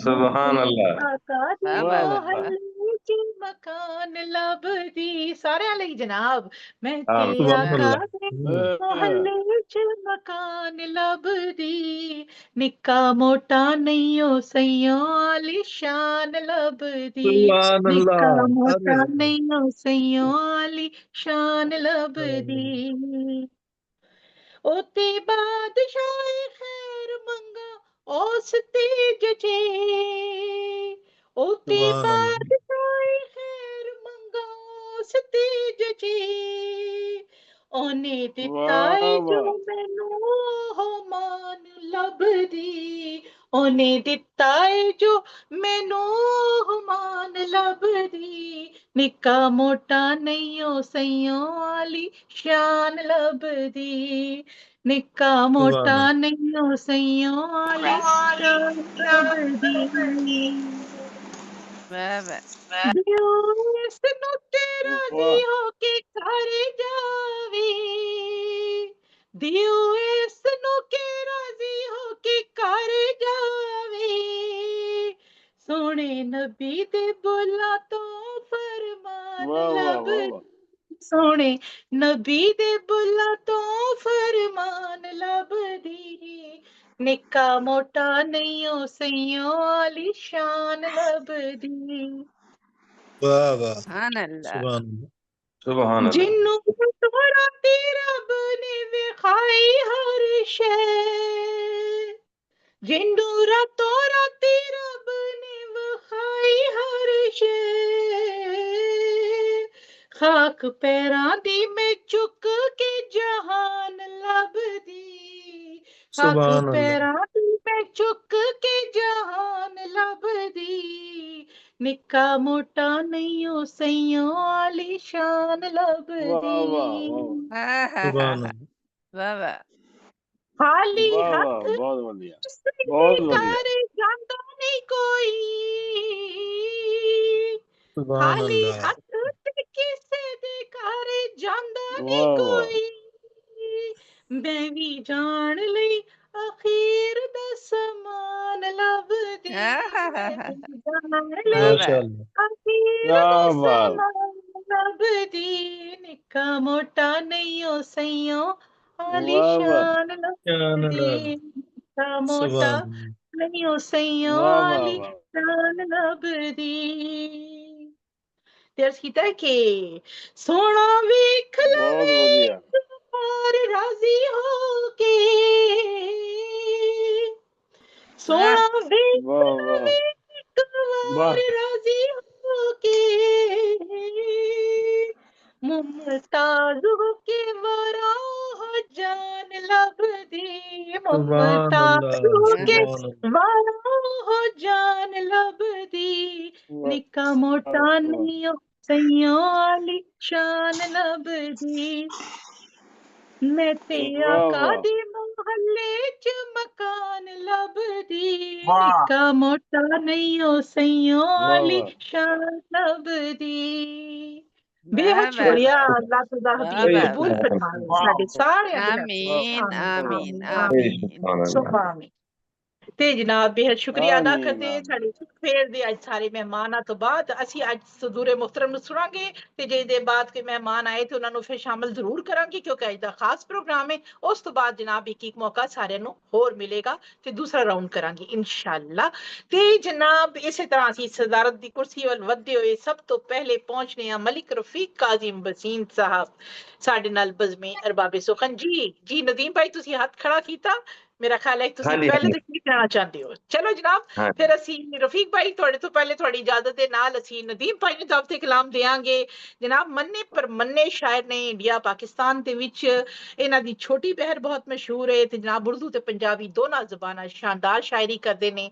सुभान अल्लाह आका दे वाह वाह वाह। मोहल्ले च मकान लभदी सारे ਲਈ जनाब मैं ते आमीन आका दे मोहल्ले च मकान लभदी निक्का मोटा नहीं ओ सइयों आलीशान लभदी सुभान निक्का अल्लाह। मोटा अरे वाह। नहीं ओ सइयों आलीशान लभदी ओते बादशाह खैर मंगा औस तेज चे ओते सुभान अल्लाह। बादशाह खैर मंगा औस तेज चे ओने दिता है जो मैनू ओह मान लभदी ओने दिता है जो मैनू ओह मान लभदी निक्का मोटा नहीं ओ सइयों आली शान लभदी निक्का मोटा नहीं ओ सइयों आली शान लभदी दियो इसनू तेरा जी होके घर जावे दियो इसनू के राजी होके घर जावे सोने नबी दे बोला तो फरमान लब सोने नबी दे बोला तो फरमान लभदी निक्का मोटा नहीं ओ सइयों आली शान लभदी वाह वाह सुभान अल्लाह। सुभान अल्लाह जिन्नू तोरा ती रब ने विखाई हर शै जिन्नू तोरा ती रब ने विखाई हर शै खाक पैरां दी में चुक के जहान लभदी खाक सुभान अल्लाह। पैरां दी में चुक के जहान लभदी निक्का मोटा नहीं ओ सइयों आली शान लभदी सुभान अल्लाह। खाली वाह वाह, हथ बहुत बढ़िया, बहुत बढ़िया। घर जांदा नहीं कोई सुभान खाली अल्लाह। हथ ते किसे दे घर जांदा नहीं वाह वाह, कोई मैं भी जान लई अखीर दा समान लभदी मैं भी जान लई माशाअल्लाह। अखीर क्या दा बात, समान लभदी निक्का मोटा नहीं ओ सइयों वाह वाह, आलीशान शान लभदी लभ। निक्का मोटा सुभान अल्लाह। नहीं ओ सइयों वाह वाह वाह, आलीशान लभदी ਤੇ ਅਰਜ਼ ਕੀਤਾ ਕਿ ਸੋਹਣਾ ਵੇਖ बहुत ਲਵੇ बढ़िया। और राजी हो के सोना ਵੇਖ वाह वाह ਲਵੇ ਇੱਕ ਵਾਰ वाह, ਰਾਜੀ ਹੋ ਕੇ मुमताज के वरा हो जान लभदी सुभान मुमताज अल्लाह। के सुभान अल्लाह। वरा हो जान लभदी निक्का मोटा वाह नहीं हो सइयों आली शान लभदी मैं ते वाह आका वाह, दे मोहल्ले च मकान लभदी वाह निक्का मोटा नहीं हो सइयों वाह आली वाह, शान लभदी बेहद शुक्रिया अल्लाह खुदा हबीब सही कबूल सुभान फरमाए अल्लाह साडे सारे वाह आमीन आमीन सही आमीन सुभान सुम्मा अल्लाह आमीन ਤੇ ਜਨਾਬ ਬੇहद ਸ਼ੁਕਰੀਆ ਅਦਾ आमीन ਕਰਦੇ आमीन। ਸਾਡੇ ਫੇਰ ਦੇ ਅੱਜ ਸਾਰੇ ਮਹਿਮਾਨਾਂ ਤੋਂ ਬਾਅਦ ਅਸੀਂ ਅੱਜ ਸਦੂਰੇ ਮੁਹਤਰਮ ਨੂੰ ਸੁਣਾਂਗੇ ਤੇ ਜੇ ਦੇ ਬਾਅਦ ਕੋਈ ਮਹਿਮਾਨ ਆਏ ਤੇ ਉਹਨਾਂ ਨੂੰ ਫਿਰ ਸ਼ਾਮਲ ਜ਼ਰੂਰ ਕਰਾਂਗੇ ਕਿਉਂਕਿ ਅੱਜ ਦਾ ਖਾਸ ਪ੍ਰੋਗਰਾਮ ਹੈ ਉਸ ਤੋਂ ਬਾਅਦ ਜਨਾਬ ਇੱਕ ਮੌਕਾ ਸਾਰਿਆਂ ਨੂੰ ਹੋਰ ਮਿਲੇਗਾ ਤੇ ਦੂਸਰਾ ਰਾਉਂਡ ਕਰਾਂਗੇ ਇਨਸ਼ਾਅੱਲਾ ਤੇ ਜਨਾਬ ਇਸੇ ਤਰ੍ਹਾਂ ਅਸੀਂ ਸਦਾਰਤ ਦੀ ਕੁਰਸੀ ਵੱਲ ਵਧਦੇ ਹੋਏ ਸਭ ਤੋਂ ਪਹਿਲੇ ਪਹੁੰਚਨੇ ਆ ਮਲਿਕ ਰਫੀਕ ਕਾਜ਼ਮ ਬਸੀਨ ਸਾਹਿਬ ਸਾਡੇ ਨਾਲ ਬਜ਼ਮੇ ਅਰਬਾਬੇ ਸੁਖਨ ਜੀ ਨਦੀਮ ਭਾਈ ਤੁਸੀਂ ਹੱਥ ਖੜਾ ਕੀਤਾ मेरा ख्याल है ਤੁਸੀਂ ਹਾਂਜੀ ਪਹਿਲੇ ਹਾਂਜੀ ਤੱਕ ਕੀ ਕਹਿਣਾ ਚਾਹੁੰਦੇ ਹੋ। ਚਲੋ ਜਨਾਬ, ਹਾਂ ਫਿਰ ਅਸੀਂ ਰਫੀਕ ਭਾਈ ਤੁਹਾਡੇ ਤੋਂ ਪਹਿਲੇ ਤੁਹਾਡੀ ਇਜਾਜ਼ਤ ਦੇ ਨਾਲ ਅਸੀਂ ਨਦੀਮ ਭਾਈ ਨੂੰ ਦਾਵਤ ਕਲਾਮ ਦੇਾਂਗੇ। ਜਨਾਬ ਮੰਨੇ ਪਰ ਮੰਨੇ ਸ਼ਾਇਰ ਨੇ ਇੰਡੀਆ ਪਾਕਿਸਤਾਨ ਦੇ ਵਿੱਚ, ਇਹਨਾਂ ਦੀ ਛੋਟੀ ਬਹਿਰ ਬਹੁਤ ਮਸ਼ਹੂਰ ਹੈ ਤੇ ਜਨਾਬ ਉਰਦੂ ਤੇ ਪੰਜਾਬੀ ਦੋਨਾਂ ਜ਼ਬਾਨਾਂ ਸ਼ਾਨਦਾਰ ਸ਼ਾਇਰੀ ਕਰਦੇ ਨੇ।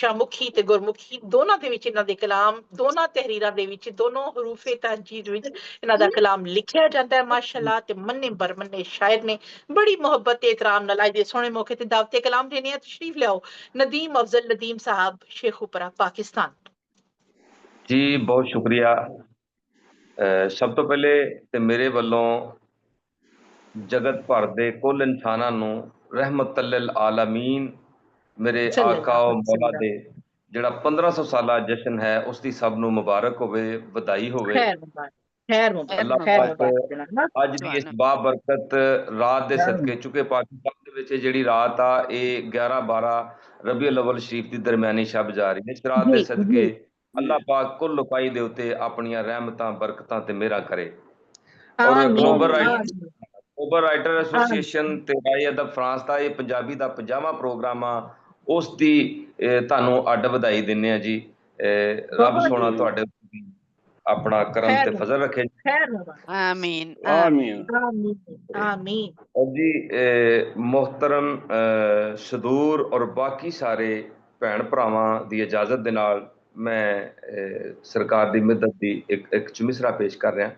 ਸ਼ਾਮੁਖੀ ਤੇ ਗੁਰਮੁਖੀ ਦੋਨਾਂ ਦੇ ਵਿੱਚ ਇਹਨਾਂ ਦੇ ਕਲਾਮ, ਦੋਨਾਂ ਤਹਿਰੀਰਾਂ ਦੇ ਵਿੱਚ, ਦੋਨੋਂ ਹਰੂਫੇ ਤਹਜੀਦ ਵਿੱਚ ਇਹਨਾਂ ਦਾ ਕਲਾਮ ਲਿਖਿਆ ਜਾਂਦਾ ਹੈ ਮਾਸ਼ਾਅੱਲਾ। ਤੇ ਮੰਨੇ ਬਰਮੰਨੇ ਸ਼ਾਇਰ ਨੇ, ਬੜੀ ਮੁਹੱਬਤ ਤੇ ਇਤਰਾਮ ਨਾਲ ਅੱਜ ਦੇ ਸੋਹਣੇ ਮੌਕੇ ਤੇ ਦਾਵਤ ਕਲਾਮ ਦੇਣੇ ਆ। ਤਸ਼ਰੀਫ ਲਿਆਓ ਨਦੀਮ ਅਫਜ਼ਲ ਨਦੀਮ ਸਾਹਿਬ, ਸ਼ੇਖੂਪੁਰਾ ਪਾਕਿਸਤਾਨ। ਜੀ ਬਹੁਤ ਸ਼ੁਕਰੀਆ। ਸਭ ਤੋਂ ਪਹਿਲੇ ਤੇ ਮੇਰੇ ਵੱਲੋਂ ਜਗਤ ਭਰ ਦੇ ਕੁੱਲ ਇਨਸਾਨਾਂ ਨੂੰ ਰਹਿਮਤ ਲਿਲ ਆਲਮੀਨ ਮੇਰੇ ਆਕਾ ਓ ਮੌਲਾ ਦੇ ਜਿਹੜਾ 1500 ਸਾਲਾ ਜਸ਼ਨ ਹੈ ਉਸ ਦੀ ਸਭ ਨੂੰ ਮੁਬਾਰਕ ਹੋਵੇ, ਵਧਾਈ ਹੋਵੇ। ਅੱਲਾਹ ਪਾਕ ਅੱਜ ਦੀ ਇਸ ਬਾਬਰਕਤ ਰਾਤ ਦੇ ਸਦਕੇ, ਚੁੱਕੇ ਪਾਕਿਸਤਾਨ ਦੇ ਵਿੱਚ ਜਿਹੜੀ ਰਾਤ ਆ ਇਹ 11-12 ਰਬੀਉਲ ਅਵਲ ਸ਼ਰੀਫ ਦੀ ਦਰਮਿਆਨੀ ਸ਼ਬ ਜਾ ਰਹੀ ਹੈ। ਇਸ ਰਾਤ ਦੇ ਸਦਕੇ ਅੱਲਾਹ ਪਾਕ ਕੁੱਲ ਲੋਕਾਈ ਦੇ ਉੱਤੇ ਆਪਣੀਆਂ ਰਹਿਮਤਾਂ ਬਰਕਤਾਂ ਤੇ ਮਿਹਰਾਂ ਕਰੇ। ਔਰ ਗਲੋਬਲ ਰਾਈਟਰ ਐਸੋਸੀਏਸ਼ਨ ਤੇ ਰਾਏ ਅਦਬ ਫਰਾਂਸ ਦਾ ਇਹ ਪੰਜਾਬੀ ਦਾ 50ਵਾਂ ਪ੍ਰੋਗਰਾਮ ਆ, ਉਸ ਦੀ ਤੁਹਾਨੂੰ ਅੱਡ ਵਧਾਈ ਦਿੰਦੇ ਆ ਜੀ। ਰੱਬ ਸੋਹਣਾ ਤੁਹਾਡੇ ਆਪਣਾ ਕਰਮ ਤੇ ਫਜ਼ਲ ਰੱਖੇ। ਆਮੀਨ ਆਮੀਨ ਆਮੀਨ। और जी मोहतरम सदूर और बाकी सारे भैन भरावां दी इजाजत दे नाल मैं सरकार दी मदद दी एक चुमिसरा पेश कर रहा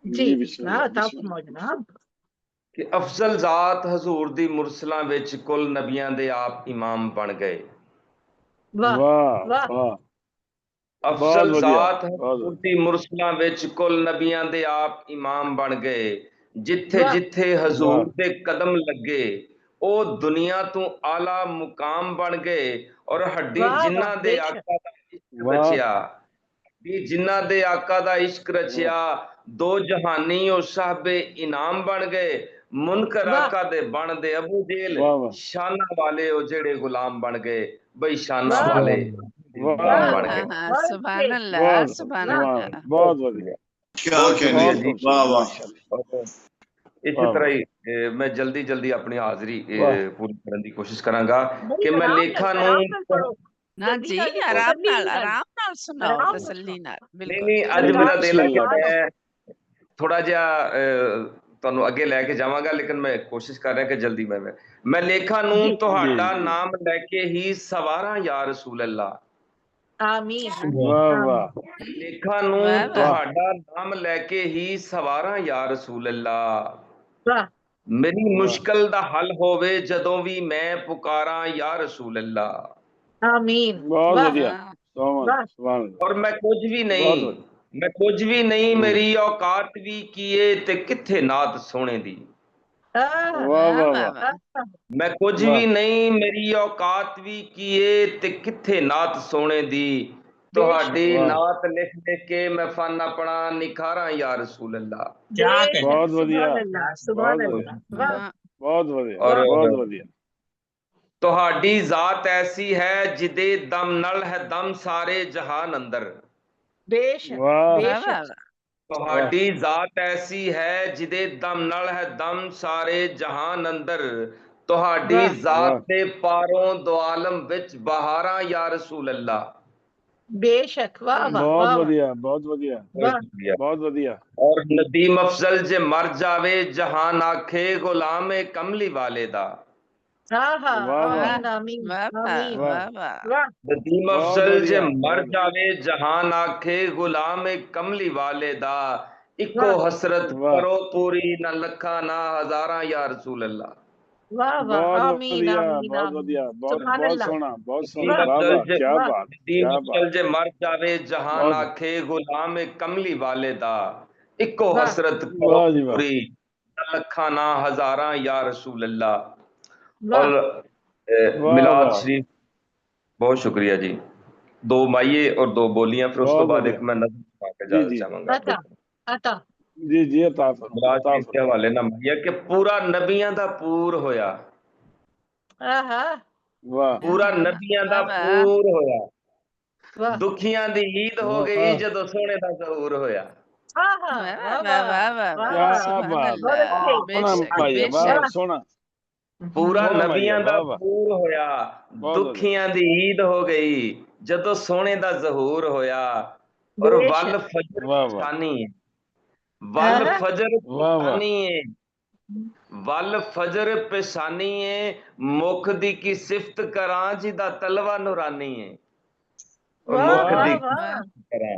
जी जनाब कि अफजल जात हजूर दी मुरसलां विच कुल नबियां दे आप इमाम बन गए। वाह वाह। अफजल जात हजूर दी मुरसलां विच कुल नबियां दे आप इमाम बन गए। जिथे जिथे हजूर दे कदम लगे ओ दुनिया तू आला मुकाम बन गए। और हड्डी जिन्ना दे आका दा इश्क रचिया, जिन्ना दे आका दा इश्क रचिया, दो जहानी ओ साहबे इनाम बन गए। मुनकर आका दे बन दे अबू जेल, शाना वाले ओ जेड़े गुलाम बन गए। बई शाना वाले बन गए। सुभान अल्लाह सुभान अल्लाह। बहुत बढ़िया, क्या कहने जी, वाह वाह। इसी तरह ही मैं जल्दी जल्दी अपनी हाजिरी पूरी करने की कोशिश करांगा कि मैं लेखा ना जी आराम नाल सुनाओ तसल्ली नाल। बिल्कुल नहीं अज मेरा दिल है कि मैं थोड़ा जिहा ਤੁਹਾਨੂੰ ਅੱਗੇ ਲੈ ਕੇ ਜਾਵਾਂਗਾ, लेकिन मैं कोशिश कर रहा कि जल्दी मैं लेखा नूं ਤੁਹਾਡਾ नाम लैके ही सवारा या रसूल अल्लाह। आमीन। वाह वाह। लेखा नूं ਤੁਹਾਡਾ नाम लैके ही सवारा या रसूल अल्लाह। मेरी मुश्किल दा हल होवे जदों भी मैं पुकारा या रसूल अल्लाह। आमीन। बहुत बढ़िया। और मैं कुछ भी नहीं, मेरी औकात भी किए ते किथे नात सोने दी। मैं कुछ भी नहीं, मेरी औकात भी किए ते किथे नात सोने दी। ਤੁਹਾਡੀ नात लिख लिख के मैं फन अपना निखारा या रसूल अल्लाह। बहुत बढ़िया, बहुत बढ़िया, बहुत बढ़िया। ਤੁਹਾਡੀ ਜ਼ਾत ऐसी है जिदे दम नल है दम सारे जहान अंदर। बेशक ਤੁਹਾਡੀ ਜ਼ਾत ऐसी है जिदे दम नल है दम सारे जहान अंदर। ਤੁਹਾਡੀ ਜ਼ਾत ਦੇ ਪਾਰੋਂ दो आलम विच बहारा या रसूल अल्लाह। बेशक वाह वाह। बहुत बढ़िया, बहुत बढ़िया, बहुत बढ़िया। और नदीम अफजल जे मर जावे जहान आखे गुलाम कमली वाले दा। नदीम अफजल जे मर जावे जहान आखे गुलाम कमली वाले दा। इको हसरत करो पूरी न लखा ना हजारा या रसूल अल्लाह। जे मर जावे जहान आखे गुलाम कमली वाले दा। इको हसरत पूरी लखा ना हजारा या रसूल अल्लाह। और मिलाद शरीफ, बहुत शुक्रिया जी। दो माइये और दो बोलियां, फिर उसके बाद एक मैं नजर चाहूंगा जी जी। के हवाले ना माइया कि पूरा नबियां दा पूर होया। पूरा नबियां दा पूर होया। दुखियां दी ईद हो गई जदों सोने दा ज़हूर होया। ਪੂਰਾ ਬਹੁਤ ਨਬੀਆਂ ਵਧੀਆ, ਦਾ ਵਾਹ ਵਾਹ, ਪੂਰ ਹੋਇਆ, ਬਹੁਤ ਵਧੀਆ। ਦੁਖੀਆਂ ਦੀ ਈਦ ਹੋ ਗਈ ਜਦੋਂ ਸੋਹਣੇ ਦਾ ਜ਼ਹੂਰ ਹੋਇਆ। ਔਰ ਵੱਲ ਫਜਰ ਵਾਹ ਵਾਹ, ਪਛਾਨੀ, ਵੱਲ ਫਜਰ ਵਾਹ ਵਾਹ, ਪਛਾਨੀ, ਵੱਲ ਫਜਰ ਪਛਾਨੀ ਏ, ਮੁਖ ਦੀ ਕੀ ਸਿਫਤ ਕਰਾਂ ਜਿਹਦਾ ਤਲਵਾ ਨੂਰਾਨੀ ਏ। ਮੁਖ ਦੀ ਕੀ ਸਿਫਤ ਕਰਾਂ,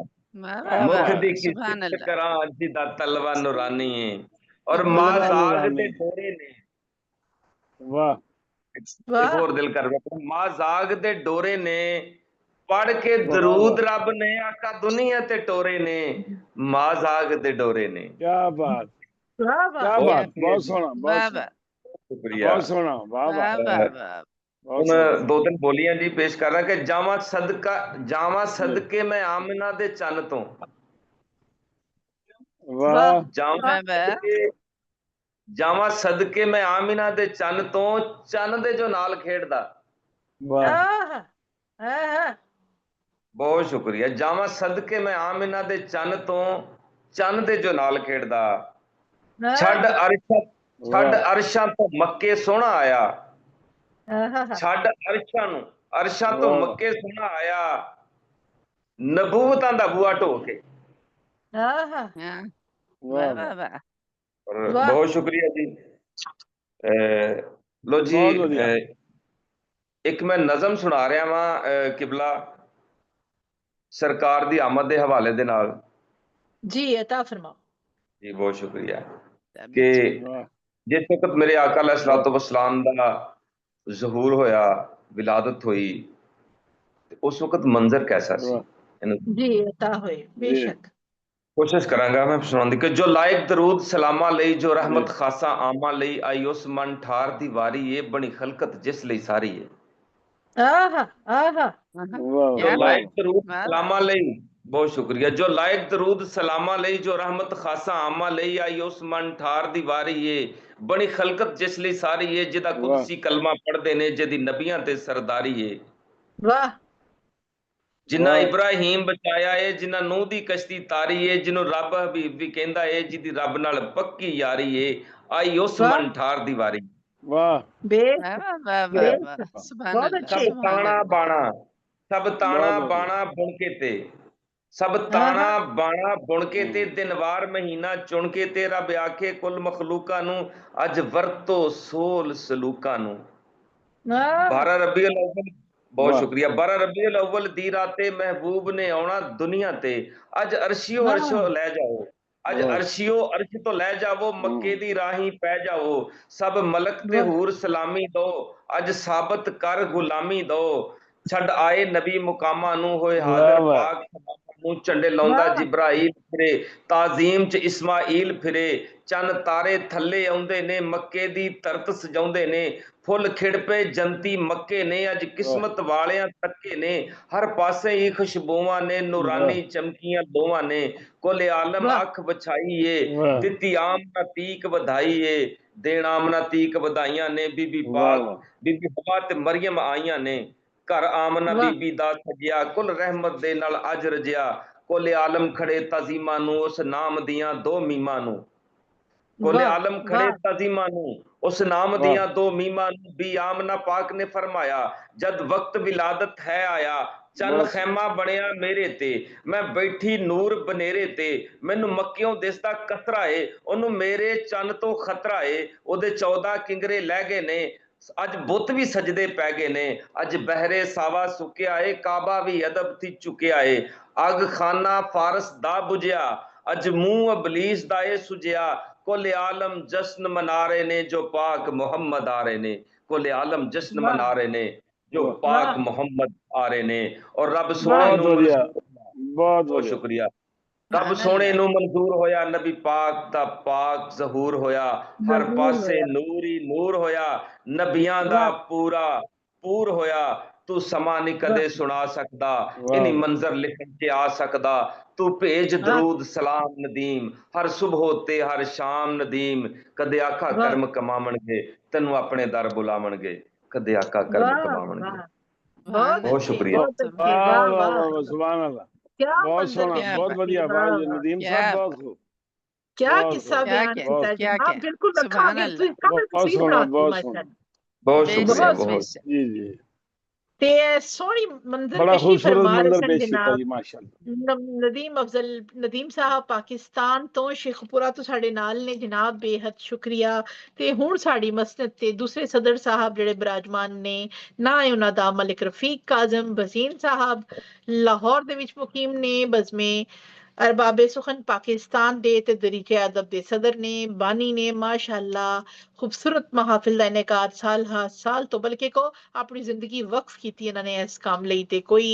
ਮੁਖ ਦੀ ਕੀ सुभान सिफत अल्लाह। करा जिदा तलवा नूरानी है। और तलवा माजाग नूरानी। दे डोरे ने, वाह, एक और दिल कर बैठा, माजाग दे डोरे ने पढ़ के दरूद रब ने आका दुनिया ते टोरे ने, माजाग दे डोरे ने। क्या बात, क्या बहुत बात, शुक्रिया बहुत जी, सोहना, बहुत सोहना, शुक्रिया। बहुत सोहना, वाह वाह, बहुत ਹੁਣ सोहना। ਦੋ ਤਿੰਨ ਬੋਲੀਆਂ ਜੀ ਪੇਸ਼ ਕਰ ਰਹਾ ਕਿ ਜਾਵਾਂ ਸਦਕੇ ਮੈਂ ਆਮਨਾ ਦੇ ਚੰਨ ਤੋਂ, वाह, ਜਾਵਾਂ ਸਦਕੇ ਮੈਂ ਆਮਿਨਾ ਦੇ ਚੰਨ ਤੋਂ, ਚੰਨ ਦੇ ਜੋ ਨਾਲ ਖੇਡਦਾ। वाह, ਬਹੁਤ ਸ਼ੁਕਰੀਆ। ਜਾਵਾਂ ਸਦਕੇ ਮੈਂ ਆਮਿਨਾ ਦੇ ਚੰਨ ਤੋਂ, ਚੰਨ ਦੇ ਜੋ ਨਾਲ ਖੇਡਦਾ। ਛੱਡ ਅਰਸ਼ਾਂ ਤੋਂ ਮੱਕੇ ਸੋਹਣਾ ਆਇਆ, ਛੱਡ ਅਰਸ਼ਾਂ ਤੋਂ ਮੱਕੇ ਸੋਹਣਾ ਆਇਆ, ਨਬੂਵਤਾਂ ਦਾ ਬੂਆ ਢੋ ਕੇ। ਬਹੁਤ ਸ਼ੁਕਰੀਆ ਜੀ। ਲੋ ਜੀ, ਬਹੁਤ ਵਧੀਆ। ਇੱਕ ਮੈਂ ਨਜ਼ਮ ਸੁਣਾ ਰਿਹਾ ਵਾਂ ਕਿਬਲਾ, ਸਰਕਾਰ ਦੀ ਆਮਦ ਦੇ ਹਵਾਲੇ ਦੇ ਨਾਲ ਜੀ। ਅਤਾ ਫਰਮਾਓ ਜੀ। ਬਹੁਤ ਸ਼ੁਕਰੀਆ ਕਿ ਜਿਸ ਵਕਤ ਮੇਰੇ ਆਕਾ अलैहिस्सलातु वस्सलाम ਦਾ ਜ਼ਹੂਰ ਹੋਇਆ, ਵਿਲਾਦਤ ਹੋਈ, ਤੇ ਉਸ ਵਕਤ ਮੰਜ਼ਰ ਕੈਸਾ ਸੀ? ਜੀ। ਅਤਾ ਹੋਏ ਬੇਸ਼ੱਕ। ਕੋਸ਼ਿਸ਼ ਕਰਾਂਗਾ ਮੈਂ ਸੁਣਾਉਣ ਦੀ ਕਿ ਜੋ ਲਾਇਕ ਦਰੂਦ ਸਲਾਮਾਂ ਲਈ, ਜੋ ਰਹਿਮਤ ਖਾਸਾ ਆਮਾਂ ਲਈ, ਆਈ ਉਸ ਮਨ ਠਾਰ ਦੀ ਵਾਰੀ ਏ, ਬਣੀ ਖਲਕਤ ਜਿਸ ਲਈ ਸਾਰੀ ਏ। ਜੋ ਲਾਇਕ ਦਰੂਦ ਸਲਾਮਾਂ ਲਈ, ਬਹੁਤ ਸ਼ੁਕਰੀਆ। ਜੋ ਲਾਇਕ ਦਰੂਦ ਸਲਾਮਾਂ ਲਈ, ਜੋ ਰਹਿਮਤ ਖਾਸਾ ਆਮਾਂ ਲਈ, ਆਈ ਉਸ ਮਨ ਠਾਰ ਦੀ ਵਾਰੀ ਏ, ਬਣੀ ਖਲਕਤ ਜਿਸ ਲਈ ਸਾਰੀ ਏ, ਜਿਹਦਾ ਕੁਦਸੀ ਕਲਮਾ ਪੜ੍ਹਦੇ ਨੇ, ਜਿਹਦੀ ਨਬੀਆਂ ਤੇ ਸਰਦਾਰੀ ਏ। ਵਾਹ। ਜਿਨ੍ਹਾਂ ਇਬਰਾਹੀਮ ਬਚਾਇਆ ਏ, ਜਿਨ੍ਹਾਂ ਨੂਹ ਦੀ ਕਸ਼ਤੀ ਤਾਰੀ ਏ, ਜਿਹਨੂੰ ਰੱਬ ਹਬੀਬ ਵੀ ਕਹਿੰਦਾ ਏ, ਜਿਹਦੀ ਰੱਬ ਨਾਲ ਪੱਕੀ ਯਾਰੀ ਏ, ਆਈ ਉਸ ਮਨ ਠਾਰ ਦੀ ਵਾਰੀ। वाह, ਸਭ ਤਾਣਾ ਬਾਣਾ, ਸਭ ਤਾਣਾ ਬਾਣਾ ਬੁਣ ਕੇ ਤੇ, ਸਭ ਤਾਣਾ ਬਾਣਾ ਬੁਣ ਕੇ ਤੇ, ਦਿਨ ਵਾਰ ਮਹੀਨਾ ਚੁਣ ਕੇ ਤੇ, ਰੱਬ ਆਖੇ ਕੁੱਲ ਮਖਲੂਕਾਂ ਨੂੰ, ਅੱਜ ਵਰਤੋ ਸੋਲ ਸਲੂਕਾਂ ਨੂੰ। 12 ਰਬੀਉਲ ਅਵਲ, ਬਹੁਤ ਸ਼ੁਕਰੀਆ। 12 ਰਬੀਉਲ ਅਵਲ ਦੀ ਰਾਤੇ ਮਹਿਬੂਬ ਨੇ ਆਉਣਾ ਦੁਨੀਆ ਤੇ, ਅੱਜ ਅਰਸ਼ੀਓ ਅਰਸ਼ੋ ਲੈ ਜਾਓ, ਅੱਜ ਅਰਸ਼ੀਓ ਅਰਸ਼ ਤੋਂ ਲੈ ਜਾਵੋ, ਮੱਕੇ ਦੀ ਰਾਹੀਂ ਪੈ ਜਾਵੋ, ਸਭ ਮਲਕ ਤੇ ਹੂਰ ਸਲਾਮੀ ਦੋ, ਅੱਜ ਸਾਬਤ ਕਰ ਗੁਲਾਮੀ ਦੋ, ਛੱਡ ਆਏ ਨਬੀ ਮੁਕਾਮਾਂ ਨੂੰ, ਹੋਏ ਹਾਜ਼ਰ ਪਾਕ ਨੂੰ, ਝੰਡੇ ਲਾਉਂਦਾ ਜਿਬਰਾਈਲ ਫਿਰੇ, ਤਾਜ਼ੀਮ ਚ ਇਸਮਾਈਲ ਫਿਰੇ, ਚੰਨ ਤਾਰੇ ਥੱਲੇ ਆਉਂਦੇ ਨੇ, ਮੱਕੇ ਦੀ ਧਰਤ ਸਜਾਉਂਦੇ ਨੇ, ਫੁੱਲ ਖਿੜ ਪਏ ਜੰਤੀ ਮੱਕੇ ਨੇ, ਅੱਜ ਕਿਸਮਤ ਵਾਲਿਆਂ ਤੱਕੇ ਨੇ, ਹਰ ਪਾਸੇ ਹੀ ਖੁਸ਼ਬੂਆਂ ਨੇ, ਨੂਰਾਨੀ ਚਮਕੀਆਂ ਦੋਵਾਂ ਨੇ, ਕੁੱਲ ਆਲਮ ਅੱਖ ਵਿਛਾਈ ਏ, ਦਿੱਤੀ ਆਮਨਾ ਤੀਕ ਵਧਾਈ ਏ, ਦੇਣ ਆਮਨਾ ਤੀਕ ਵਧਾਈਆਂ ਨੇ, ਬੀਬੀ ਪਾਕ ਬੀਬੀ ਹਵਾ ਤੇ ਮਰੀਮ ਆਈਆਂ ਨੇ, ਘਰ ਆਮਨਾ ਬੀਬੀ ਦਾ ਸਜਿਆ, ਕੁੱਲ ਰਹਿਮਤ ਦੇ ਨਾਲ ਅੱਜ ਰਜਿਆ, ਕੁੱਲ ਆਲਮ ਖੜੇ ਤਜ਼ੀਮਾਂ ਨੂੰ, ਉਸ ਨਾਮ ਦੀਆਂ ਦੋ ਮੀਮਾਂ ਨੂੰ, ਕੁੱਲ ਆਲਮ ਖੜੇ ਤਜ਼ੀਮਾਂ ਨੂੰ, ਉਸ ਨਾਮ ਦੀਆਂ ਦੋ ਮੀਮਾਂ ਨੂੰ, ਵੀ ਆਮਨਾ ਪਾਕ ਨੇ ਫਰਮਾਇਆ, ਜਦ ਵਕਤ ਵਿਲਾਦਤ ਹੈ ਆਇਆ, ਚੰਨ ਖੈਮਾ ਬਣਿਆ ਮੇਰੇ ਤੇ, ਮੈਂ ਬੈਠੀ ਨੂਰ ਬਨੇਰੇ ਤੇ, ਮੈਨੂੰ ਮੱਕਿਓਂ ਦਿਸਦਾ ਕਤਰਾ ਏ, ਉਹਨੂੰ ਮੇਰੇ ਚੰਨ ਤੋਂ ਖਤਰਾ ਏ, ਉਹਦੇ 14 ਕਿੰਗਰੇ ਲੈ ਗਏ ਨੇ, ਅੱਜ ਬੁੱਤ ਵੀ ਸਜਦੇ ਪੈ ਗਏ ਨੇ, ਅੱਜ ਬਹਿਰੇ ਸਾਵਾ ਸੁੱਕਿਆ ਏ, ਕਾਬਾ ਵੀ ਅਦਬ ਥੀ ਚੁੱਕਿਆ ਏ, ਅੱਗ ਖਾਨਾ ਫਾਰਸ ਦਾ ਬੁਝਿਆ, ਅੱਜ ਮੂੰਹ ਅਬਲੀਸ ਦਾ ਏ ਸੁਝਿਆ, ਕੁੱਲ ਆਲਮ ਜਸ਼ਨ ਮਨਾ ਰਹੇ ਨੇ, ਜੋ ਪਾਕ ਮੁਹੰਮਦ ਆ ਰਹੇ ਨੇ, ਕੁੱਲ ਆਲਮ ਜਸ਼ਨ ਮਨਾ ਰਹੇ ਨੇ, ਜੋ ਪਾਕ ਮੁਹੰਮਦ ਆ ਰਹੇ ਨੇ। ਔਰ ਰੱਬ ਸੋਹਣੇ ਨੂੰ ਬਹੁਤ ਸ਼ੁਕਰੀਆ, ਰੱਬ ਸੋਹਣੇ ਨੂੰ ਮਨਜ਼ੂਰ ਹੋਇਆ, ਨਬੀ ਪਾਕ ਦਾ ਪਾਕ ਜ਼ਹੂਰ ਹੋਇਆ, ਹਰ ਪਾਸੇ ਨੂਰ ਹੀ ਨੂਰ ਹੋਇਆ, ਨਬੀਆਂ ਦਾ ਪੂਰਾ ਪੂਰ ਹੋਇਆ, ਤੂੰ ਸਮਾਂ ਨਹੀਂ ਕਦੇ ਸੁਣਾ ਸਕਦਾ, ਇਨੀ ਮੰਜ਼ਰ ਲਿਖਣ ਕੇ ਆ ਸਕਦਾ, ਤੂੰ ਭੇਜ ਦਰੂਦ ਸਲਾਮ ਨਦੀਮ, ਹਰ ਸੁਬਹ ਤੇ ਹਰ ਸ਼ਾਮ ਨਦੀਮ, ਕਦੇ ਆਖਾ ਕਰਮ ਕਮਾਵਣਗੇ, ਤੈਨੂੰ ਆਪਣੇ ਦਰ ਬੁਲਾਵਣਗੇ, ਕਦੇ ਆਕਾ ਕਰਮ ਕਮਾਵਣਗੇ। ਬਹੁਤ ਸ਼ੁਕਰੀਆ। ਸੁਭਾਨ ਅੱਲਾਹ, क्या बहुत सोना, बहुत बढ़िया, नदीम साहब, बहुत खूब, क्या किस्सा बयान किया जनाब, बिल्कुल रखा बहुत सोना, बहुत सोना। बहुत शुक्रिया, बहुत बहुत जी जी ते सोहनी मंजर बड़ा कशी खूबसूरत फरमा रहे मंजर सन पेश किया जनाब जी माशाल्लाह। नदीम साहब पाकिस्तान तो शेखपुरा तो साडे नाल ने जनाब, बेहद शुक्रिया। ते हुण साडी मसनद ते दूसरे सदर साहब जेड़े बिराजमान ने, ना है उन्हां दा मलिक रफीक काज़म बसीन साहब लाहौर दे विच मुकीम ने, बज़मे अरबाबे सुखन पाकिस्तान दे ते दरीजे अदब दे सदर ने, बानी ने माशाअल्लाह खूबसूरत महाफिल दा इनेकार साल हा साल तो बल्कि को अपनी जिंदगी वक्फ कीती इन्हां ने इस काम लई, ते कोई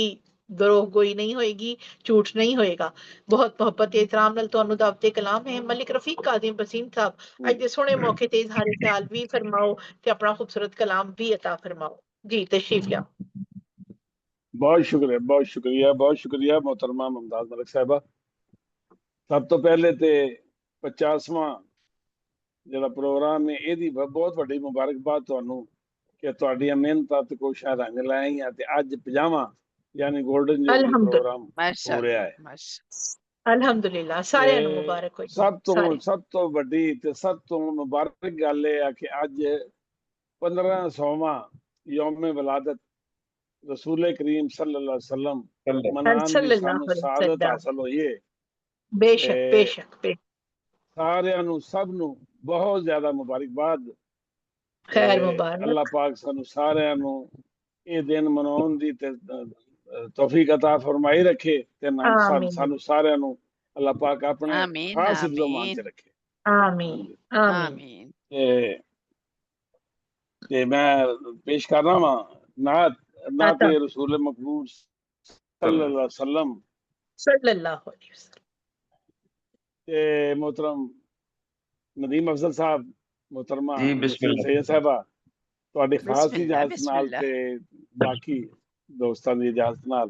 दरोह गोई नहीं होएगी, झूठ नहीं होएगा। बहुत मोहब्बत एहतराम नाल तुहानू दावते कलाम है मलिक रफीक काज़िम बसीम साहब, अज दे सोहने मौके ते इजहार ख्याल भी फरमाओ ते अपना खूबसूरत कलाम भी अता फरमाओ। जी तशरीफ लिया। बहुत शुक्रिया, बहुत शुक्रिया, बहुत शुक्रिया मोहतरमा मुमताज मलिक साहबा। सब तो पहले ते 50वां ਜਿਹੜਾ ਪ੍ਰੋਗਰਾਮ ਹੈ ਇਹਦੀ ਬਹੁਤ ਵੱਡੀ ਮੁਬਾਰਕਬਾਦ ਤੁਹਾਨੂੰ ਕਿ ਤੁਹਾਡੀਆਂ ਮਿਹਨਤਾਂ ਤੇ ਕੋਸ਼ਿਸ਼ਾਂ ਰੰਗ ਲਾਈਆਂ ਤੇ ਅੱਜ 50ਵਾਂ ਯਾਨੀ 골ਡਨ ਜੁਬਲੀ ਪ੍ਰੋਗਰਾਮ ਹੋ ਰਿਹਾ ਹੈ। अल्हम्दुलिल्लाह सारिਆਂ ਨੂੰ ਮੁਬਾਰਕ ਹੋਏ। ਸਭ ਤੋਂ ਵੱਡੀ ਤੇ ਸਭ ਤੋਂ ਮੁਬਾਰਕ ਗੱਲ ਇਹ ਆ ਕਿ ਅੱਜ 1500ਵਾਂ ਯੌਮ ਵਿਲਾਦਤ रसूल करीम सल्लल्लाहु अलैहि वसल्लम मनान दी सानू सादत हासिल होई है। बेशक बेशक सारिਆਂ ਨੂੰ ਸਭ ਨੂੰ बहुत ज्यादा मुबारकबाद। खैर मुबारक अल्लाह पाक सानू सारिਆਂ ਨੂੰ ਇਹ ਦਿਨ ਮਨਾਉਣ ਦੀ ਤੇ तौफीक अता फरमाई रखे ते सानू सारिਆਂ ਨੂੰ अल्लाह पाक अपने खास हिफ्ज़-ओ-मान च रखे। आमीन आमीन। ते मैं पेश कर रहा हूं नात रसूल मकबूल सल्लल्लाहु अलैहि वसल्लम। ते मोहतरम नदीम अफजल साहब, मोहतरमा सैयद साहबा, ਤੁਹਾਡੇ ਖਾਸ ਇਜਾਜ਼ਤ ਨਾਲ ਤੇ ਬਾਕੀ ਦੋਸਤਾਂ ਦੀ ਇਜਾਜ਼ਤ ਨਾਲ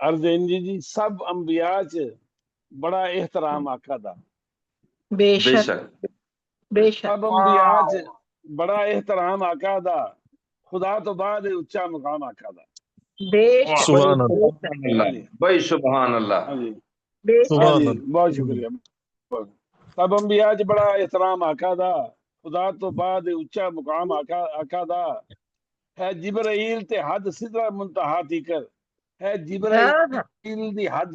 अर्ज इंजी जी सब अंबिया च बड़ा एहतराम आका दा। बेशक बेशक सब अंबिया च बड़ा एहतराम आका दा, खुदा तो बाद उच्चा मुकाम आका दा। बेशक सुभान अल्लाह, भाई सुभान अल्लाह। बहुत शुक्रिया। सब अंबिया च बड़ा एहतराम आका दा, खुदा तो बाद उच्चा मुकाम आका दा है। जिब्राइल ते हद सिदरा मुंतहा तीकर है, जिब्राइल दी हद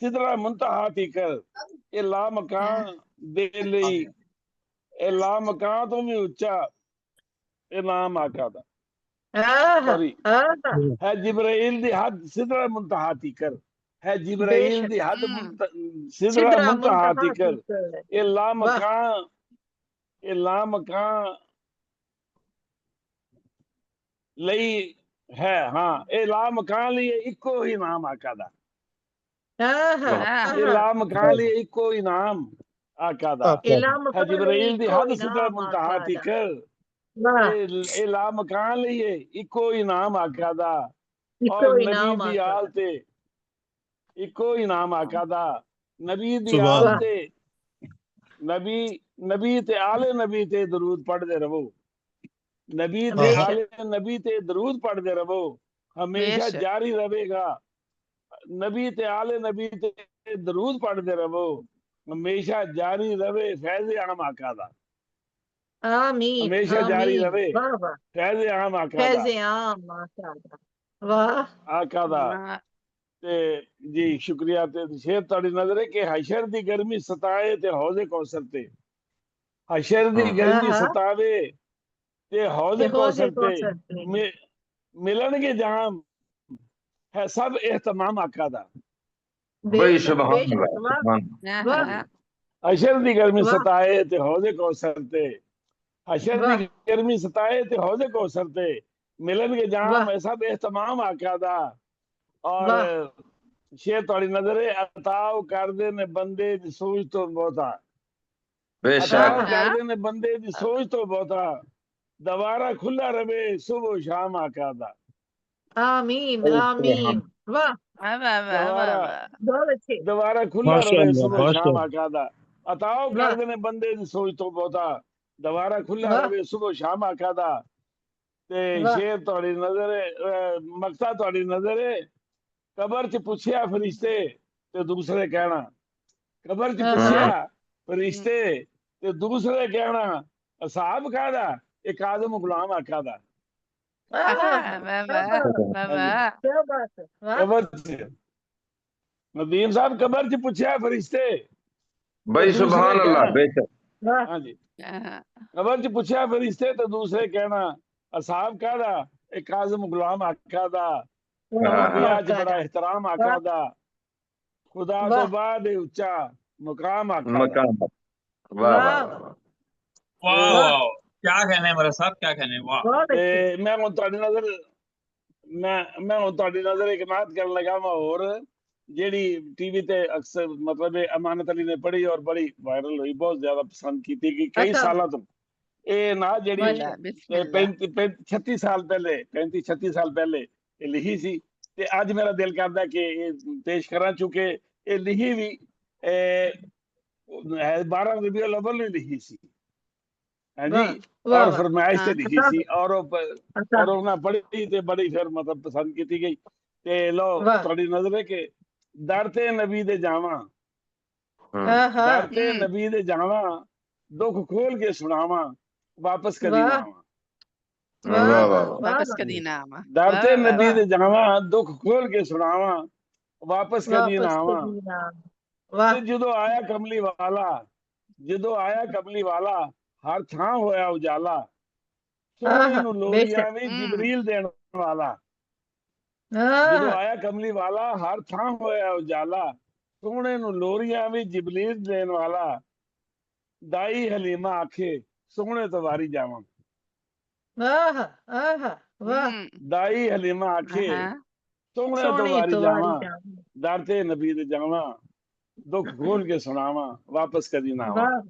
सिदरा मुंतहा तीकर ए ला मकान दे लई ए ला मकान तो भी उच्चा ए नाम आका दा। सॉरी है जिब्राइल दी हद सिदरा मुंतहा तीकर है, जिब्राइल दी हद सिदरा मुंतहा तीकर ए ला मकान लई है। हाँ ए ला मकान लिए इको ही नाम आका दा। ए ला मकान लिए इको ही नाम आका दा है, जिब्राइल दी हद सिदरा मुंतहा तीकर ए ला मकान लिए इको ही नाम आका दा। और नबी दी आल ते इको ही नाम आका दा। नबी दी आल ते नबी ते आले नबी ते दरूद पढ़दे रहो। नबी ते आले नबी ते दरूद पढ़दे रहो, हमेशा जारी रहेगा। नबी ते आले नबी ते दरूद पढ़दे रहो, हमेशा जारी रहे फैज़ आम आका दा। आमीन हमेशा जारी रहे फैज़ आम आका दा। वाह आका दा ते जी शुक्रिया। ते शेर तुहाडी नजर है कि हशर दी गर्मी सताए ते हौज़े कौसर ते, हशर दी गर्मी सतावे ते हौज़े कौसर ते मिलनगे जाम है सब एहतमाम आका दा। हशर दी गर्मी सताए ते हौज़े कौसर ते, हशर दी गर्मी सताए ते हौज़े कौसर ते मिलनगे जाम है सब एहतमाम आका दा। और शेर तुहाडी नजर है अताओ करदे ने बंदे दी सोच तो बहुता, अताओ करदे ने बंदे दी सोच तो बहुता, दवारा खुला रवे सुबह शाम आका दा। आमीन आमीन। वाह दवारा खुला रवे सुबह शाम आका दा। अताओ करदे ने बंदे दी सोच तो बहुता, दवारा खुला रवे सुबह शाम आका दा। ते शेर तुहाडी नजर है मकता तुहाडी नजर है कबर च पुछया फरिश्ते ते दूसरे कहना, कबर च पुछया फरिश्ते ते दूसरे कहना असाब कादा एक आजम गुलाम आका दा कबर च नदीम साहब कबर च पूछा फरिश्ते भाई सुभान अल्लाह बेशक हाँ जी कबर च पूछा फरिश्ते तो दूसरे कहना असाब कादा एक आजम गुलाम आका दा बड़ा एहतराम आका दा खुदा तो बाद उच्चा मुकाम आका दा वाह वाह वाह क्या कहने हैं मेरा साहब, क्या कहने हैं, वाह। मैं हूं तुहाडी नजर मैं हूं तुहाडी नजर एक नात करन लगा मैं और जेडी टीवी ते अक्सर मतलब अमानत अली ने पढ़ी और बड़ी वायरल हुई, बहुत ज्यादा पसंद की थी कई सालों तो ये नात जेडी 36 साल पहले 35-36 साल पहले लिखी सी ते आज मेरा दिल करदा कि पेश करा चुके ये लिखी भी 12 रबीउल अव्वल ने लिखी सी हाँ जी और फरमाइश से लिखी सी और उन्हें पढ़ी ते बड़ी फिर मतलब पसंद की गई ते लो थोड़ी नजर है कि दरते नबी दे जावा दरते नबी दे जावा दुख खोल के सुनावा वापस कदी ना आवा वापस कदी ना आवा दरते नबी दे जावा दुख खोल के सुनावा वापस कदी ना आवा जदों आया कमली वाला हर थां होया उजाला सोने नूं लोरियां भी जिबरील देण वाला जदों आया कमली वाला हर थां होया उजाला सोने नूं लोरियां भी जिबरील देण वाला दाई हलीमा आखे सोने तो वारी जावां दाई हलीमा आखे सोने तो वारी जावां दरते नबी दे जावां दुख खोल के सुनावां वापस कदी ना आवां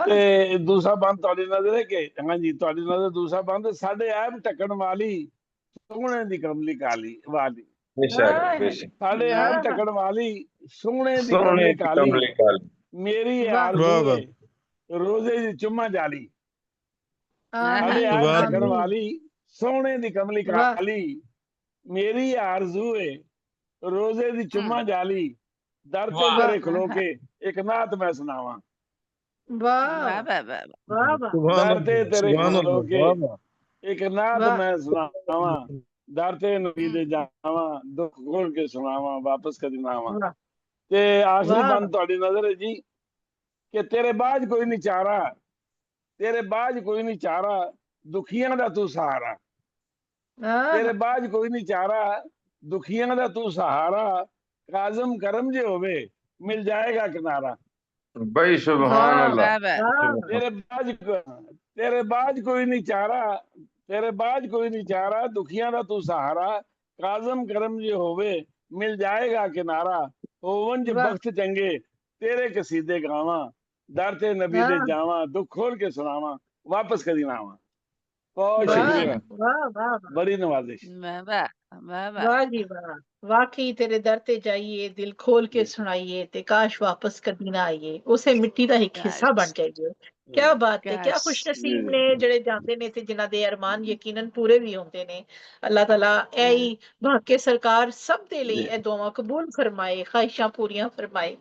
ਤੇ ਦੂਸਰਾ ਬੰਦ ਤੁਹਾਡੀ ਨਜ਼ਰ ਹੈ ਕਿ ਹਾਂਜੀ ਤੁਹਾਡੀ ਨਜ਼ਰ ਦੂਸਰਾ ਬੰਦ ਸਾਡੇ ਐਬ ਢੱਕਣ ਵਾਲੀ ਸੋਹਣੇ ਦੀ ਕਮਲੀ ਕਾਲੀ ਵਾਲੀ ਬੇਸ਼ੱਕ ਸਾਡੇ ਐਬ ਢੱਕਣ ਵਾਲੀ ਸੋਹਣੇ ਦੀ ਕਮਲੀ ਕਾਲੀ ਮੇਰੀ ਆਰਜ਼ੂ ਰੋਜ਼ੇ ਦੀ ਚੁੰਮਾ ਜਾਲੀ ਸਾਡੇ ਐਬ ਢੱਕਣ ਵਾਲੀ ਸੋਹਣੇ ਦੀ ਕਮਲੀ ਕਾਲੀ ਮੇਰੀ ਆਰਜ਼ੂ ਹੈ ਰੋਜ਼ੇ ਦੀ ਚੁੰਮਾ ਜਾਲੀ ਦਰ ਤੇ ਮੇਰੇ ਖਲੋ ਕੇ ਇੱਕ ਨਾਤ ਮੈਂ ਸੁਣਾਵਾਂ दरते तेरे खलो के एक नात मैं सुनावा दरते नबी दे जावा दुख खोल के सुनावा वापस कदी ना आवा ते आखिरी बंद तुहाडी नजर है जी कि तेरे बाज कोई नहीं चारा दुखियां दा तू सहारा तेरे बाज कोई नहीं चारा दुखियां दा तू सहारा काज़म करम जे होवे मिल जाएगा किनारा भाई सुभान अल्लाह तेरे बाज कोई नहीं चारा दुखियां दा तू सहारा काज़म करम जे होवे मिल जाएगा किनारा होवन ज बख्त चंगे तेरे कसीदे गावा दरते नबी दे जावा दुख खोल के सुनावा वापस कदी ना आवा बहुत शुक्रिया बड़ी नवाजिश वाह जी वाह वाकई तेरे दर ते जाइए दिल खोल के सुनाइए ते काश वापस कभी ना आइए उसे मिट्टी का एक हिस्सा बन जाइए क्या बात है क्या खुशनसीब ने ਜਿਹੜੇ ਜਾਂਦੇ ਨੇ ਤੇ ਜਿਨ੍ਹਾਂ ਦੇ ਅਰਮਾਨ ਯਕੀਨਨ ਪੂਰੇ ਵੀ ਹੁੰਦੇ ਨੇ ਅੱਲਾਹ ਤਾਲਾ ਐਹੀ ਬਾਕੀ ਸਰਕਾਰ ਸਭ ਦੇ ਲਈ ਇਹ ਦੁਆਵਾਂ ਕਬੂਲ ਫਰਮਾਏ ਖਾਹਿਸ਼ਾਂ ਪੂਰੀਆਂ ਫਰਮਾਏ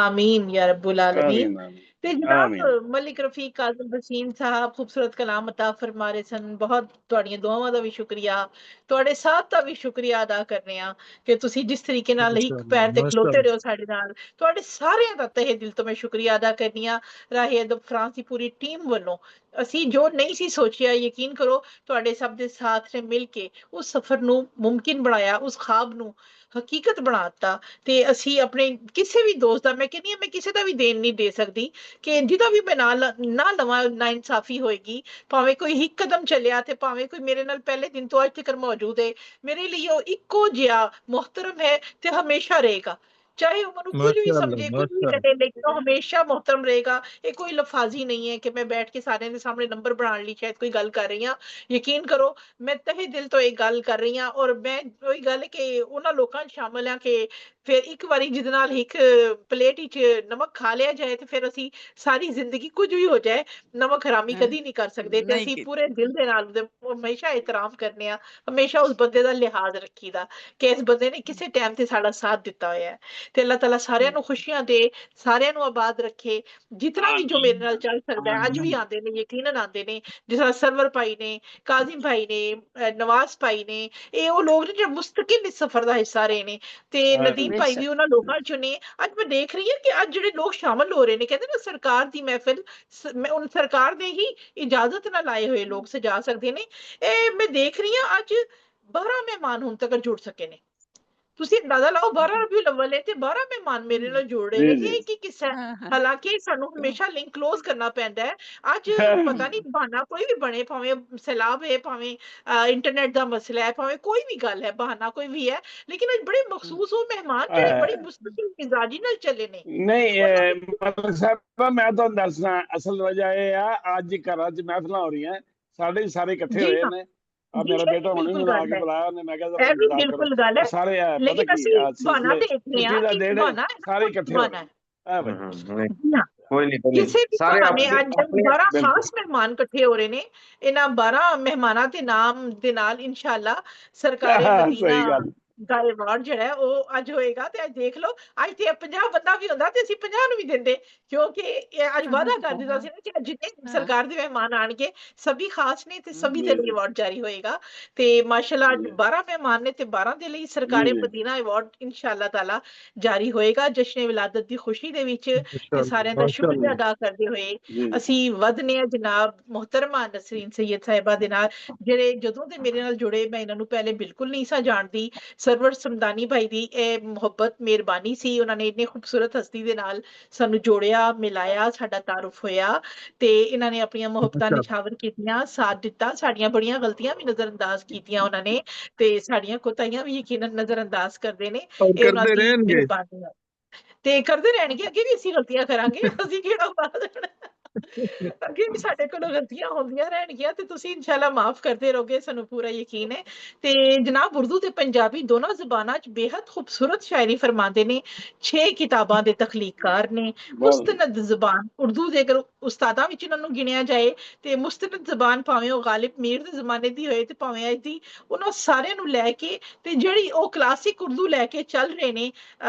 ਆਮੀਨ ਯਾ ਰੱਬੁਲ ਆਲਮੀਨ ਤੇ ਜਨਾਬ ਮਲਿਕ ਰਫੀਕ ਕਾਜ਼ਮ ਵਸੀਮ ਸਾਹਿਬ ਖੂਬਸੂਰਤ ਕਲਾਮ ਅਤਾ ਫਰਮਾ ਰਹੇ ਸਨ ਬਹੁਤ ਤੁਹਾਡੀਆਂ ਦੁਆਵਾਂ ਦਾ ਵੀ ਸ਼ੁਕਰੀਆ ਤੁਹਾਡੇ ਸਾਥ ਦਾ ਵੀ ਸ਼ੁਕਰੀਆ ਅਦਾ ਕਰਨੇ ਆ ਕਿ ਤੁਸੀਂ ਜਿਸ ਤਰੀਕੇ ਨਾਲ ਇੱਕ ਪੈਰ ਤੇ ਖਲੋਤੇ ਰਹੋ ਸਾਡੇ ਨਾਲ ਤੁਹਾਡੇ ਸਾਰਿਆਂ ਦਾ ਤਹਿ ਦਿਲ ਤੋਂ ਮੈਂ ਸ਼ੁਕਰੀਆ ਅਦਾ ਕਰਨੀ ਆ ਰਾਹੇ ਅਦਬ ਫਰਾਂਸ ਦੀ ਪੂਰੀ ਟੀਮ ਵੱਲੋਂ ਅਸੀਂ ਜੋ ਨਹੀਂ ਸੀ ਸੋਚਿਆ ਯਕੀਨ ਕਰੋ ਤੁਹਾਡੇ ਸਭ ਦੇ ਸਾਥ ਨੇ ਮਿਲ ਕੇ ਉਸ ਸਫ਼ਰ ਨੂੰ ਮੁਮਕਿਨ ਬਣਾਇਆ ਉਸ ਖਾਬ ਨੂੰ ਹਕੀਕਤ ਬਣਾਤਾ ਤੇ ਅਸੀਂ ਆਪਣੇ ਕਿਸੇ ਵੀ ਦੋਸਤ ਦਾ ਮੈਂ ਕਹਿੰਦੀ ਹਾਂ ਮੈਂ ਕਿਸੇ ਦਾ ਵੀ ਦੇਣ ਨਹੀਂ ਦੇ ਸਕਦੀ ਕਿ ਜਿਹਦਾ ਵੀ ਮੈਂ ਨਾ ਲਵਾਂ ਨਾ ਇਨਸਾਫੀ ਹੋਏਗੀ ਭਾਵੇਂ ਕੋਈ ਇੱਕ ਕਦਮ ਚੱਲਿਆ ਤੇ ਭਾਵੇਂ ਕੋਈ ਮੇਰੇ ਨਾਲ ਪਹਿਲੇ ਦਿਨ ਤੋਂ ਅੱਜ ਤੱਕ ਮੌਜੂਦ ਹੈ ਮੇਰੇ ਲਈ ਉਹ ਇੱਕੋ ਜਿਹਾ ਮੁਹਤਰਮ ਹੈ ਤੇ ਹਮੇਸ਼ਾ ਰਹੇਗਾ ਚਾਹੇ ਉਹ ਮੈਨੂੰ ਕੁਝ ਵੀ ਸਮਝੇ ਕੁਝ ਵੀ ਕਹੇ ਲੇਕਿਨ ਉਹ ਹਮੇਸ਼ਾ ਮੁਹਤਰਮ ਰਹੇਗਾ ਇਹ ਕੋਈ ਲਫਾਜ਼ੀ ਨਹੀਂ ਹੈ ਕਿ ਮੈਂ ਬੈਠ ਕੇ ਸਾਰਿਆਂ ਦੇ ਸਾਹਮਣੇ ਨੰਬਰ ਬਣਾਉਣ ਲਈ ਸ਼ਾਇਦ ਕੋਈ ਗੱਲ ਕਰ ਰਹੀ ਹਾਂ ਯਕੀਨ ਕਰੋ ਮੈਂ ਤਹਿ ਦਿਲ ਤੋਂ ਇਹ ਗੱਲ ਕਰ ਰਹੀ ਹਾਂ ਔਰ ਮੈਂ ਉਹੀ ਗੱਲ ਕਿ ਉਹਨਾਂ ਲੋਕਾਂ 'ਚ ਸ਼ਾਮਲ ਹਾਂ ਕਿ ਫਿਰ ਇੱਕ ਵਾਰੀ ਜਿਹਦੇ ਨਾਲ ਇੱਕ ਪਲੇਟ ਵਿੱਚ ਨਮਕ ਖਾ ਲਿਆ ਜਾਏ ਤੇ ਫਿਰ ਅਸੀਂ ਸਾਰੀ ਜ਼ਿੰਦਗੀ ਕੁਝ ਵੀ ਹੋ ਜਾਏ ਨਮਕ ਹਰਾਮੀ ਕਦੀ ਨਹੀਂ ਕਰ ਸਕਦੇ ਤੇ ਅਸੀਂ ਪੂਰੇ ਦਿਲ ਦੇ ਨਾਲ ਹਮੇਸ਼ਾ ਇਹਤਰਾਮ ਕਰਨੇ ਆ ਹਮੇਸ਼ਾ ਉਸ ਬੰਦੇ ਦਾ ਲਿਹਾਜ਼ ਰੱਖੀਦਾ ਕਿ ਇਸ ਬੰਦੇ ਨੇ ਕਿਸੇ ਟਾਈਮ ਤੇ ਸਾਡਾ ਸਾਥ ਦਿੱਤਾ ਹੋਇਆ ਹੈ ਤੇ ਅੱਲਾਹ ਤਾਲਾ ਸਾਰਿਆਂ ਨੂੰ ਖੁਸ਼ੀਆਂ ਦੇ, ਸਾਰਿਆਂ ਨੂੰ ਆਬਾਦ ਰੱਖੇ। ਜਿਤਨਾ ਵੀ ਜੋ ਮੇਰੇ ਨਾਲ ਚੱਲ ਸਕਦਾ ਹੈ, ਅੱਜ ਵੀ ਆਉਂਦੇ ਨੇ, ਯਕੀਨਨ ਆਉਂਦੇ ਨੇ, ਜਿਸ ਤਰ੍ਹਾਂ ਸਰਵਰ ਭਾਈ ਨੇ, ਕਾਜ਼ਿਮ ਭਾਈ ਨੇ, ਨਵਾਜ਼ ਭਾਈ ਨੇ, ਇਹ ਉਹ ਲੋਕ ਨੇ ਜਿਹੜੇ ਮੁਸਤਕਿਲ ਇਸ ਸਫਰ ਦਾ ਹਿੱਸਾ ਰਹੇ ਨੇ, ਤੇ ਨਦੀਮ ਭਾਈ ਵੀ ਉਹਨਾਂ ਲੋਕਾਂ ਚੋਂ ਨੇ। ਅੱਜ ਮੈਂ ਦੇਖ ਰਹੀ ਹਾਂ ਕਿ ਅੱਜ ਜਿਹੜੇ ਲੋਕ ਸ਼ਾਮਲ ਹੋ ਰਹੇ ਨੇ, ਕਹਿੰਦੇ ਨਾ ਸਰਕਾਰ ਦੀ ਮਹਿਫਿਲ ਸਰਕਾਰ ਦੇ ਹੀ ਇਜਾਜ਼ਤ ਨਾਲ ਆਏ ਹੋਏ ਲੋਕ ਸਜਾ ਸਕਦੇ ਨੇ। ਇਹ ਮੈਂ ਦੇਖ ਰਹੀ ਹਾਂ ਅੱਜ 12 ਮਹਿਮਾਨ ਹੁਣ ਤੱਕ ਜੁੜ ਸਕੇ ਨੇ। ਤੁਸੀਂ ਅੰਦਾਜ਼ਾ ਲਾਓ, 12 ਰਬੀਉਲ ਅਵਲ ਹੈ ਤੇ 12 ਮਹਿਮਾਨ ਮੇਰੇ ਨਾਲ ਜੁੜ ਰਹੇ ਨੇ। ਇਹ ਕੀ ਕਿੱਸਾ ਹੈ? ਹਾਲਾਂਕਿ ਸਾਨੂੰ ਹਮੇਸ਼ਾ ਲਿੰਕ ਕਲੋਜ਼ ਕਰਨਾ ਪੈਂਦਾ ਹੈ। ਅੱਜ ਪਤਾ ਨਹੀਂ ਬਹਾਨਾ ਕੋਈ ਵੀ ਬਣੇ, ਭਾਵੇਂ ਸੈਲਾਬ ਹੈ, ਭਾਵੇਂ ਇੰਟਰਨੈਟ ਦਾ ਮਸਲਾ ਹੈ, ਭਾਵੇਂ ਕੋਈ ਵੀ ਗੱਲ ਹੈ, ਬਹਾਨਾ ਕੋਈ ਵੀ ਹੈ, ਲੇਕਿਨ ਅੱਜ ਬੜੇ ਮਖਸੂਸ ਉਹ ਮਹਿਮਾਨ ਜਿਹੜੇ ਬੜੀ ਮੁਸਤਕਿਲ ਮਿਜ਼ਾਜੀ ਨਾਲ ਚੱਲੇ ਨੇ। ਨਹੀਂ ਮਲਕ ਸਾਹਿਬ, ਮੈਂ ਤੁਹਾਨੂੰ ਦੱਸਣਾ ਅਸਲ ਵਜ੍ਹਾ ਇਹ ਆ, ਅੱਜ ਘਰਾਂ 'ਚ ਮਹਿਫਲਾਂ ਹੋ ਰਹੀਆਂ, ਸਾਡੇ ਸਾਰੇ ਇਕੱਠੇ ਹੋਏ ਨੇ। ਆ ਮੇਰਾ ਬੇਟਾ ਹੁਣੇ ਮੈਨੂੰ ਆ ਕੇ ਬੁਲਾਇਆ ਉਹਨੇ, ਮੈਂ ਕਿਹਾ ਬਿਲਕੁਲ ਗੱਲ ਹੈ, ਸਾਰੇ ਲੇਕਿਨ ਅਸੀਂ ਬਹਾਨਾ ਦੇਖਦੇ ਹਾਂ ਕਿ ਬਹਾਨਾ ਸਾਰੇ ਇਕੱਠੇ ਹੋਏ। ਕੋਈ ਨਹੀਂ ਕਿਸੇ ਵੀ ਬਹਾਨੇ ਅੱਜ 12 ਖਾਸ ਮਹਿਮਾਨ ਇਕੱਠੇ ਹੋ ਰਹੇ ਨੇ। ਇਹਨਾਂ 12 ਮਹਿਮਾਨਾਂ ਦੇ ਨਾਮ ਦੇ ਨਾਲ ਇਨਸ਼ਾਅੱਲਾ ਸਰਕਾਰੇ ਮਦੀਨਾ ਦਾ ਅਵਾਰਡ ਜਿਹੜਾ ਹੈ ਉਹ ਅੱਜ ਹੋਏਗਾ। ਤੇ ਅੱਜ ਦੇਖ ਲਓ, ਅੱਜ ਤੇ 50 ਬੰਦਾ ਵੀ ਹੁੰਦਾ ਤੇ ਅਸੀਂ 50 ਨੂੰ ਵੀ ਦਿੰਦੇ, ਕਿਉਂਕਿ ਇਹ ਅੱਜ ਵਾਅਦਾ ਕਰ ਦਿੱਤਾ ਸੀ ਨਾ ਕਿ ਜਿੰਨੇ ਸਰਕਾਰ ਦੇ ਮਹਿਮਾਨ ਆਣਗੇ ਸਭੀ ਖਾਸ ਨੇ ਤੇ ਸਭੀ ਦੇ ਲਈ ਅਵਾਰਡ ਜਾਰੀ ਹੋਏਗਾ। ਤੇ ਮਾਸ਼ਾਅੱਲਾ ਅੱਜ 12 ਮਹਿਮਾਨ ਨੇ ਤੇ 12 ਦੇ ਲਈ ਸਰਕਾਰੇ ਮਦੀਨਾ ਅਵਾਰਡ ਇਨਸ਼ਾਅੱਲਾ ਤਾਲਾ ਜਾਰੀ ਹੋਏਗਾ ਜਸ਼ਨ ਵਿਲਾਦਤ ਦੀ ਖੁਸ਼ੀ ਦੇ ਵਿੱਚ। ਤੇ ਸਾਰਿਆਂ ਦਾ ਸ਼ੁਕਰੀਆ ਅਦਾ ਕਰਦੇ ਹੋਏ ਅਸੀਂ ਵਧਨੇ ਆ ਜਨਾਬ ਮੁਹਤਰਮਾ ਨਸਰੀਨ ਸੈਯਦ ਸਾਹਿਬਾ ਦੇ ਨਾਲ, ਜਿਹੜੇ ਜਦੋਂ ਦੇ ਮੇਰੇ ਨਾਲ ਜੁੜੇ, ਮੈਂ ਇਹਨਾਂ ਨੂੰ ਪਹਿਲੇ ਬਿਲਕੁਲ ਨਹੀਂ ਸਾਂ ਜਾਣਦੀ। ਸਰਵਰ ਸਮਦਾਨੀ ਭਾਈ ਦੀ ਇਹ ਮੁਹੱਬਤ ਮਿਹਰਬਾਨੀ ਸੀ, ਉਹਨਾਂ ਨੇ ਇੰਨੀ ਖੂਬਸੂਰਤ ਹਸਤੀ ਦੇ ਨਾਲ ਸਾਨੂੰ ਜੋੜਿਆ, ਮਿਲਾਇਆ, ਸਾਡਾ ਤਾਰੁਫ ਹੋਇਆ ਤੇ ਇਹਨਾਂ ਨੇ ਆਪਣੀਆਂ ਮੁਹੱਬਤਾਂ ਨਿਛਾਵਰ ਕੀਤੀਆਂ, ਸਾਥ ਦਿੱਤਾ। ਸਾਡੀਆਂ ਬੜੀਆਂ ਗਲਤੀਆਂ ਵੀ ਨਜ਼ਰਅੰਦਾਜ਼ ਕੀਤੀਆਂ ਉਹਨਾਂ ਨੇ, ਤੇ ਸਾਡੀਆਂ ਕੋਤਾਹੀਆਂ ਵੀ ਯਕੀਨਨ ਨਜ਼ਰਅੰਦਾਜ਼ ਕਰਦੇ ਨੇ। ਇਹ ਉਹਨਾਂ ਦੀ ਮਿਹਰਬਾਨੀ ਹੈ ਤੇ ਕਰਦੇ ਰਹਿਣਗੇ, ਅੱਗੇ ਵੀ ਅਸੀਂ ਗਲਤੀਆਂ ਕਰਾਂਗੇ, ਅਸੀਂ ਕਿਹੜਾ ਬਾਤ ਅੱਗੇ ਵੀ ਸਾਡੇ ਕੋਲੋਂ ਗਲਤੀਆਂ ਹੁੰਦੀਆਂ ਰਹਿਣਗੀਆਂ ਤੇ ਤੁਸੀਂ ਇਨਸ਼ਾਅੱਲਾ ਮਾਫ ਕਰਦੇ ਰਹੋਗੇ, ਸਾਨੂੰ ਪੂਰਾ ਯਕੀਨ ਹੈ। ਤੇ ਜਨਾਬ ਉਰਦੂ ਤੇ ਪੰਜਾਬੀ ਦੋਨੋਂ ਜ਼ੁਬਾਨਾਂ 'ਚ ਬੇहद ਖੂਬਸੂਰਤ ਸ਼ਾਇਰੀ ਫਰਮਾਉਂਦੇ ਨੇ। 6 ਕਿਤਾਬਾਂ ਦੇ ਤਖਲੀਕਾਰ ਨੇ। ਮੁਸਤਨਦ ਜ਼ੁਬਾਨ ਉਰਦੂ ਦੇ ਅਗਰ ਉਸਤਾਦਾਂ ਵਿੱਚ ਇਹਨਾਂ ਨੂੰ ਗਿਣਿਆ ਜਾਏ ਤੇ ਮੁਸਤਨਦ ਜ਼ੁਬਾਨ ਭਾਵੇਂ ਉਹ ਗਾਲਿਬ ਮੀਰ ਦੇ ਜ਼ਮਾਨੇ ਦੀ ਹੋਏ ਤੇ ਭਾਵੇਂ ਅੱਜ ਦੀ, ਉਹਨਾਂ ਸਾਰਿਆਂ ਨੂੰ ਲੈ ਕੇ ਤੇ ਜਿਹੜੀ ਉਹ ਕਲਾਸਿਕ ਉਰਦੂ ਲੈ ਕੇ ਚੱਲ ਰਹੇ ਨੇ,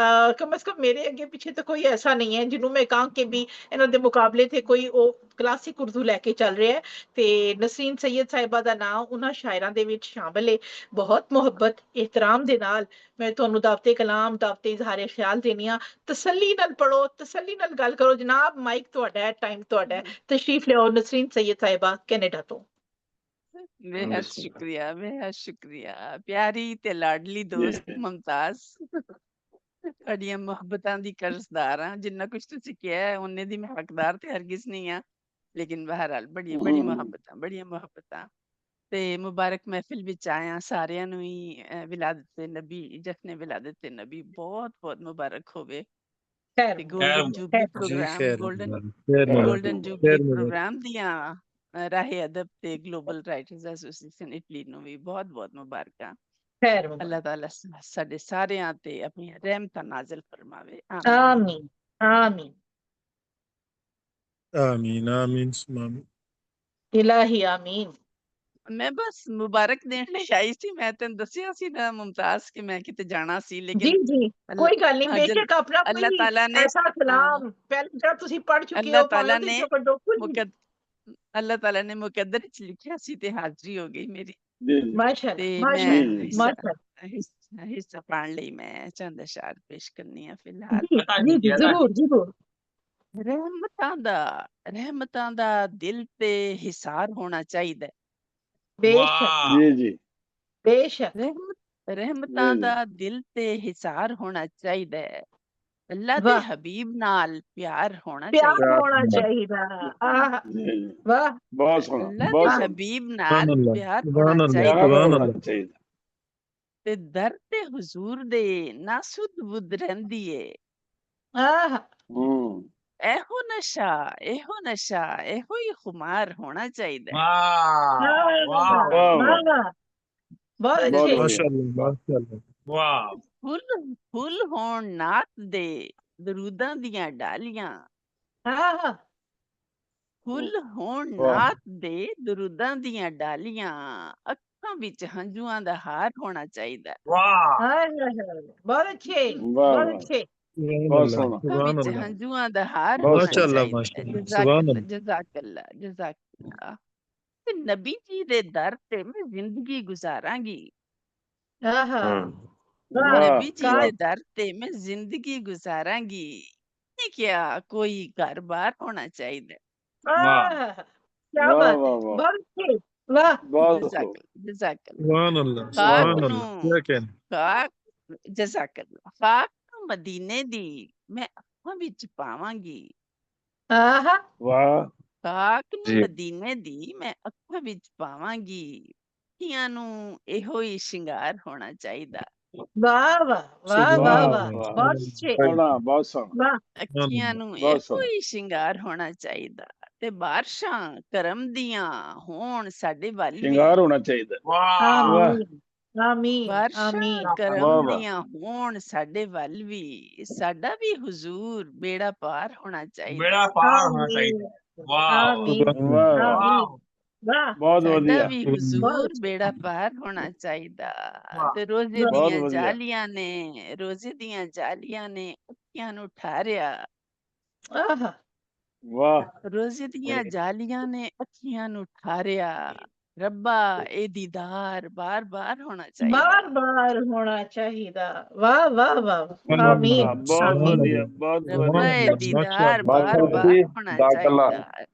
ਕਮ ਸੇ ਕਮ ਮੇਰੇ ਅੱਗੇ ਪਿੱਛੇ ਤਾਂ ਕੋਈ ਐਸਾ ਨਹੀਂ ਹੈ ਜਿਹਨੂੰ ਮੈਂ ਕਹਾਂ ਕਿ ਵੀ ਇਹਨਾਂ ਦੇ ਮੁਕਾਬਲੇ ਤੇ ਕੋਈ ਉਹ ਕਲਾਸਿਕ ਉਰਦੂ ਲੈ ਕੇ ਚੱਲ ਰਿਹਾ ਹੈ। ਤੇ ਨਸਰੀਨ ਸੈਯਦ ਸਾਹਿਬਾ ਦਾ ਨਾਮ ਉਹਨਾਂ ਸ਼ਾਇਰਾਂ ਦੇ ਵਿੱਚ ਸ਼ਾਮਲ ਹੈ। ਬਹੁਤ ਮੁਹੱਬਤ ਇਹਤਰਾਮ ਦੇ ਨਾਲ ਮੈਂ ਤੁਹਾਨੂੰ ਦਾਵਤੇ ਕਲਾਮ, ਦਾਵਤੇ ਇਜ਼ਹਾਰੇ ਖਿਆਲ ਦੇਣੀ ਆ। ਤਸੱਲੀ ਨਾਲ ਪੜੋ, ਤਸੱਲੀ ਨਾਲ ਗੱਲ ਕਰੋ। ਜਨਾਬ ਮਾਈਕ ਤੁਹਾਡਾ ਹੈ, ਟਾਈਮ ਤੁਹਾਡਾ ਹੈ, ਤਸ਼ਰੀਫ ਲਿਆਓ ਨਸਰੀਨ ਸੈਯਦ ਸਾਹਿਬਾ ਕੈਨੇਡਾ ਤੋਂ। बेहद शुक्रिया, बेहद शुक्रिया प्यारी ते लाडली दोस्त मुमताज। ਤੁਹਾਡੀਆਂ ਮੁਹੱਬਤਾਂ ਦੀ ਕਰਜ਼ਦਾਰ ਹਾਂ। ਜਿੰਨਾ ਕੁਝ ਤੁਸੀਂ ਕਿਹਾ ਹੈ ਉਹਨੇ ਦੀ ਮੈਂ ਹੱਕਦਾਰ ਤੇ ਹਰਗਿਜ਼ ਨਹੀਂ ਆ, ਲੇਕਿਨ ਬਹਰਹਾਲ ਬੜੀ ਮੁਹੱਬਤਾਂ ਤੇ ਮੁਬਾਰਕ ਮਹਿਫਿਲ ਵਿੱਚ ਆਇਆ ਸਾਰਿਆਂ ਨੂੰ ਹੀ। ਵਿਲਾਦਤ ਨਬੀ, ਜਸ਼ਨ ਵਿਲਾਦਤ ਨਬੀ ਬਹੁਤ ਬਹੁਤ ਮੁਬਾਰਕ ਹੋਵੇ। ਤੇ ਗੋਲਡਨ ਜੂਬਲੀ ਪ੍ਰੋਗਰਾਮ ਦੀਆਂ ਰਾਹੇ ਅਦਬ ਤੇ ਗਲੋਬਲ ਰਾਈਟਰਸ ਐਸੋਸੀਏਸ਼ਨ ਇਟਲੀ ਨੂੰ ਵੀ ਬਹੁਤ ਬਹੁਤ ਮੁਬਾਰਕਾਂ। ਅੱਲਾਹ ਤਾਲਾ ਸਾਡੇ ਸਾਰਿਆਂ ਤੇ ਆਪਣੀਆਂ ਰਹਿਮਤਾਂ ਨਾਜ਼ਿਲ ਫਰਮਾਵੇ। ਆਮੀਨ ਆਮੀਨ ਆਮੀਨ ਆਮੀਨ ਆਮੀਨ ਇਲਾਹੀ ਆਮੀਨ। ਮੈਂ ਬਸ ਮੁਬਾਰਕ ਦੇਣ ਲਈ ਆਈ ਸੀ। ਮੈਂ ਤੈਨੂੰ ਦੱਸਿਆ ਸੀ ਨਾ ਮੁਮਤਾਜ਼ ਕਿ ਮੈਂ ਕਿਤੇ ਜਾਣਾ ਸੀ, ਲੇਕਿਨ ਜੀ ਕੋਈ ਗੱਲ ਨਹੀਂ, ਬੇਸ਼ੱਕ ਆਪਣਾ ਅੱਲਾਹ ਤਾਲਾ ਨੇ ਐਸਾ ਕਲਾਮ ਪਹਿਲਾਂ ਜਿਹੜਾ ਤੁਸੀਂ ਪੜ੍ਹ ਚੁੱਕੇ ਅੱਲਾਹ ਹੋ, ਤਾਲਾ ਨੇ ਅੱਲਾਹ ਤਾਲਾ ਨੇ ਮੁਕੱਦਰ ਵਿੱਚ ਲਿਖਿਆ ਸੀ ਤੇ ਹਾਜ਼ਰੀ ਹੋ ਗਈ ਮੇਰੀ। ਹਿੱਸਾ ਪਾਉਣ ਲਈ ਮੈਂ ਚੰਦ ਅਸ਼ਆਰ ਪੇਸ਼ ਕਰਨੀ ਆ ਫਿਲਹਾਲ। ਜ਼ਰੂਰ। ਰਹਿਮਤਾਂ ਦਾ ਦਿਲ ਤੇ ਹਿਸਾਰ ਹੋਣਾ ਚਾਹੀਦਾ। ਬੇਸ਼ੱਕ ਰਹਿਮਤਾਂ ਦਾ ਦਿਲ ਤੇ ਹਿਸਾਰ ਹੋਣਾ ਚਾਹੀਦਾ ਹੈ। ਅੱਲਾਹ ਦੇ ਹਬੀਬ ਨਾਲ ਪਿਆਰ ਹੋਣਾ ਚਾਹੀਦਾ। ਵਾਹ ਬਹੁਤ ਸੋਹਣਾ। ਅੱਲਾਹ ਦੇ ਹਬੀਬ ਨਾਲ ਪਿਆਰ ਹੋਣਾ ਚਾਹੀਦਾ ਤੇ ਦਰ ਤੇ ਹੁਜ਼ੂਰ ਦੇ ਨਾ ਸੁਧ ਬੁੱਧ ਰਹਿੰਦੀ ਏ। ਇਹੋ ਨਸ਼ਾ ਇਹੋ ਹੀ ਖੁਮਾਰ ਹੋਣਾ ਚਾਹੀਦਾ। ਫੁੱਲ ਹੋਣ ਨਾਤ ਦੇ ਦਰੂਦਾਂ ਦੀਆਂ ਡਾਲੀਆਂ। ਫੁੱਲ ਹੋਣ ਨਾਤ ਦੇ ਦਰੂਦਾਂ ਦੀਆਂ ਡਾਲੀਆਂ। ਅੱਖਾਂ ਵਿੱਚ ਹੰਝੂਆਂ ਦਾ ਹਾਰ ਹੋਣਾ ਚਾਹੀਦਾ। ਬਹੁਤ ਅੱਛੇ। ਬਹੁਤ ਸੋਹਣਾ ਅੱਖਾਂ ਵਿੱਚ ਹੰਝੂਆਂ ਦਾ ਹਾਰ ਬਹੁਤ ਹੋਣਾ ਸੋਹਣਾ ਚਾਹੀਦਾ ਹੈ। ਮਾਸ਼ਾਅੱਲਾ, ਜਜ਼ਾਕੱਲਾ ਜਜ਼ਾਕੱਲਾ ਜਜ਼ਾਕੱਲਾ। ਤੇ ਨਬੀ ਜੀ ਦੇ ਦਰ ਤੇ ਮੈਂ ਜ਼ਿੰਦਗੀ ਗੁਜ਼ਾਰਾਂਗੀ। ਆਹਾ ਵਾਹ ਵਾਹ ਨਬੀ ਜੀ ਕਾਸ਼ ਦੇ ਦਰ ਤੇ ਮੈਂ ਜ਼ਿੰਦਗੀ ਗੁਜ਼ਾਰਾਂਗੀ। ਇਹ ਕਿਆ ਕੋਈ ਘਰ ਬਾਰ ਹੋਣਾ ਚਾਹੀਦਾ ਹੈ। ਆਹ ਕੀ ਵਾਹ ਬਾਤ ਵਾਹ ਹੈ, ਵਾਹ ਬਹੁਤ ਅੱਛੇ, ਵਾਹ ਬਹੁਤ ਜਜ਼ਾਕੱਲਾ ਜਜ਼ਾਕੱਲਾ। सुभान अल्लाह, ਖਾਕ सुभान ਨੂੰ अल्लाह, क्या कहना। ਖਾਕ ਜਜ਼ਾਕੱਲਾ ਖਾਕ ਨੂੰ ਮਦੀਨੇ ਦੀ ਮੈਂ ਅੱਖਾਂ ਵਿੱਚ ਪਾਵਾਂਗੀ। ਆਹਾ ਵਾਹ ਖਾਕ ਨੂੰ ਜੀ ਮਦੀਨੇ ਦੀ ਮੈਂ ਅੱਖਾਂ ਵਿੱਚ ਪਾਵਾਂਗੀ। ਅੱਖੀਆਂ ਨੂੰ ਇਹੋ ਹੀ ਸ਼ਿੰਗਾਰ ਹੋਣਾ ਚਾਹੀਦਾ। ਵਾਹ ਵਾਹ ਵਾਹ ਵਾਹ ਵਾਹ ਵਾਹ ਵਾਹ ਬਹੁਤ ਅੱਛੇ, ਸੋਹਣਾ ਬਹੁਤ ਸੋਹਣਾ ਵਾਹ ਅੱਖੀਆਂ ਨੂੰ ਬਹੁਤ ਇਹੋ ਸੋਹਣਾ ਹੀ ਸ਼ਿੰਗਾਰ ਹੋਣਾ ਚਾਹੀਦਾ। ਤੇ ਬਾਰਿਸ਼ਾਂ ਕਰਮ ਦੀਆਂ ਹੋਣ ਸਾਡੇ ਵੱਲ ਵੀ। ਸ਼ਿੰਗਾਰ ਹੋਣਾ ਚਾਹੀਦਾ ਵਾਹ ਆਮੀਨ ਆਮੀਨ ਬਾਰਿਸ਼ਾਂ ਆਮੀਨ ਕਰਮ ਵਾਹ ਵਾਹ ਦੀਆਂ ਹੋਣ ਸਾਡੇ ਵੱਲ ਵੀ। ਸਾਡਾ ਵੀ ਹੁਜ਼ੂਰ ਬੇੜਾ ਪਾਰ ਹੋਣਾ ਚਾਹੀਦਾ। बेड़ा पार होना ਆਮੀਨ चाहिए। वाह ਆਮੀਨ ਵਾਹ ਵਾਹ ਆਮੀਨ ਵਾਹ ਬਹੁਤ ਸਾਡਾ ਵਧੀਆ ਵੀ ਬਹੁਤ ਹੁਜ਼ੂਰ ਅੱਛਾ ਬੇੜਾ ਪਾਰ ਹੋਣਾ ਚਾਹੀਦਾ। वाह ਤੇ ਰੋਜ਼ੇ ਵਾਹ ਬਹੁਤ ਦੀਆਂ ਵਧੀਆ ਜਾਲੀਆਂ ਨੇ ਰੋਜ਼ੇ ਦੀਆਂ ਜਾਲੀਆਂ ਨੇ ਅੱਖੀਆਂ ਨੂੰ ਠਾਰਿਆ। ਆਹਾ ਵਾਹ ਰੋਜ਼ੇ ਦੀਆਂ ਜਾਲੀਆਂ ਨੇ ਅੱਖੀਆਂ ਨੂੰ ਠਾਰਿਆ। ਰੱਬਾ ਇਹ ਦੀਦਾਰ ਬਾਰ ਬਾਰ ਹੋਣਾ ਚਾਹੀਦਾ। ਬਾਰ ਬਾਰ ਹੋਣਾ ਚਾਹੀਦਾ। ਵਾਹ ਵਾਹ ਵਾਹ ਆਮੀਨ ਵਾਹ ਬਹੁਤ ਆਮੀਨ ਵਧੀਆ ਬਹੁਤ ਰੱਬਾ ਵਧੀਆ ਇਹ ਦੀਦਾਰ ਬਾਰ ਮਾਸਟਰ ਬਾਰ ਜੀ ਹੋਣਾ ਦਾਖਲਾ ਚਾਹੀਦਾ।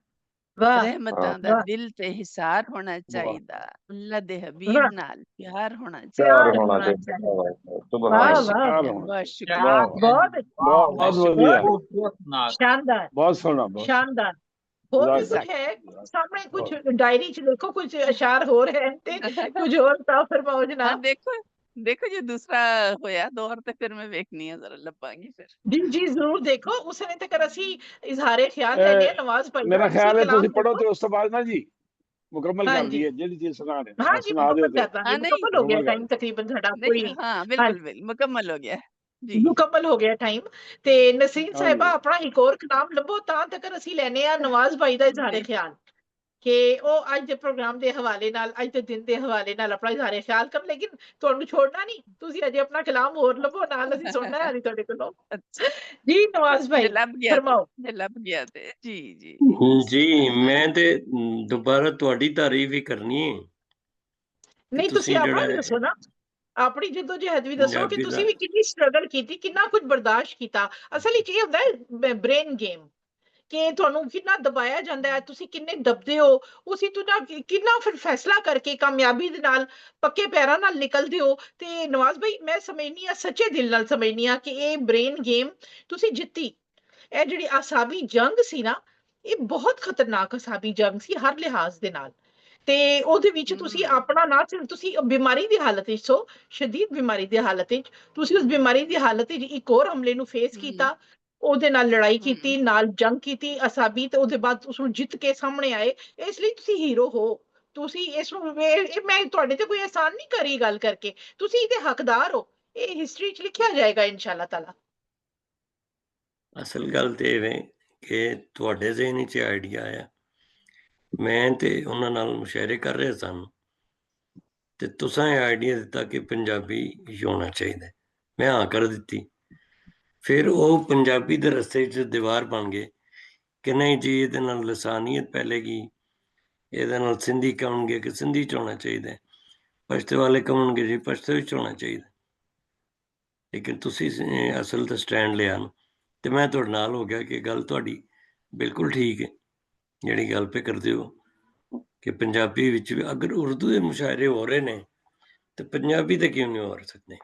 ਵਾਹ ਰਹਿਮਤਾਂ ਦਾ ਵਾਹ ਦਿਲ ਤੇ ਹਿਸਾਰ ਹੋਣਾ ਵਾਹ ਚਾਹੀਦਾ। ਅੱਲਾ ਦੇ ਹਬੀਬ ਵਾਹ ਨਾਲ ਪਿਆਰ ਹੋਣਾ ਪਿਆਰ ਚਾਹੀਦਾ। ਪਿਆਰ ਹੋਣਾ ਹੋਣਾ ਚਾਹੀਦਾ। ਚਾਹੀਦਾ। ਸੁਭਾਨ ਵਾਹ ਅੱਲਾਹ ਵਾਹ ਪਿਆਰ ਵਾਹ ਹੋਣਾ ਬਹੁਤ ਚਾਹੀਦਾ ਸ਼ੁਕਰੀਆ। ਵਾਹ ਬਹੁਤ ਅੱਛਾ, वाह ਬਹੁਤ वाह ਵਧੀਆ ਬਹੁਤ खूबसूरत ਸ਼ਾਨਦਾਰ ਬਹੁਤ ਸੋਹਣਾ ਬਹੁਤ ਸੋਹਣਾ ਸ਼ਾਨਦਾਰ। ਹੋਰ ਵੀ ਜਜ਼ਾਕ ਕੁਝ ਹੈ ਸਾਹਮਣੇ, ਕੁਝ ਬਹੁਤ ਡਾਇਰੀ ਚ ਦੇਖੋ, ਕੁਝ ਅਸ਼ਾਰ ਹੋਰ ਹੈ ਤੇ ਕੁਝ ਹੋਰ ਤਾਂ ਫਰਮਾਓ ਹਾਂ ਜਨਾਬ। ਦੇਖੋ ਦੇਖੋ ਜੇ ਦੂਸਰਾ ਹੋਇਆ ਦੌਰ ਤੇ ਫਿਰ ਮੈਂ ਵੇਖਣੀ ਆ ਜ਼ਰਾ ਲੱਭਾਂਗੀ ਫਿਰ। ਜੀ ਜੀ ਜ਼ਰੂਰ ਦੇਖੋ। ਉਸ ਨੇ ਤੱਕ ਅਸੀਂ ਇਜ਼ਹਾਰੇ ਖਿਆਲ ਲੈਣੇ ਆ ਨਵਾਜ਼ ਭਾਈ ਦਾ। ਮੇਰਾ ਤੁਸੀਂ ਖਿਆਲ ਹੈ ਤੁਸੀਂ ਕਲਾਮ ਪੜੋ ਦੇਖੋ। ਤੇ ਉਸ ਤੋਂ ਬਾਅਦ ਨਾ ਜੀ ਮੁਕੰਮਲ ਕਰ ਹਾਂਜੀ ਦਈਏ ਜਿਹੜੀ ਚੀਜ਼ ਸੁਣਾ ਰਹੇ ਹਾਂ ਜੀ, ਸੁਣਾ ਦਿਓ ਮੁਕੰਮਲ ਤੇ ਕਰ ਦਾਂਗੇ। ਹਾਂ ਨਹੀਂ ਮੁਕੰਮਲ ਹੋ ਗਿਆ ਮੁਕੰਮਲ ਕਰ ਟਾਈਮ ਤਕਰੀਬਨ ਸਾਡਾ ਨਹੀਂ ਕੋਈ। ਹਾਂ ਹਾਂ ਬਿਲਕੁਲ ਬਿਲਕੁਲ ਮੁਕੰਮਲ ਹੋ ਗਿਆ ਜੀ। ਮੁਕੰਮਲ ਹੋ ਗਿਆ ਟਾਈਮ। ਤੇ ਨਸੀਨ ਸਾਹਿਬਾ ਹਾਂਜੀ ਆਪਣਾ ਇੱਕ ਹੋਰ ਕਲਾਮ ਲੱਭੋ ਤਾਂ ਤੱਕ ਅਸੀਂ ਲੈਣੇ ਆ ਨਵਾਜ਼ ਭਾਈ ਦਾ ਇਜ਼ਹਾਰੇ ਖਿਆਲ, ਕਿ ਉਹ ਅੱਜ ਦੇ ਪ੍ਰੋਗਰਾਮ ਦੇ ਹਵਾਲੇ ਨਾਲ, ਅੱਜ ਦੇ ਦਿਨ ਦੇ ਹਵਾਲੇ ਨਾਲ ਆਪਣਾ ਇਜ਼ਹਾਰੇ ਖਿਆਲ ਕਰ। ਲੇਕਿਨ ਤੁਹਾਨੂੰ ਛੋੜਨਾ ਨਹੀਂ, ਤੁਸੀਂ ਅਜੇ ਆਪਣਾ ਕਲਾਮ ਹੋਰ ਲੱਭੋ ਨਾਲ, ਅਸੀਂ ਸੁਣਨਾ ਹੈ ਤੁਹਾਡੇ ਕੋਲੋਂ। ਅੱਛਾ ਜੀ ਨਵਾਜ਼ ਜੇ ਭਾਈ ਲੱਭ ਗਿਆ ਤੇ ਫਰਮਾਓ। ਜੇ ਲੱਭ ਗਿਆ ਤੇ ਜੀ ਜੀ ਜੀ ਮੈਂ ਤੇ ਦੁਬਾਰਾ ਤੁਹਾਡੀ ਤਾਰੀਫ ਹੀ ਕਰਨੀ ਹੈ ਕਿ ਨਹੀਂ ਤੁਸੀਂ ਤੁਸੀਂ ਆਪਣਾ ਜਿਹੜਾ ਵੀ ਹੈ ਦੱਸੋ ਨਾ, ਆਪਣੀ ਜਦੋਜਹਿਦ ਵੀ ਦੱਸੋ ਕਿ ਪੰਜਾਬੀ ਦਾ ਤੁਸੀਂ ਵੀ ਕਿੰਨੀ ਸਟਰਗਲ ਕੀਤੀ, ਕਿੰਨਾ ਕੁਝ ਬਰਦਾਸ਼ਤ ਕੀਤਾ। ਅਸਲ ਵਿੱਚ ਇਹ ਹੁੰਦਾ ਹੈ ਬ੍ਰੇਨ ਗੇਮ, ਕਿ ਤੁਹਾਨੂੰ ਕਿੰਨਾ ਦਬਾਇਆ ਜਾਂਦਾ ਹੈ, ਤੁਸੀਂ ਕਿੰਨੇ ਦਬਦੇ ਹੋ, ਉਸੇ ਤੋਂ ਨਾ ਕਿੰਨਾ ਫਿਰ ਫੈਸਲਾ ਕਰਕੇ ਕਾਮਯਾਬੀ ਦੇ ਨਾਲ ਪੱਕੇ ਪੈਰਾਂ ਨਾਲ ਨਿਕਲਦੇ ਹੋ। ਤੇ ਨਵਾਜ਼ ਭਾਈ ਮੈਂ ਸਮਝਨੀ ਆ, ਸੱਚੇ ਦਿਲ ਨਾਲ ਸਮਝਨੀ ਆ ਕਿ ਇਹ ਬ੍ਰੇਨ ਗੇਮ ਤੁਸੀਂ ਜਿੱਤੀ। ਇਹ ਜਿਹੜੀ ਆਸਾਬੀ ਜੰਗ ਸੀ ਨਾ, ਇਹ ਬਹੁਤ ਖਤਰਨਾਕ ਆਸਾਬੀ ਜੰਗ ਸੀ ਹਰ ਲਿਹਾਜ਼ ਦੇ ਨਾਲ। ਤੇ ਉਹਦੇ ਵਿੱਚ ਤੁਸੀਂ ਆਪਣਾ ਨਾ ਸਿਰਫ ਤੁਸੀਂ ਬਿਮਾਰੀ ਦੀ ਹਾਲਤ ਵਿੱਚ ਸੋ, ਸ਼ਦੀਦ ਬਿਮਾਰੀ ਦੀ ਹਾਲਤ ਵਿੱਚ ਤੁਸੀਂ ਉਸ ਬਿਮਾਰੀ ਦੀ ਹਾਲਤ ਵਿੱਚ ਇੱਕ ਹੋਰ ਹਮਲੇ ਨੂੰ ਫੇਸ ਕੀਤਾ, ਉਹਦੇ ਨਾਲ ਲੜਾਈ ਕੀਤੀ, ਨਾਲ ਜੰਗ ਕੀਤੀ ਅਸਾਬੀ, ਤੇ ਉਹਦੇ ਬਾਅਦ ਉਸ ਨੂੰ ਜਿੱਤ ਕੇ ਸਾਹਮਣੇ ਆਏ। ਇਸ ਲਈ ਤੁਸੀਂ ਹੀਰੋ ਹੋ। ਤੁਸੀਂ ਇਸ ਨੂੰ ਮੈਂ ਤੁਹਾਡੇ ਤੇ ਕੋਈ ਅਹਿਸਾਨ ਨਹੀਂ ਕਰੀ ਗੱਲ ਕਰਕੇ, ਤੁਸੀਂ ਇਹਦੇ ਹੱਕਦਾਰ ਹੋ। ਇਹ ਹਿਸਟਰੀ 'ਚ ਲਿਖਿਆ ਜਾਏਗਾ ਇਨਸ਼ਾਅੱਲਾ ਤਾਲਾ। ਅਸਲ ਗੱਲ ਤੇ ਇਹ ਹੈ ਕਿ ਤੁਹਾਡੇ ਜ਼ਿਹਨ 'ਚ ਆਈਡੀਆ ਆਇਆ, ਮੈਂ ਤੇ ਉਹਨਾਂ ਨਾਲ ਮੁਸ਼ਾਇਰੇ ਕਰ ਰਿਹਾ ਸਨ ਤੇ ਤੁਸੀਂ ਇਹ ਆਈਡੀਆ ਦਿੱਤਾ ਕਿ ਪੰਜਾਬੀ ਹੀ ਹੋਣਾ ਚਾਹੀਦਾ। ਮੈਂ ਹਾਂ ਕਰ ਦਿੱਤੀ। ਫਿਰ ਉਹ ਪੰਜਾਬੀ ਦੇ ਰਸਤੇ 'ਚ ਦੀਵਾਰ ਬਣ ਗਏ ਕਿ ਨਹੀਂ ਜੀ ਇਹਦੇ ਨਾਲ ਲਸਾਨੀਅਤ ਫੈਲੇਗੀ, ਇਹਦੇ ਨਾਲ ਸਿੰਧੀ ਕਹਣਗੇ ਕਿ ਸਿੰਧੀ 'ਚ ਹੋਣਾ ਚਾਹੀਦਾ, ਪਸ਼ਤੇ ਵਾਲੇ ਕਹਣਗੇ ਜੀ ਪਸ਼ਤੇ ਵਿੱਚ ਹੋਣਾ ਚਾਹੀਦਾ। ਲੇਕਿਨ ਤੁਸੀਂ ਅਸਲ ਤਾਂ ਸਟੈਂਡ ਲਿਆ ਨਾ, ਤੇ ਮੈਂ ਤੁਹਾਡੇ ਨਾਲ ਹੋ ਗਿਆ ਕਿ ਗੱਲ ਤੁਹਾਡੀ ਬਿਲਕੁਲ ਠੀਕ ਹੈ ਜਿਹੜੀ ਗੱਲ ਪੇ ਕਰਦੇ ਹੋ ਕਿ ਪੰਜਾਬੀ ਵਿੱਚ ਵੀ ਅਗਰ ਉਰਦੂ ਦੇ ਮੁਸ਼ਾਇਰੇ ਹੋ ਰਹੇ ਨੇ ਤੇ ਪੰਜਾਬੀ ਦੇ ਕਿਉਂ ਨਹੀਂ ਹੋ ਸਕਦੇ।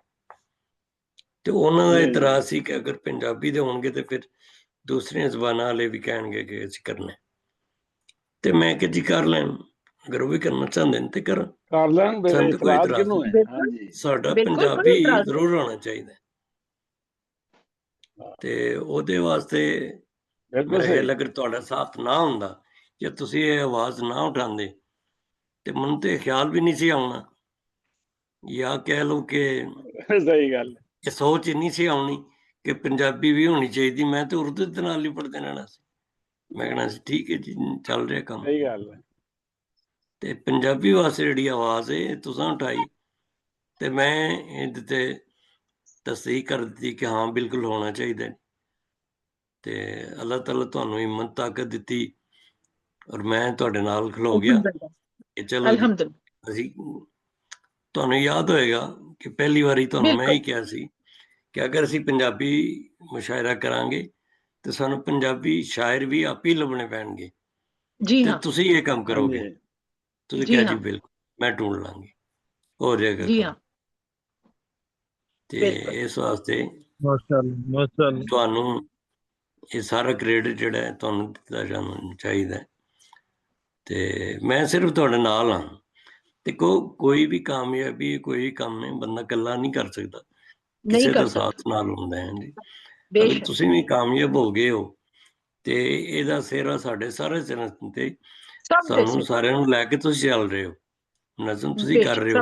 ਤੇ ਉਹਨਾਂ ਦਾ ਇਤਰਾਜ਼ ਸੀ ਕਿ ਅਗਰ ਪੰਜਾਬੀ ਦੇ ਹੋਣਗੇ ਤੇ ਫਿਰ ਦੂਸਰੀਆਂ ਜ਼ਬਾਨਾਂ ਵਾਲੇ ਵੀ ਕਹਿਣਗੇ ਕਿ ਅਸੀਂ ਕਰਨਾ। ਤੇ ਮੈਂ ਕਿ ਜੀ ਕਰ ਲੈਣ, ਅਗਰ ਉਹ ਵੀ ਕਰਨਾ ਚਾਹੁੰਦੇ ਨੇ ਤੇ ਕਰ ਲੈਣ। ਸਾਨੂੰ ਤੇ ਕੋਈ ਇਤਰਾਜ਼ ਇਤਰਾਜ਼ ਕਿਹਨੂੰ ਨਹੀਂ। ਹੈ? ਹਾਂਜੀ ਸਾਡਾ ਬਿਲਕੁਲ ਕੋਈ ਪੰਜਾਬੀ ਇਤਰਾਜ਼ ਜ਼ਰੂਰ ਹੋਣਾ ਚਾਹੀਦਾ ਤੇ ਉਹਦੇ ਵਾਸਤੇ ਬਿਲਕੁਲ ਮੇਰਾ ਸਹੀ ਖਿਆਲ ਅਗਰ ਤੁਹਾਡਾ ਸਾਥ ਨਾ ਹੁੰਦਾ ਜਾਂ ਤੁਸੀਂ ਇਹ ਆਵਾਜ਼ ਨਾ ਉਠਾਉਂਦੇ ਤੇ ਮੈਨੂੰ ਤੇ ਖਿਆਲ ਵੀ ਨਹੀਂ ਸੀ ਆਉਣਾ, ਜਾਂ ਕਹਿ ਲਓ ਕਿ ਸਹੀ ਗੱਲ ਇਹ ਸੋਚ ਹੀ ਨਹੀਂ ਸੀ ਆਉਣੀ ਕਿ ਪੰਜਾਬੀ ਵੀ ਹੋਣੀ ਚਾਹੀਦੀ। ਮੈਂ ਤੇ ਉਰਦੂ ਦੇ ਨਾਲ ਹੀ ਪੜ੍ਹਦੇ ਰਹਿਣਾ ਸੀ। ਮੈਂ ਕਹਿਣਾ ਸੀ ਠੀਕ ਹੈ ਜੀ ਚੱਲ ਰਿਹਾ ਕੰਮ। ਸਹੀ ਗੱਲ ਹੈ। ਤੇ ਪੰਜਾਬੀ ਵਾਸਤੇ ਜਿਹੜੀ ਆਵਾਜ਼ ਹੈ ਤੁਸੀਂ ਉਠਾਈ ਤੇ ਮੈਂ ਇਹਦੇ ਤੇ ਤਸਦੀਕ ਕਰ ਦਿੱਤੀ ਕਿ ਹਾਂ ਬਿਲਕੁਲ ਹੋਣਾ ਚਾਹੀਦਾ। ਤੇ ਅੱਲਾਹ ਤਾਲਾ ਤੁਹਾਨੂੰ ਹਿੰਮਤ ਤਾਕਤ ਦਿੱਤੀ ਔਰ ਮੈਂ ਤੁਹਾਡੇ ਨਾਲ ਖਲੋ ਗਿਆ ਕਿ ਚਲੋ ਜੀ ਅਸੀਂ। ਤੁਹਾਨੂੰ ਯਾਦ ਹੋਏਗਾ ਕਿ ਪਹਿਲੀ ਵਾਰੀ ਤੁਹਾਨੂੰ ਮੈਂ ਹੀ ਕਿਹਾ ਸੀ ਕਿ ਅਗਰ ਅਸੀਂ ਪੰਜਾਬੀ ਮੁਸ਼ਾਇਰਾ ਕਰਾਂਗੇ ਤੇ ਸਾਨੂੰ ਪੰਜਾਬੀ ਸ਼ਾਇਰ ਵੀ ਆਪ ਹੀ ਲੱਭਣੇ ਪੈਣਗੇ ਤੇ ਤੁਸੀਂ ਇਹ ਕੰਮ ਕਰੋਗੇ। ਤੁਸੀਂ ਕਿਹਾ ਜੀ ਬਿਲਕੁਲ ਮੈਂ ਢੂੰਢ ਲਾਂਗੀ, ਹੋ ਜਾਏਗਾ ਕੰਮ। ਤੇ ਇਸ ਵਾਸਤੇ ਤੁਹਾਨੂੰ ਇਹ ਸਾਰਾ ਕ੍ਰੈਡਿਟ ਜਿਹੜਾ ਹੈ ਤੁਹਾਨੂੰ ਦਿੱਤਾ ਜਾਣਾ ਚਾਹੀਦਾ। ਤੇ ਮੈਂ ਸਿਰਫ ਤੁਹਾਡੇ ਨਾਲ ਹਾਂ। ਦੇਖੋ ਕੋਈ ਵੀ ਕਾਮਯਾਬੀ ਕੋਈ ਵੀ ਕੰਮ ਨਹੀਂ, ਬੰਦਾ ਇਕੱਲਾ ਨਹੀਂ ਕਰ ਸਕਦਾ, ਕਿਸੇ ਦਾ ਸਾਥ ਨਾਲ ਹੁੰਦਾ ਹੈ ਜੀ। ਅਗਰ ਤੁਸੀਂ ਵੀ ਕਾਮਯਾਬ ਹੋ ਗਏ ਹੋ ਤੇ ਇਹਦਾ ਸਿਹਰਾ ਸਾਡੇ ਸਾਰੇ ਸਿਰਾਂ ਤੇ, ਸਾਨੂੰ ਸਾਰਿਆਂ ਨੂੰ ਲੈ ਕੇ ਤੁਸੀਂ ਚੱਲ ਰਹੇ ਹੋ, ਨਜ਼ਮ ਤੁਸੀਂ ਕਰ ਰਹੇ ਹੋ।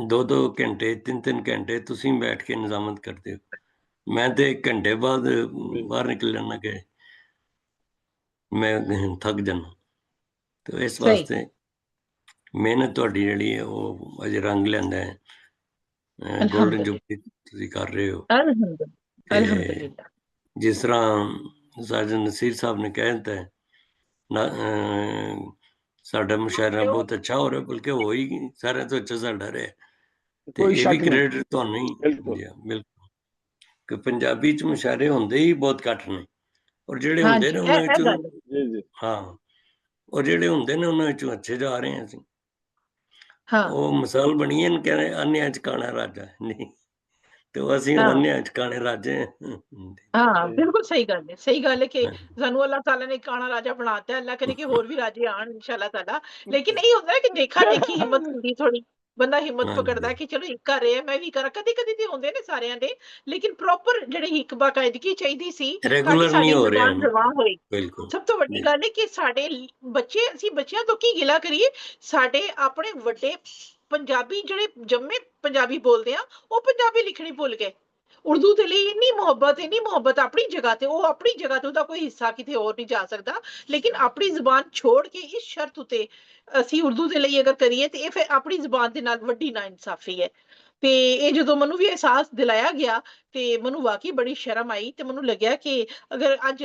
2-2 ਘੰਟੇ 3-3 ਘੰਟੇ ਤੁਸੀਂ ਬੈਠ ਕੇ ਨਿਜ਼ਾਮਤ ਕਰਦੇ ਹੋ। ਮੈਂ ਤੇ 1 ਘੰਟੇ ਬਾਅਦ ਬਾਹਰ ਨਿਕਲ ਜਾਣਾ ਕਿ ਮੈਂ ਥੱਕ ਜਾਣਾ। ਤੇ ਇਸ ਵਾਸਤੇ ਮਿਹਨਤ ਤੁਹਾਡੀ ਜਿਹੜੀ ਹੈ ਉਹ ਅਜੇ ਰੰਗ ਲੈਂਦਾ ਹੈ। ਗੋਲਡਨ ਜੁਬਲੀ ਤੁਸੀਂ ਕਰ ਰਹੇ ਹੋ। ਜਿਸ ਤਰ੍ਹਾਂ ਸਾਜਨ ਨਸੀਰ ਸਾਹਿਬ ਨੇ ਕਹਿ ਦਿੱਤਾ ਹੈ ਸਾਡਾ ਮੁਸ਼ਾਇਰਾ ਬਹੁਤ ਅੱਛਾ ਹੋ ਰਿਹਾ, ਬਲਕਿ ਹੋ ਹੀ ਸਾਰਿਆਂ ਤੋਂ ਅੱਛਾ ਸਾਡਾ ਰਿਹਾ। ਤੇ ਇਹ ਵੀ ਕ੍ਰੈਡਿਟ ਤੁਹਾਨੂੰ ਹੀ ਬਿਲਕੁਲ ਕਿ ਪੰਜਾਬੀ ਚ ਮੁਸ਼ਾਇਰੇ ਹੁੰਦੇ ਹੀ ਬਹੁਤ ਘੱਟ ਨੇ, ਔਰ ਜਿਹੜੇ ਹੁੰਦੇ ਨੇ ਉਹਨਾਂ ਵਿੱਚੋਂ ਔਰ ਜਿਹੜੇ ਹੁੰਦੇ ਨੇ ਉਹਨਾਂ ਵਿੱਚੋਂ ਅੱਛੇ ਜਾ ਰਹੇ ਹਾਂ ਅਸੀਂ। ਉਹ ਮਿਸਾਲ ਬਣੀ ਹੈ ਕਹਿੰਦੇ ਅੰਨਿਆਂ ਚ ਕਾਣਾ ਰਾਜਾ ਨਹੀਂ, ਤੇ ਅਸੀਂ ਅੰਨਿਆਂ ਚ ਕਾਣੇ ਰਾਜੇ। ਬਿਲਕੁਲ ਸਹੀ ਗੱਲ ਹੈ ਕਿ ਸਾਨੂੰ ਅੱਲਾਹ ਤਾਲਾ ਨੇ ਕਾਣਾ ਰਾਜਾ ਬਣਾਤਾ। ਅੱਲਾਹ ਕਰੇ ਕਿ ਹੋਰ ਵੀ ਰਾਜੇ ਆਣ ਇਨਸ਼ਾਅੱਲਾਹ ਤਾਲਾ। ਲੇਕਿਨ ਇਹ ਹੁੰਦਾ ਕਿ ਦੇਖਾ ਦੇਖੀ ਹਿੰਮਤ ਹੁੰਦੀ, ਥੋੜੀ ਬੰਦਾ ਹਿੰਮਤ ਪਕੜਦਾ ਕਿ ਚਲੋ ਇੱਕ ਕਰ ਰਿਹਾ ਮੈਂ ਵੀ ਕਰਾਂ। ਕਦੀ ਕਦੀ ਤੇ ਹੁੰਦੇ ਨੇ ਸਾਰਿਆਂ ਦੇ, ਲੇਕਿਨ ਪ੍ਰੋਪਰ ਜਿਹੜੀ ਇੱਕ ਬਾਕਾਇਦਗੀ ਚਾਹੀਦੀ ਸੀ ਤਾਂ ਕਿ ਸਾਡੀ ਜ਼ੁਬਾਨ ਰਵਾਂ ਹੋਏ। ਸਭ ਤੋਂ ਵੱਡੀ ਗੱਲ ਹੈ ਕਿ ਸਾਡੇ ਬੱਚੇ, ਅਸੀਂ ਬੱਚਿਆਂ ਤੋਂ ਕੀ ਗਿਲਾ ਕਰੀਏ, ਸਾਡੇ ਆਪਣੇ ਵੱਡੇ ਪੰਜਾਬੀ ਜਿਹੜੇ ਜੰਮੇ ਪੰਜਾਬੀ ਬੋਲਦੇ ਆ ਉਹ ਪੰਜਾਬੀ ਲਿਖਣੀ ਭੁੱਲ ਗਏ। ਉਰਦੂ ਦੇ ਲਈ ਇੰਨੀ ਮੁਹੱਬਤ ਆਪਣੀ ਜਗ੍ਹਾ ਤੇ, ਉਹ ਆਪਣੀ ਜਗ੍ਹਾ ਤੇ ਉਹਦਾ ਕੋਈ ਹਿੱਸਾ ਕਿਤੇ ਹੋਰ ਨਹੀਂ ਜਾ ਸਕਦਾ। ਲੇਕਿਨ ਆਪਣੀ ਜ਼ੁਬਾਨ ਛੋੜ ਕੇ ਇਸ ਸ਼ਰਤ ਉਤੇ ਅਸੀਂ ਉਰਦੂ ਦੇ ਲਈ ਅਗਰ ਕਰੀਏ ਤੇ ਇਹ ਫਿਰ ਆਪਣੀ ਜ਼ੁਬਾਨ ਦੇ ਨਾਲ ਵੱਡੀ ਨਾ ਇਨਸਾਫੀ ਹੈ। ਤੇ ਇਹ ਜਦੋਂ ਮੈਨੂੰ ਵੀ ਅਹਿਸਾਸ ਦਿਲਾਇਆ ਗਿਆ ਤੇ ਮੈਨੂੰ ਵਾਕਈ ਬੜੀ ਸ਼ਰਮ ਆਈ ਤੇ ਮੈਨੂੰ ਲੱਗਿਆ ਕਿ ਅਗਰ ਅੱਜ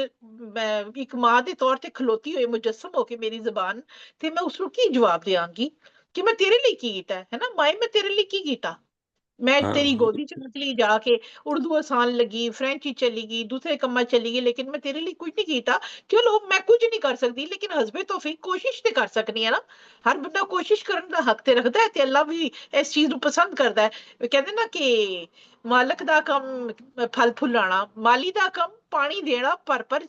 ਮੈਂ ਇੱਕ ਮਾਂ ਦੇ ਤੌਰ ਤੇ ਖਲੋਤੀ ਹੋਈ ਮੁਜੱਸਮ ਹੋ ਕੇ ਮੇਰੀ ਜ਼ੁਬਾਨ, ਤੇ ਮੈਂ ਉਸਨੂੰ ਕੀ ਜਵਾਬ ਦਿਆਂਗੀ ਕਿ ਮੈਂ ਤੇਰੇ ਲਈ ਕੀ ਕੀਤਾ ਹੈ ਨਾ ਮਾਏ, ਮੈਂ ਤੇਰੇ ਲਈ ਕੀ ਕੀਤਾ। ਮੈਂ ਤੇਰੀ ਗੋਦੀ ਚ ਨਿਕਲੀ ਜਾ ਕੇ, ਉਰਦੂ ਆਸਾਨ ਲੱਗੀ, ਫਰੈਂਚ ਹੀ ਚਲੀ ਗਈ, ਦੂਸਰੇ ਕੰਮਾਂ ਚਲੀ ਗਈ, ਲੇਕਿਨ ਮੈਂ ਤੇਰੇ ਲਈ ਕੁਝ ਨਹੀਂ ਕੀਤਾ। ਚਲੋ ਮੈਂ ਕੁਝ ਨਹੀਂ ਕਰ ਸਕਦੀ, ਲੇਕਿਨ ਹਸਬੇ ਤੌਫੀਕ ਕੋਸ਼ਿਸ਼ ਤੇ ਕਰ ਸਕਦੀ ਹੈ ਨਾ। ਹਰ ਬੰਦਾ ਕੋਸ਼ਿਸ਼ ਕਰਨ ਦਾ ਹੱਕ ਤੇ ਰੱਖਦਾ ਹੈ ਤੇ ਅੱਲਾ ਵੀ ਇਸ ਚੀਜ਼ ਨੂੰ ਪਸੰਦ ਕਰਦਾ ਹੈ। ਕਹਿੰਦੇ ਨਾ ਕਿ ਮਾਲਕ ਦਾ ਕੰਮ ਫਲ ਫੁੱਲਾਣਾ, ਮਾਲੀ ਦਾ ਕੰਮ ਪਾਣੀ ਦੇਣਾ, ਪਰ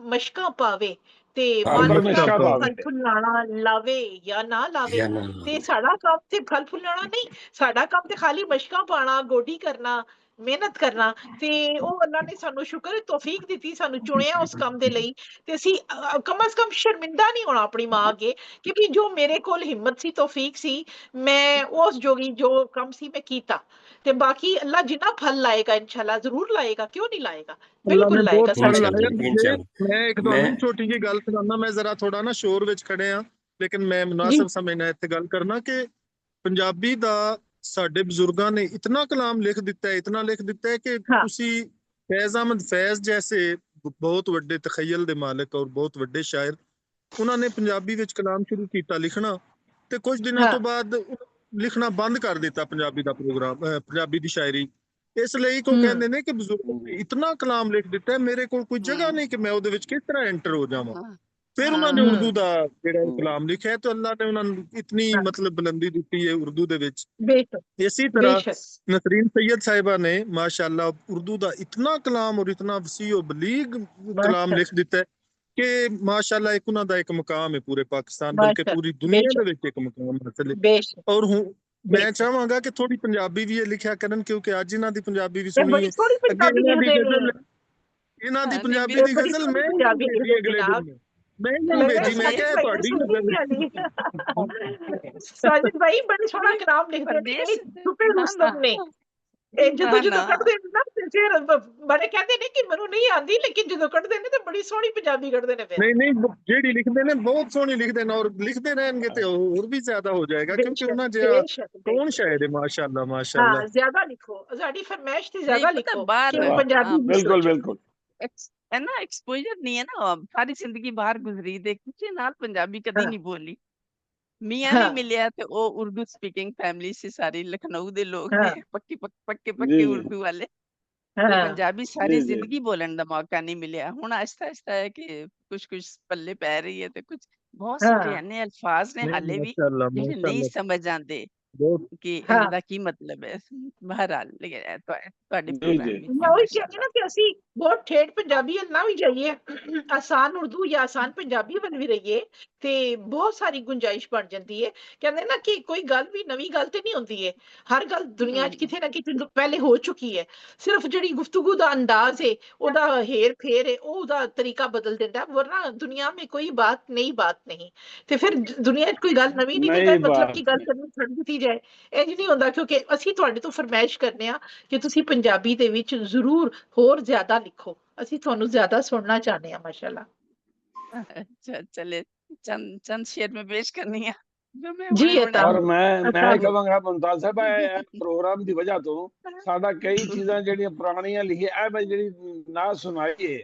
ਮਸ਼ਕਾਂ ਪਾਵੇ ਤੇ ਮਾਲਕ ਦਾ ਕੰਮ ਫਲ ਫੁੱਲਾਣਾ ਲਾਵੇ ਜਾਂ ਨਾ ਲਾਵੇ। ਤੇ ਸਾਡਾ ਕੰਮ ਤੇ ਫਲ ਫੁੱਲਾਣਾ ਨਹੀਂ, ਸਾਡਾ ਕੰਮ ਤੇ ਖਾਲੀ ਮਸ਼ਕਾਂ ਪਾਣਾ, ਗੋਡੀ ਕਰਨਾ, ਮਿਹਨਤ ਕਰਨਾ। ਤੇ ਉਹ ਅੱਲਾ ਨੇ ਸਾਨੂੰ ਸ਼ੁਕਰ ਤੌਫੀਕ ਦਿੱਤੀ, ਸਾਨੂੰ ਚੁਣਿਆ ਉਸ ਕੰਮ ਦੇ ਲਈ। ਤੇ ਅਸੀਂ ਕਮ ਅਜ਼ ਕਮ ਸ਼ਰਮਿੰਦਾ ਨਹੀਂ ਹੋਣਾ ਆਪਣੀ ਮਾਂ ਅੱਗੇ ਕਿ ਵੀ ਜੋ ਮੇਰੇ ਕੋਲ ਹਿੰਮਤ ਸੀ, ਤੌਫੀਕ ਸੀ, ਮੈਂ ਉਸ ਜੋਗੀ ਜੋ ਕੰਮ ਸੀ ਮੈਂ ਕੀਤਾ। ਤੇ ਬਾਕੀ ਅੱਲਾ ਜਿੰਨਾ ਫਲ ਲਾਏਗਾ ਇਨਸ਼ਾਅੱਲਾ ਜ਼ਰੂਰ ਲਾਏਗਾ, ਕਿਉਂ ਨਹੀਂ ਲਾਏਗਾ, ਬਿਲਕੁਲ ਲਾਏਗਾ। ਮੈਂ ਇੱਕ ਤੁਹਾਨੂੰ ਛੋਟੀ ਜਿਹੀ ਗੱਲ ਸੁਣਾਉਣਾ। ਮੈਂ ਜ਼ਰਾ ਥੋੜਾ ਨਾ ਸ਼ੋਰ ਵਿੱਚ ਖੜੇ ਆ, ਲੇਕਿਨ ਮੈਂ ਮੁਨਾਸਿਬ ਸਮਝਣਾ ਇੱਥੇ ਗੱਲ ਕਰਨਾ ਕਿ ਪੰਜਾਬੀ ਦਾ ਸਾਡੇ ਬਜ਼ੁਰਗਾਂ ਨੇ ਇਤਨਾ ਕਲਾਮ ਲਿਖ ਦਿੱਤਾ ਹੈ, ਇਤਨਾ ਲਿਖ ਦਿੱਤਾ ਹੈ ਕਿ ਤੁਸੀਂ ਫੈਜ਼ ਅਹਿਮਦ ਫੈਜ਼ ਜੈਸੇ ਬਹੁਤ ਵੱਡੇ ਤਖਯਲ ਦੇ ਮਾਲਕ ਔਰ ਬਹੁਤ ਵੱਡੇ ਸ਼ਾਇਰ, ਉਹਨਾਂ ਨੇ ਪੰਜਾਬੀ ਵਿੱਚ ਕਲਾਮ ਸ਼ੁਰੂ ਕੀਤਾ ਲਿਖਣਾ ਤੇ ਕੁਝ ਦਿਨਾਂ ਤੋਂ ਬਾਅਦ ਲਿਖਣਾ ਬੰਦ ਕਰ ਦਿੱਤਾ ਪੰਜਾਬੀ ਦਾ ਪ੍ਰੋਗਰਾਮ, ਪੰਜਾਬੀ ਦੀ ਸ਼ਾਇਰੀ। ਇਸ ਲਈ ਕੋ ਕਹਿੰਦੇ ਨੇ ਕਿ ਬਜ਼ੁਰਗਾਂ ਨੇ ਇਤਨਾ ਕਲਾਮ ਲਿਖ ਦਿੱਤਾ, ਮੇਰੇ ਕੋਲ ਕੋਈ ਜਗ੍ਹਾ ਨਹੀਂ ਕਿ ਮੈਂ ਉਹਦੇ ਵਿੱਚ ਕਿਸ ਤਰ੍ਹਾਂ ਐਂਟਰ ਹੋ ਜਾਵਾਂ। ਫਿਰ ਉਹਨਾਂ ਨੇ ਉਰਦੂ ਦਾ ਜਿਹੜਾ ਕਲਾਮ ਲਿਖਿਆ ਤੇ ਅੱਲਾ ਨੇ ਉਹਨਾਂ ਨੂੰ ਇਤਨੀ ਮਤਲਬ ਬੁਲੰਦੀ ਦਿੱਤੀ ਹੈ ਉਰਦੂ ਦੇ ਵਿੱਚ। ਇसी तरह नसरीन सैयद साहिबा ने माशाअल्लाह उर्दू ਦਾ ਇਤਨਾ ਕਲਾਮ ਔਰ ਇਤਨਾ ਵਸੀਹ ਬਲੀਗ ਕਲਾਮ ਲਿਖ ਦਿੱਤਾ ਹੈ ਕਿ ਮਾਸ਼ਾਅੱਲਾ ਇੱਕ ਉਹਨਾਂ ਦਾ ਇੱਕ ਮਕਾਮ ਹੈ ਪੂਰੇ ਪਾਕਿਸਤਾਨ, ਬਲਕਿ ਪੂਰੀ ਦੁਨੀਆ ਦੇ ਵਿੱਚ ਇੱਕ ਮਕਾਮ ਹਾਸਲ ਹੈ। ਔਰ ਹੁਣ ਮੈਂ ਚਾਹਾਂਗਾ ਕਿ ਥੋੜੀ ਪੰਜਾਬੀ ਵੀ ਇਹ ਲਿਖਿਆ ਕਰਨ, ਕਿਉਂਕਿ ਅੱਜ ਇਹਨਾਂ ਦੀ ਪੰਜਾਬੀ ਵੀ ਸੁਣੀਏ, ਅੱਗੇ ਇਹਨਾਂ ਦੀ ਪੰਜਾਬੀ ਦੀ ਗਜ਼ਲ ਮੈਂ ਭੇਜੀ ਅਗਲੇ ਦਿਨ, ਮੈਂ ਇਹਨਾਂ ਭੇਜੀ, ਮੈਂ ਕਿਹਾ ਤੁਹਾਡੀ ਸਾਜਿਦ ਭਾਈ ਬੜਾ ਸੋਹਣਾ ਕਲਾਮ ਲਿਖਦੇ ਨੇ ਛੁਪੇ ਰੁਸਤਮ ਨੇ। ਜਦੋਂ ਨਾ ਕੱਢਦੇ ਨੇ ਨਾ ਤੇ ਫਿਰ ਬੜੇ ਕਹਿੰਦੇ ਨੇ ਕਿ ਮੈਨੂੰ ਨਹੀਂ ਆਂਦੀ, ਲੇਕਿਨ ਜਦੋਂ ਕੱਢਦੇ ਨੇ ਤੇ ਬੜੀ ਸੋਹਣੀ ਪੰਜਾਬੀ ਕੱਢਦੇ ਨੇ। ਫਿਰ ਨਹੀਂ ਜਿਹੜੀ ਲਿਖਦੇ ਨੇ ਬਹੁਤ ਸੋਹਣੀ ਲਿਖਦੇ ਨੇ, ਔਰ ਲਿਖਦੇ ਰਹਿਣਗੇ ਤੇ ਹੋਰ ਵੀ ਜ਼ਿਆਦਾ ਹੋ ਜਾਏਗਾ, ਕਿਉਂਕਿ ਉਹਨਾਂ ਜਿਹਾ ਕੌਣ ਸ਼ਾਇਰ ਹੈ। ਮਾਸ਼ਾਅੱਲਾ ਮਾਸ਼ਾਅੱਲਾ। ਹਾਂ, ਜ਼ਿਆਦਾ ਲਿਖੋ, ਸਾਡੀ ਫਰਮਾਇਸ਼ ਤੇ नहीं ਜ਼ਿਆਦਾ पता ਲਿਖੋ बाहर ਕਿ हाँ ਪੰਜਾਬੀ बिल्कुल बिल्कुल है ना एक्सपोजर नहीं है ना, सारी जिंदगी बाहर गुजरी ते किसी नाल पंजाबी कदी हाँ। नहीं बोली। मियाँ भी हाँ। मिलिया ते वो उर्दू स्पीकिंग फैमिली से सारी लखनऊ दे लोग हाँ। ने पक्के पक्के जी पक्के जी उर्दू वाले। हाँ। पंजाबी जी सारी जी जिंदगी बोलन दा मौका नहीं मिलिया। हुन आहिस्ता आहिस्ता है कि कुछ कुछ पल्ले पै रही है ते कुछ बहुत सारे हाँ। ऐने अल्फाज ने नहीं हाले भी माशाअल्लाह जेह्ड़े नहीं माशाअल्लाह समझ आंदे बहुत। कि हाँ। इनदा की मतलब है। बहरहाल ਤੁਹਾਡੇ जी प्रोग्राम जी ਵਿੱਚ ਮੈਂ ਉਹੀ ਕਹਿੰਦੀ माशाअल्लाह ਨਾ ਕਿ ਅਸੀਂ ਬਹੁਤ ਠੇਠ ਪੰਜਾਬੀ ਵੱਲ ਨਾ ਵੀ ਜਾਈਏ, ਆਸਾਨ ਉਰਦੂ ਜਾਂ ਆਸਾਨ ਪੰਜਾਬੀ ਵੱਲ ਵੀ ਰਹੀਏ ਤੇ ਬਹੁਤ ਸਾਰੀ ਗੁੰਜਾਇਸ਼ ਬਣ ਜਾਂਦੀ ਹੈ। ਕਹਿੰਦੇ ਨਾ ਕਿ ਕੋਈ ਗੱਲ ਵੀ ਨਵੀਂ ਗੱਲ ਤੇ ਨਹੀਂ ਹੁੰਦੀ ਹੈ, ਹਰ ਗੱਲ ਦੁਨੀਆ 'ਚ ਕਿਤੇ ਨਾ ਕਿਤੇ ਪਹਿਲੇ ਹੋ ਚੁੱਕੀ ਹੈ। ਸਿਰਫ ਜਿਹੜੀ ਗੁਫ਼ਤਗੂ ਦਾ ਅੰਦਾਜ਼ ਹੈ, ਉਹਦਾ ਹੇਰ ਫੇਰ ਹੈ, ਉਹ ਉਹਦਾ ਤਰੀਕਾ ਬਦਲ ਦਿੰਦਾ, ਵਰਨਾ ਦੁਨੀਆ में कोई बात नहीं। ਤੇ ਫਿਰ ਦੁਨੀਆ 'ਚ ਕੋਈ ਗੱਲ ਨਵੀਂ ਨਹੀਂ ਤੇ नई ਮਤਲਬ ਕਿ बात ਗੱਲ है ਕਰਨੀ ਛੱਡ ਦਿੱਤੀ ਜਾਏ, ਇੰਝ ਨਹੀਂ ਹੁੰਦਾ। ਕਿਉਂਕਿ ਅਸੀਂ ਤੁਹਾਡੇ ਤੋਂ ਫਰਮਾਇਸ਼ ਕਰਨੇ ਆ ਕਿ ਤੁਸੀਂ ਪੰਜਾਬੀ ਦੇ ਵਿੱਚ ਜ਼ਰੂਰ ਹੋਰ ਜ਼ਿਆਦਾ ਲਿਖੋ, ਅਸੀਂ ਤੁਹਾਨੂੰ ਜ਼ਿਆਦਾ ਸੁਣਨਾ ਚਾਹੁੰਦੇ ਹਾਂ। माशाल्लाह। अच्छा चले चंद चंद शेर में पेश करनी है जो मैं जी हुने हुने और अता मैं ਕਹਾਂਗਾ ਮੁਮਤਾਜ਼ ਸਾਹਿਬ ਇਹ ਪ੍ਰੋਗਰਾਮ ਦੀ ਵਜ੍ਹਾ ਤੋਂ ਸਾਡਾ ਕਈ ਚੀਜ਼ਾਂ ਜਿਹੜੀਆਂ ਪੁਰਾਣੀਆਂ ਲਿਖੀਆਂ ਮੈਂ ਜਿਹੜੀ ਨਾ ਸੁਣਾਈ ਹੈ,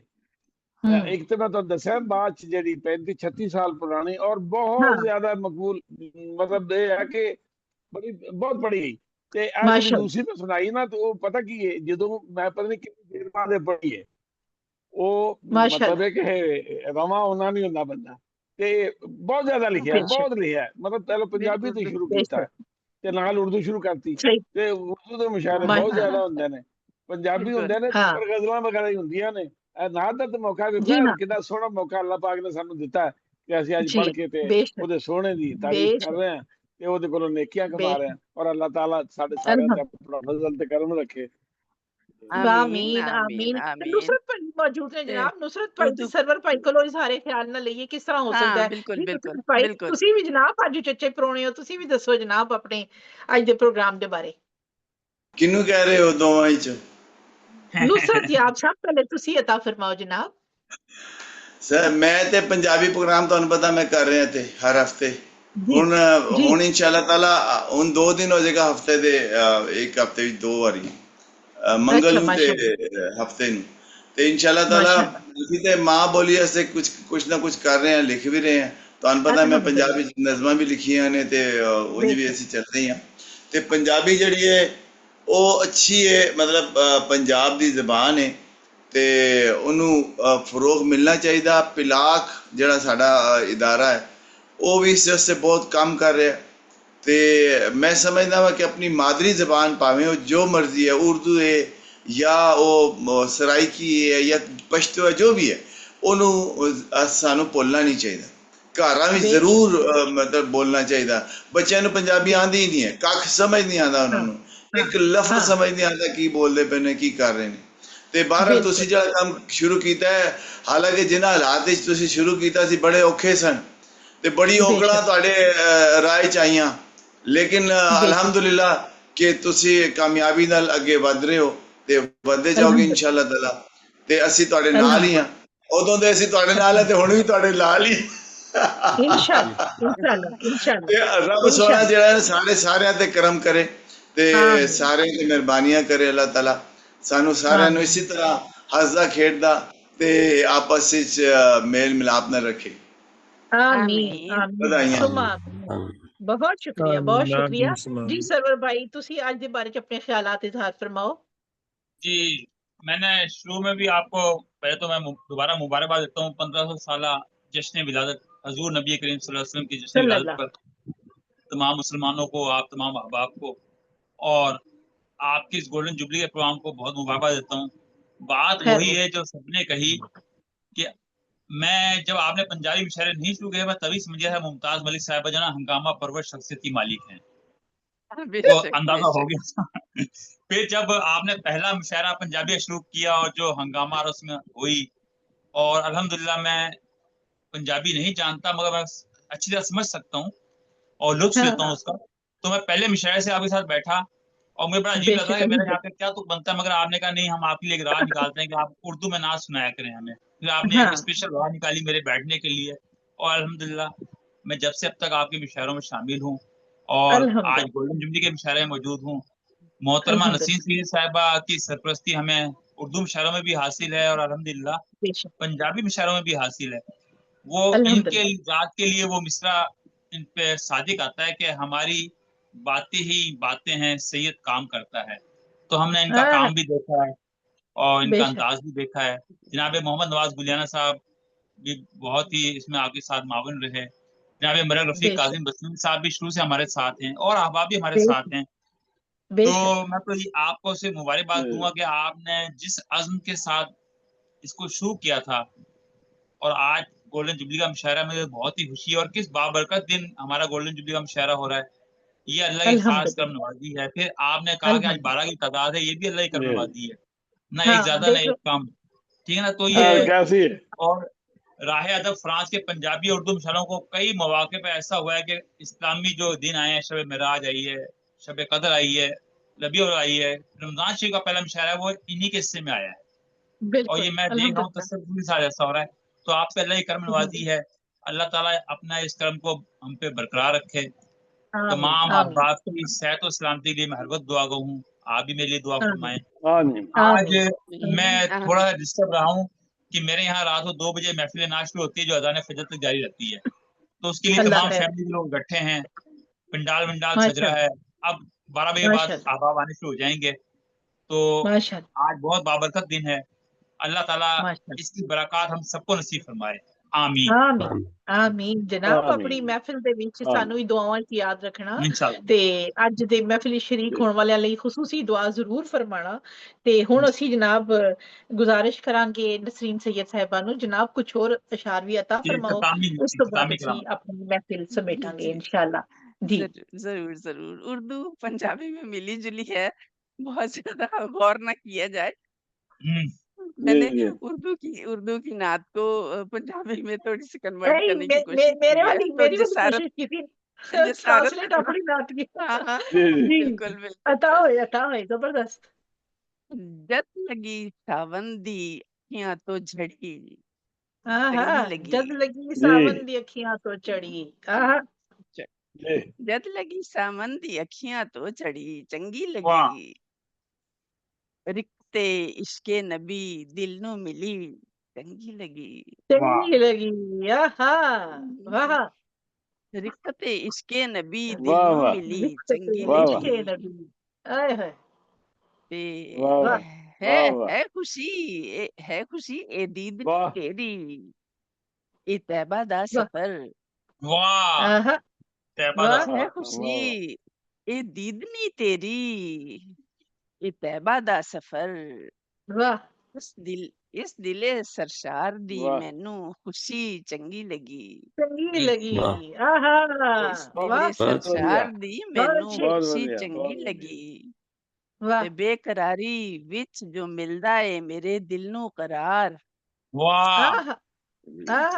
ਇੱਕ ਤਾਂ ਮੈਂ ਤੁਹਾਨੂੰ ਦੱਸਿਆ ਬਾਅਦ ਚ ਜਿਹੜੀ 35-36 ਸਾਲ ਪੁਰਾਣੀ ਔਰ ਬਹੁਤ ਜ਼ਿਆਦਾ ਮਕਬੂਲ, ਮਤਲਬ ਇਹ ਹੈ ਕਿ ਬੜੀ ਬਹੁਤ ਪੜੀ ਗਈ। ਤੇ ਇਹ ਜਿਹੜੀ ਦੂਸਰੀ ਮੈਂ ਸੁਣਾਈ ਨਾ, ਤੇ ਉਹ ਪਤਾ ਕੀ ਹੈ, ਜਦੋਂ ਮੈਂ ਪਤਾ ਨਹੀਂ ਕਿੰਨੀ ਦੇਰ ਬਾਅਦ ਪੜ੍ਹੀ ਹੈ, ਉਹ ਮਤਲਬ ਹੈ ਕਿ ਰਵਾਂ ਉਹਨਾਂ ਨਹੀਂ ਹੁੰਦਾ ਬੰਦਾ। ਤੇ ਬਹੁਤ ਜ਼ਿਆਦਾ ਲਿਖਿਆ, ਬਹੁਤ ਲਿਖਿਆ, ਮਤਲਬ ਪਹਿਲਾਂ ਪੰਜਾਬੀ ਤੋਂ ਸ਼ੁਰੂ ਕੀਤਾ ਤੇ ਨਾਲ ਉਰਦੂ ਸ਼ੁਰੂ ਕਰਤੀ, ਤੇ ਉਰਦੂ ਦੇ ਮੁਸ਼ਾਇਰੇ ਬਹੁਤ ਜ਼ਿਆਦਾ ਹੁੰਦੇ ਨੇ, ਪੰਜਾਬੀ ਹੁੰਦੇ ਨੇ ਪਰ ਗਜ਼ਲਾਂ ਵਗੈਰਾ ਹੀ ਹੁੰਦੀਆਂ ਨੇ। ਨਾ ਦਾ ਮੌਕਾ ਵੀ ਕਿੰਨਾ ਸੋਹਣਾ ਮੌਕਾ ਅੱਲਾਹ ਪਾਕ ਨੇ ਸਾਨੂੰ ਦਿੱਤਾ ਕਿ ਅਸੀਂ ਅੱਜ ਪੜ੍ਹ ਕੇ ਤੇ ਉਹਦੇ ਸੋਹਣੇ ਦੀ ਤਾਰੀਫ ਕਰ ਰਹੇ ਹਾਂ ਤੇ ਉਹਦੇ ਕੋਲੋਂ ਨੇਕੀਆਂ ਕਮਾ ਰਹੇ ਹਾਂ। ਔਰ ਅੱਲਾਹ ਤਾਲਾ ਸਾਡੇ ਸਾਰਿਆਂ ਤੇ ਆਪਣਾ ਫਜ਼ਲ ਤੇ ਕਰਮ ਰੱਖੇ। आमीन आमीन। नुसरत भाई मौजूद है जनाब, नुसरत भाई ਤੇ ਸਰਵਰ ਭਾਈ ਕੋਲੋਂ ਸਾਰੇ ਖਿਆਲ ਨਾ ਲਈਏ ਕਿਸ ਤਰ੍ਹਾਂ ਹੋ ਸਕਦਾ ਹੈ। नुसरत भाई ਤੁਸੀਂ ਵੀ ਜਨਾਬ ਅੱਜ ਚੱਚੇ ਪਰੋਣੇ ਹੋ, ਤੁਸੀਂ ਵੀ ਦੱਸੋ ਜਨਾਬ ਆਪਣੇ ਅੱਜ ਦੇ ਪ੍ਰੋਗਰਾਮ ਦੇ ਬਾਰੇ। ਕਿਹਨੂੰ ਕਹਿ ਰਹੇ ਹੋ ਦੋਵਾਂ ਵਿੱਚ? नुसरत याब साहब पहले ਤੁਸੀਂ अता फरमाओ जनाब। ਸਰ ਮੈਂ ਤੇ ਪੰਜਾਬੀ ਪ੍ਰੋਗਰਾਮ ਤੁਹਾਨੂੰ ਪਤਾ ਮੈਂ ਕਰ ਰਿਹਾ ਤੇ ਹਰ ਹਫਤੇ। ਹੁਣ ਇਨਸ਼ਾਅੱਲਾ ਤਾਲਾ ਹੁਣ 2 ਦਿਨ ਹੋ ਜਾਏਗਾ ਹਫਤੇ ਦੇ, ਇੱਕ ਹਫਤੇ ਵਿੱਚ 2 ਵਾਰੀ, ਮੰਗਲ ਨੂੰ ਤੇ ਹਫਤੇ ਨੂੰ। ਤੇ ਇਨਸ਼ਾਅੱਲਾ ਤਾਲਾ ਅਸੀਂ ਤੇ ਮਾਂ ਬੋਲੀ ਵਾਸਤੇ ਕੁਛ ਨਾ ਕੁਛ ਕਰ ਰਹੇ ਹਾਂ, ਲਿਖ ਵੀ ਰਹੇ ਹਾਂ। ਤੁਹਾਨੂੰ ਪਤਾ ਮੈਂ ਪੰਜਾਬੀ ਨਜ਼ਮਾਂ ਵੀ ਲਿਖੀਆਂ ਨੇ ਤੇ ਉਂਝ ਵੀ ਅਸੀਂ ਚੱਲ ਰਹੇ ਹਾਂ। ਤੇ ਪੰਜਾਬੀ ਜਿਹੜੀ ਹੈ ਉਹ ਅੱਛੀ ਹੈ, ਮਤਲਬ ਪੰਜਾਬ ਦੀ ਜ਼ਬਾਨ ਹੈ ਤੇ ਉਹਨੂੰ ਫਰੋਗ ਮਿਲਣਾ ਚਾਹੀਦਾ। ਪਿਲਾਕ ਜਿਹੜਾ ਸਾਡਾ ਇਦਾਰਾ ਹੈ ਉਹ ਵੀ ਇਸ ਵਾਸਤੇ ਬਹੁਤ ਕੰਮ ਕਰ ਰਿਹਾ। ਤੇ ਮੈਂ ਸਮਝਦਾ ਵਾ ਕਿ ਆਪਣੀ ਮਾਦਰੀ ਜ਼ਬਾਨ ਭਾਵੇਂ ਉਹ ਜੋ ਮਰਜ਼ੀ ਹੈ, ਉਰਦੂ ਹੈ ਜਾਂ ਉਹ ਸਰਾਇਕੀ ਹੈ ਜਾਂ ਪਸ਼ਤੋ ਹੈ, ਜੋ ਵੀ ਹੈ, ਉਹਨੂੰ ਸਾਨੂੰ ਭੁੱਲਣਾ ਨਹੀਂ ਚਾਹੀਦਾ। ਘਰਾਂ ਵਿੱਚ ਜ਼ਰੂਰ ਮਤਲਬ ਬੋਲਣਾ ਚਾਹੀਦਾ। ਬੱਚਿਆਂ ਨੂੰ ਪੰਜਾਬੀ ਆਉਂਦੀ ਹੀ ਨਹੀਂ ਹੈ, ਕੱਖ ਸਮਝ ਨਹੀਂ ਆਉਂਦਾ ਉਹਨਾਂ ਨੂੰ, ਇੱਕ ਲਫ਼ਜ਼ ਸਮਝ ਨਹੀਂ ਆਉਂਦਾ ਕੀ ਬੋਲਦੇ ਪਏ ਨੇ, ਕੀ ਕਰ ਰਹੇ ਨੇ। ਤੇ ਬਹਰਹਾਲ ਤੁਸੀਂ ਜਿਹੜਾ ਕੰਮ ਸ਼ੁਰੂ ਕੀਤਾ ਹੈ, ਹਾਲਾਂਕਿ ਜਿਨ੍ਹਾਂ ਹਾਲਾਤ ਵਿੱਚ ਤੁਸੀਂ ਸ਼ੁਰੂ ਕੀਤਾ ਸੀ ਬੜੇ ਔਖੇ ਸਨ ਤੇ ਬੜੀ ਔਗਲਾਂ ਤੁਹਾਡੇ ਰਾਹ 'ਚ ਆਈਆਂ, ਲੇਕਿਨ ਅਲਹਮਦੁਲਿਲਾ ਕਿ ਤੁਸੀਂ ਕਾਮਯਾਬੀ ਨਾਲ ਅੱਗੇ ਵਧ ਰਹੇ ਹੋ ਤੇ ਵਧਦੇ ਜਾਓਗੇ ਇਨਸ਼ਾਅੱਲਾ ਤਾਲਾ। ਤੇ ਅਸੀਂ ਤੁਹਾਡੇ ਨਾਲ ਹੀ ਹਾਂ, ਉਦੋਂ ਦੇ ਅਸੀਂ ਤੁਹਾਡੇ ਨਾਲ ਹਾਂ ਤੇ ਹੁਣ ਵੀ ਤੁਹਾਡੇ ਨਾਲ ਹੀ। ਤੇ ਰੱਬ ਸੋਹਣਾ ਜਿਹੜਾ ਸਾਡੇ ਸਾਰਿਆਂ ਤੇ ਕਰਮ ਕਰੇ ਤੇ ਸਾਰਿਆਂ ਤੇ ਮਿਹਰਬਾਨੀਆਂ ਕਰੇ ਅੱਲਾਹ ਤਾਲਾ, ਸਾਨੂੰ ਸਾਰਿਆਂ ਨੂੰ ਇਸੇ ਤਰ੍ਹਾਂ ਹੱਸਦਾ ਖੇਡਦਾ ਤੇ ਆਪਸ ਵਿੱਚ ਮੇਲ ਮਿਲਾਪ ਨਾਲ ਰੱਖੇ। ਆਮੀਨ ਆਮੀਨ। बहुत शुक्रिया जी। सरवर भाई ਤੁਸੀਂ ਅੱਜ ਦੇ ਬਾਰੇ ਚ ਆਪਣੇ ख्यालात इज़हार फरमाओ। जी मैंने शुरू में भी आपको पहले तो मैं दोबारा मुबारकबाद देता हूँ 1500 साला जश्न विलादत हजूर नबी करीम सल्लल्लाहु अलैहि वसल्लम की जश्न विलादत पर तमाम मुसलमानों को, आप तमाम अहबाब को और आपकी इस गोल्डन जुबली के प्रोग्राम को बहुत मुबारकबाद देता हूँ। बात वही है जो सबने कही कि मैं जब आपने पंजाबी मुशायरे नहीं शुरू किया मैं तभी समझ गया था मुमताज मलिक साहिबा जना हंगामा परवर शख्सियत की मालिक हैं, तो अंदाजा हो गया था। फिर जब आपने पहला मुशायरा पंजाबी शुरू किया और जो हंगामा उसमें हुई, और अल्हम्दुलिल्लाह मैं पंजाबी नहीं जानता मगर मैं अच्छी तरह समझ सकता हूँ और लुत्फ लेता हूँ उसका। तो मैं पहले मुशायरे से आपके साथ बैठा और मुझे बड़ा अजीब लगा कि मेरा यहाँ बेशक पे क्या तो बनता है, मगर आपने कहा नहीं, हम आपके लिए एक राह निकालते हैं कि आप उर्दू में नाच सुनाया करें हमें। फिर आपने हाँ एक स्पेशल राह निकाली मेरे बैठने के लिए, और अल्हम्दुलिल्लाह मैं जब से अब तक आपके मुशायरों में शामिल हूँ और आज अल्हम्दुलिल्लाह गोल्डन जुबली के मुशायरे में मौजूद हूँ। मोहतरमा नसीम अल्हम्दुलिल्लाह सईद साहिबा की सरपरस्ती हमें उर्दू मुशायरों में भी हासिल है और अल्हम्दुलिल्लाह बेशक पंजाबी मुशायरों में भी हासिल है। वो इनके अल्हम्दुलिल्लाह जात के लिए वो मिसरा इन पे सादिक आता है कि हमारी बातें ही बातें हैं, सैयद काम करता है। तो हमने इनका हाँ काम भी देखा है और इनका बेशक अंदाज भी देखा है। जनाब मोहम्मद नवाज गुलियाना साहब भी बहुत ही इसमें आपके साथ मावन रहे। जनाब मरग रफीक बेशक काजिम बसमी साहब भी शुरू से हमारे साथ हैं और अहबाब भी हमारे साथ बेशक हैं। तो बेशक मैं तो ये आपको सिर्फ मुबारकबाद दूंगा कि आपने जिस अज़्म के साथ इसको शुरू किया था और आज गोल्डन जुबली का मुशायरा मुझे बहुत ही खुशी है। और किस बाबरकत दिन हमारा गोल्डन जुबली का मुशायरा हो रहा है, ये अल्लाह की खास करम अल्हम्दुलिल्लाह नवाजी है। फिर आपने कहा कि आज 12 की तादाद है, ये भी अल्लाह की करम नवाजी है, ना एक हाँ ज्यादा ना देख लो एक कम। ठीक है ना। तो ये कैसी है? और राह अदब फ्रांस के पंजाबी और उर्दू मुशायरों को कई मौके पे ऐसा हुआ है कि इस्लामी जो दिन आए हैं, शब मिराज आई है, शब कदर आई है, रबीउल आई है, रमजान शरीफ का पहला मुशायरा वो इन्हीं के हिस्से में आया है। और ये बिल्कुल मैं देख रहा हूँ अल्हम्दुलिल्लाह तसव्वुर के साथ ऐसा हो रहा है। तो आप पे अल्लाह की करम नवाजी अल्हम्दुलिल्लाह है। अल्लाह ताला अपना इस करम को हम पे बरकरार रखे। आमीन तमाम आमीन अहबाब की सेहत और सलामती के लिए मैं हर वक्त दुआ गो हूँ। आप भी मेरे लिए दुआ आमीन फरमाएं। आमीन आज आमीन मैं थोड़ा आमीन डिस्टर्ब रहा हूँ कि मेरे यहाँ रात को 2 बजे महफिल नाश शुरू होती है जो अजान फजर तक जारी रहती है। तो उसके लिए अल्लाह तमाम खैर फैमिली के लोग इकट्ठे हैं, पिंडाल विंडाल सज रहा माशाल्लाह है। अब 12 बजे बाद माशाल्लाह अहबाब आने शुरू हो जाएंगे। तो माशाल्लाह आज बहुत बाबरकत दिन है। अल्लाह ताला माशाल्लाह इसकी बरकत हम सबको नसीब फरमाए। आमीन आमीन आमीन जनाब अपनी आमीन महफिल ਦੇ ਵਿੱਚ आमीन ਸਾਨੂੰ ਹੀ ਦੁਆਵਾਂ 'ਚ ਯਾਦ ਰੱਖਣਾ इंशाल्लाह। ਤੇ ਅੱਜ ਦੇ ਮਹਿਫਿਲ ਸ਼ਰੀਕ ਹੋਣ ਵਾਲਿਆਂ ਲਈ ਖੁਸੂਸੀ ਦੁਆ ਜ਼ਰੂਰ ਫਰਮਾਣਾ ਤੇ ਹੁਣ ਅਸੀਂ ਜਨਾਬ ਗੁਜ਼ਾਰਿਸ਼ ਕਰਾਂਗੇ ਨਸਰੀਨ ਸੈयद ਸਾਹਿਬਾ ਨੂੰ ਜਨਾਬ ਕੁਝ ਹੋਰ ਇਸ਼ਾਰ ਵੀ अता कि फरमाओ ਉਸ ਤੋਂ ਬਾਅਦ इख्तितामी ਅਸੀਂ कलाम। अपनी महफिल समेटांगे जी इंशाल्लाह जी जरूर जरूर जरूर उर्दू पंजाबी में मिली जुली है, बहुत ज्यादा गौर ना किया जाए। हम्म, मैंने जी उर्दू की नात को पंजाबी में थोड़ी सी कन्वर्ट नहीं करने की कोशिश मेरे की है, वाली तो मेरी वाली जसारत कोशिश की थी जसारत ट्रांसलेट अपनी नात की हाँ हाँ जी जी बिल्कुल बिल्कुल अता होए जबरदस्त जत लगी सावन दी अखियां तो झड़ी हाँ चंगी हाँ लगी जद लगी जी सावन दी अखियां तो चढ़ी हाँ च- जी जत लगी सावन दी अखियां तो चढ़ी चंगी वाह लगी रिक्ते इश्के नबी दिल नु मिली चंगी लगी वाह चंगी लगी आहा वाह रिक्ते इश्के नबी दिल वाह नु वाह मिली रिश्ते चंगी वाह लगी इश्के नबी आए हाय ते वाह वाह वाह वाह है खुशी है खुशी ए दीद नी वाह तेरी ए तैबा दा वाह सफर वाह आहा तैयबा दा वाह है सफर। खुशी वाह ए दीद नी तेरी ए तैबा दा सफर वाह इस दिले सरशार दी वाह मैनू खुशी चंगी लगी चंगी जी लगी वाह आहा इस वाह दिले बहुत बढ़िया सरशार दी बहुत मैनू अच्छे खुशी बहुत चंगी बढ़िया लगी वाह ते बेकरारी विच जो मिलदा है मेरे दिल नू करार वाह आहा आहा वाह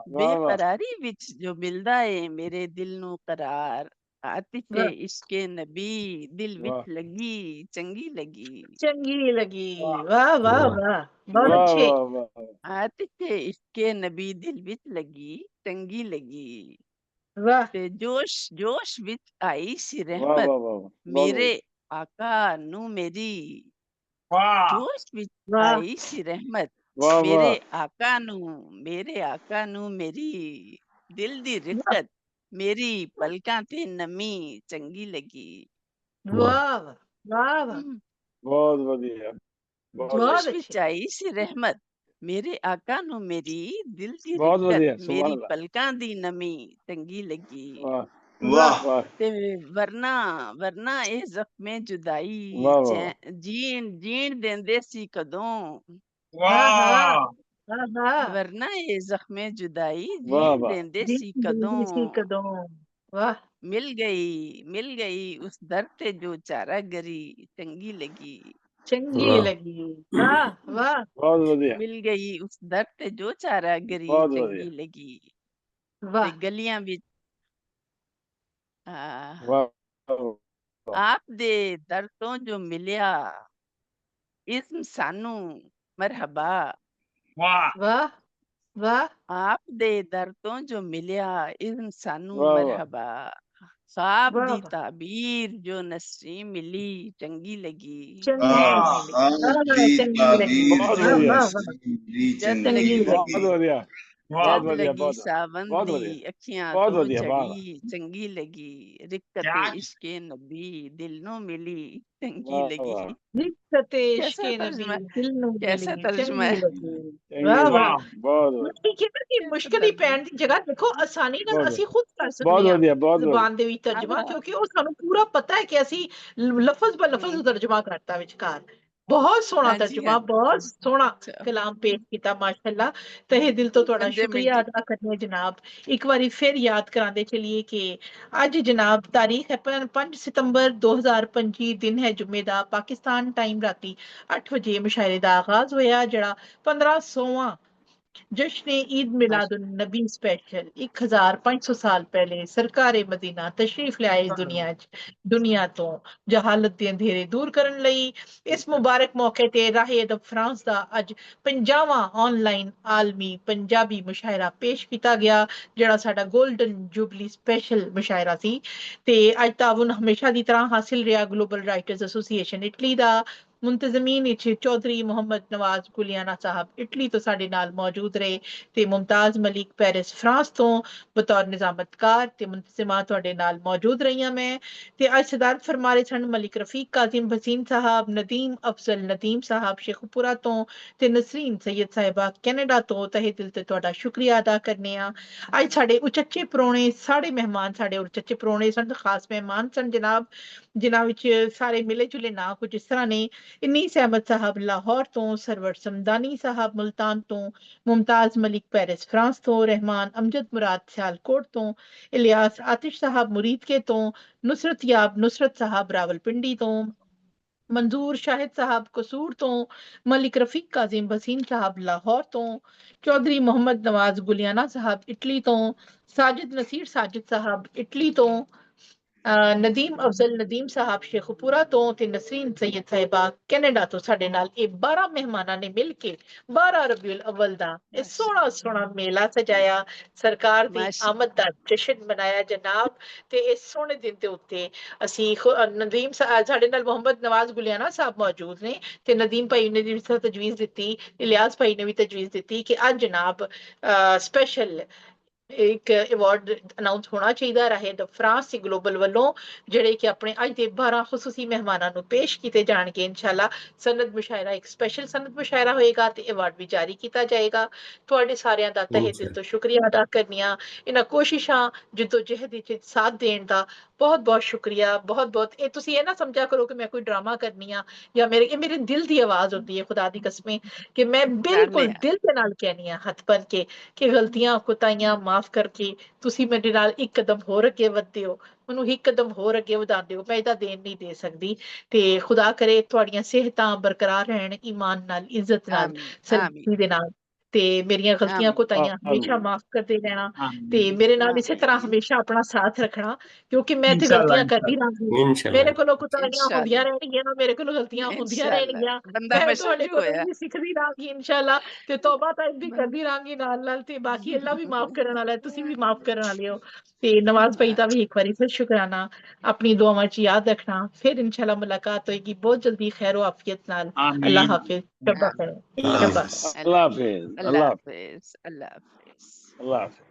वाह बेकरारी विच जो मिलदा है मेरे दिल नू करार आतिशे वाह इश्के नबी दिल विच वाह लगी चंगी लगी चंगी लगी वाह वाह वाह वाह वाह बहुत वाह अच्छे वाह वाह आतिशे इश्के नबी दिल विच लगी चंगी लगी वाह ते जोश जोश विच आई सी वाह रहमत वाह वाह मेरे बहुत आका नू मेरी वाह जोश विच वाह आई सी रहमत वाह मेरे वाह आका नू मेरी दिल दी वाह रिफकत मेरी पलकां ते नमी चंगी लगी वाह वाह वाह वाह हम्म, बहुत बढ़िया बहुत बहुत जोश बढ़िया अच्छे विच आई सी रहमत मेरे आका नू मेरी दिल दी बहुत रिफकत बढ़िया सुभान मेरी अल्लाह पलकां दी नमी चंगी लगी वाह वाह वाह वाह ते वरना वरना ए जख्मे जुदाई वाह वाह जीण देंदे सी कदों आहा वाह आहा वरना ये जख्मे जुदाई वाह जीण वाह देंदे जी सी कदों जल्दी सी कदों वाह मिल गई उस दर ते जो चारा गरी चंगी लगी चंगी वाह लगी वाह वाह बहुत बढ़िया मिल गई उस दर ते जो चारा गरी बहुत चंगी बढ़िया लगी ते वाह गलियां बिच वाह आप दे दर तो जो मिलिया इस्म सानू मरहबा। वाह वाह वाह आप दे दर तो जो मिलिया इस्म सानू वाह वाह मरहबा। ख्वाब वाह दी वाह ताबीर जो नस्री मिली चंगी लगी। चंगी लगी चंगी लगी बहुत वाह बढ़िया वाह वाह जद चंगी लगी लगी बहुत बढ़िया वाह जद बढ़िया लगी बहुत सावन बहुत दी बढ़िया अखियां बहुत तो बढ़िया वाह चढ़ी चंगी लगी। क्या रिक्कते इश्के नबी दिल नो मिली चंगी वाह लगी। वाह रिश्ते कैसा इश्के नबी तर्जमा दिल नू कैसा मिली तर्जमा चंगी है? लगी चंगी वाह लगी वाह वाह बहुत ਮੈਂ ਠੀਕ ਹੈ ਨਾ ਕਿ कैसा ਮੁਸ਼ਕਲ ਹੀ तर्जमा? ਪੈਣ ਦੀ ਜਗ੍ਹਾ ਦੇਖੋ ਆਸਾਨੀ ਨਾਲ बहुत ਅਸੀਂ ਖੁਦ ਕਰ बहुत ਸਕਦੇ ਹਾਂ बढ़िया बहुत बढ़िया ਜ਼ੁਬਾਨ ਦੇ ਵਿੱਚ ਤਰਜਮਾ हाँ ਕਿਉਂਕਿ ਉਹ ਸਾਨੂੰ ਪੂਰਾ ਪਤਾ ਹੈ ਕਿ ਅਸੀਂ ਲਫ਼ਜ਼ ਬ ਲਫ਼ਜ਼ हम्म, ਤਰਜਮਾ ਕਰਤਾ ਵਿਚਕਾਰ ਬਹੁਤ ਸੋਹਣਾ हाँ जी ਤਰਜਮਾ ਬਹੁਤ ਸੋਹਣਾ अच्छा ਕਲਾਮ ਪੇਸ਼ ਕੀਤਾ ਮਾਸ਼ਾਅੱਲਾ ਤਹਿ ਦਿਲ ਤੋਂ ਤੁਹਾਡਾ पंजे ਸ਼ੁਕਰੀਆ मिनट ਅਦਾ ਕਰਨੇ ਜਨਾਬ ਇੱਕ ਵਾਰੀ ਫਿਰ ਯਾਦ ਕਰਾਉਂਦੇ ਚਲੀਏ ਕਿ ਅੱਜ ਜਨਾਬ ਤਾਰੀਖ ਹੈ 5 ਸਤੰਬਰ 2025 ਦਿਨ ਹੈ ਜੁਮੇ ਦਾ ਪਾਕਿਸਤਾਨ ਟਾਈਮ ਰਾਤੀ 8 ਵਜੇ ਮੁਸ਼ਾਇਰੇ ਦਾ ਆਗਾਜ਼ ਹੋਇਆ ਜਿਹੜਾ 1500ਵਾਂ जश्न ईद मिलादुन नबी स्पेशल 1500 साल पहले सरकारे मदीना तशरीफ ले आए दुनिया तो जहालत दे अंधेरे दूर करन लई इस मुबारक मौके ते राहे अदब फ्रांस दा अज 50वां ऑनलाइन आलमी पंजाबी मुशायरा पेश किया गया जेड़ा साडा गोल्डन जुबली स्पेशल मुशायरा सी ते अज ताउन हमेशा दी तरह हासिल रहा ग्लोबल राइटर्स एसोसीएशन इटली दा मुंतजमीन चौधरी मोहम्मद नवाज गुलियाना साहब इटली तो साडे नाल मौजूद रहे ते मुमताज मलिक पेरिस फ्रांस तो बतौर निजामतकार ते मुंतजिमा तुहाडे नाल मौजूद रही मैं ते अज सदारत फरमा रहे सन मलिक रफीक काजिम भसीन साहब नदीम अफजल नदीम साहब शेखपुरा तो ते नसरीन सैयद साहिबा कैनेडा तो तहे दिल ते तुहाडा शुक्रिया अदा करने अज साडे उचच्चे परौणे साडे मेहमान साडे उचच्चे परौणे सन खास मेहमान सन जनाब जिन्हां विच सारे मिले जुले ना कुछ इस तरह ने इन्नीस अहमद साहब लाहौर तो सरवर समदानी साहब मुल्तान तो मुमताज मलिक पेरिस फ्रांस तो रहमान अमजद मुराद सियालकोट तो इलियास आतिश साहब मुरीद के तो नुसरत याब नुसरत साहब रावलपिंडी तो मंजूर शाहिद साहब कसूर तो मलिक रफीक काजिम भसीन साहब लाहौर तो चौधरी मोहम्मद नवाज गुलियाना साहब इटली तो साजिद नसीर साजिद साहब इटली तो नदीम अफजल नदीम साहब शेखपुरा तो ते नसरीन सैयद साहिबा कैनेडा तो साडे नाल ये 12 मेहमानां ने मिल के 12 रबीउल अव्वल दा ये सोहना सोहना मेला सजाया सरकार दी माशा आमद दा जश्न मनाया जनाब ते इस सोहने दिन दे उत्ते ਅਸੀਂ ਨਦੀਮ ਸਾਡੇ ਨਾਲ ਮੁਹੰਮਦ ਨਵਾਜ਼ ਗੁਲਿਆਣਾ ਸਾਹਿਬ ਮੌਜੂਦ ਨੇ ਤੇ ਨਦੀਮ ਭਾਈ ਨੇ ਵੀ ਤਜਵੀਜ਼ ਦਿੱਤੀ ਇਲਿਆਸ ਭਾਈ ਨੇ ਵੀ ਤਜਵੀਜ਼ ਦਿੱਤੀ ਕਿ ਅੱਜ ਜਨਾਬ ਸਪੈਸ਼ਲ ਇੱਕ ਅਵਾਰਡ ਅਨਾਉਂਸ ਹੋਣਾ ਚਾਹੀਦਾ ਰਹੇ ਦ ਫਰਾਂਸ ਦੀ ਗਲੋਬਲ ਵੱਲੋਂ ਜਿਹੜੇ ਕਿ ਆਪਣੇ ਅੱਜ ਦੇ 12 ਖੁਸੂਸੀ ਮਹਿਮਾਨਾਂ ਨੂੰ ਪੇਸ਼ ਕੀਤੇ ਜਾਣਗੇ ਇਨਸ਼ਾਅੱਲਾ ਸਨਦ ਮੁਸ਼ਾਇਰਾ ਇੱਕ ਸਪੈਸ਼ਲ ਸਨਦ ਮੁਸ਼ਾਇਰਾ ਹੋਏਗਾ ਤੇ ਅਵਾਰਡ ਵੀ ਜਾਰੀ ਕੀਤਾ ਜਾਏਗਾ ਤੁਹਾਡੇ ਸਾਰਿਆਂ ਦਾ ਤਹਿ ਦਿਲ ਤੋਂ ਸ਼ੁਕਰੀਆ ਅਦਾ ਕਰਨੀਆਂ ਇਹਨਾਂ ਕੋਸ਼ਿਸ਼ਾਂ ਜਿੱਦੋ ਜਹਿਦ ਵਿੱਚ ਸਾਥ ਦੇਣ ਦਾ ਬਹੁਤ ਬਹੁਤ ਸ਼ੁਕਰੀਆ ਬਹੁਤ ਬਹੁਤ ਇਹ ਤੁਸੀਂ ਇਹ ਨਾ ਸਮਝਿਆ ਕਰੋ ਕਿ ਮੈਂ ਕੋਈ ਡਰਾਮਾ ਕਰਨੀ ਆ ਜਾਂ ਮੇਰੇ ਦਿਲ ਦੀ ਆਵਾਜ਼ ਹੁੰਦੀ ਹੈ ਖੁਦਾ ਦੀ ਕਸਮੇ ਕਿ ਮੈਂ ਬਿਲਕੁਲ ਦਿਲ ਦੇ ਨਾਲ ਕਹਿਣੀ ਆ ਹੱਥ ਬਨ ਕੇ ਕਿ ਗਲਤੀਆਂ ਕੁਤਾਈਆਂ ਮਾਫ ਕਰਕੇ ਤੁਸੀਂ ਮੇਰੇ ਨਾਲ ਇੱਕ ਕਦਮ ਹੋਰ ਅੱਗੇ ਵਧਦੇ ਹੋ ਮੈਨੂੰ ਇੱਕ ਕਦਮ ਹੋਰ ਅੱਗੇ ਵਧਾਉਂਦੇ ਹੋ ਮੈਂ ਇਹਦਾ ਦੇਣ ਨਹੀਂ ਦੇ ਸਕਦੀ ਤੇ ਖੁਦਾ ਕਰੇ ਤੁਹਾਡੀਆਂ ਸਿਹਤਾਂ ਬਰਕਰਾਰ ਰਹਿਣ ਈਮਾਨ ਨਾਲ ਇੱਜ਼ਤ ਨਾਲ आमीन ਸਲੂਕੀ ਦੇ ਨਾਲ ਤੇ ਮੇਰੀਆਂ ਗਲਤੀਆਂ आमीन ਕੁਤਾਈਆਂ ਹਮੇਸ਼ਾ ਮਾਫ ਕਰਦੇ ਰਹਿਣਾ ਤੇ आमीन ਮੇਰੇ ਨਾਲ ਇਸੇ ਤਰ੍ਹਾਂ आमीन ਹਮੇਸ਼ਾ ਆਪਣਾ ਸਾਥ ਰੱਖਣਾ ਕਿਉਂਕਿ ਮੈਂ ਤੇ इंशाल्लाह ਗਲਤੀਆਂ ਕਰਦੀ इंशाल्लाह ਰਹਾਂਗੀ इंशाल्लाह ਮੇਰੇ ਕੋਲੋਂ ਕੁਤਾਈਆਂ ਹੁੰਦੀਆਂ इंशाल्लाह ਰਹਿਣਗੀਆਂ ਮੇਰੇ ਕੋਲੋਂ ਗਲਤੀਆਂ ਹੁੰਦੀਆਂ इंशाल्लाह ਰਹਿਣਗੀਆਂ बंदा ਮੈਂ बशर ਤੁਹਾਡੇ जो ਕੋਲੋਂ होया ਵੀ ਸਿੱਖਦੀ ਰਹਾਂਗੀ ਇਨਸ਼ਾਅੱਲਾ ਤੇ ਤੌਬਾ ਤਾਂ ਵੀ बन- ਕਰਦੀ ਰਹਾਂਗੀ ਨਾਲ ਨਾਲ ਤੇ ਬਾਕੀ ਅੱਲਾ ਵੀ ਮਾਫ ਕਰਨ ਵਾਲਾ ਹੈ ਤੁਸੀਂ ਵੀ ਮਾਫ ਕਰਨ ਵਾਲੇ ਹੋ ਤੇ ਨਵਾਜ਼ ਭਾਈ ਦਾ ਵੀ ਇੱਕ ਵਾਰੀ ਫਿਰ ਸ਼ੁਕਰਾਨਾ ਆਪਣੀ ਦੁਆਵਾਂ 'ਚ ਯਾਦ ਰੱਖਣਾ ਫਿਰ ਇਨਸ਼ਾਅੱਲਾ ਮੁਲਾਕਾਤ ਹੋਏਗੀ ਬਹੁਤ ਜਲਦੀ ਖੈਰ ਆਫੀਅਤ ਨਾਲ ਅੱਲਾ आमीन ਹਾਫਿਜ਼ ਸ਼ਬਾ आमीन ਖੈਰ ਸ਼ਬਾ अल्लाह हाफिज अल्लाह हाफिज अल्लाह हाफिज अल्लाह हाफिज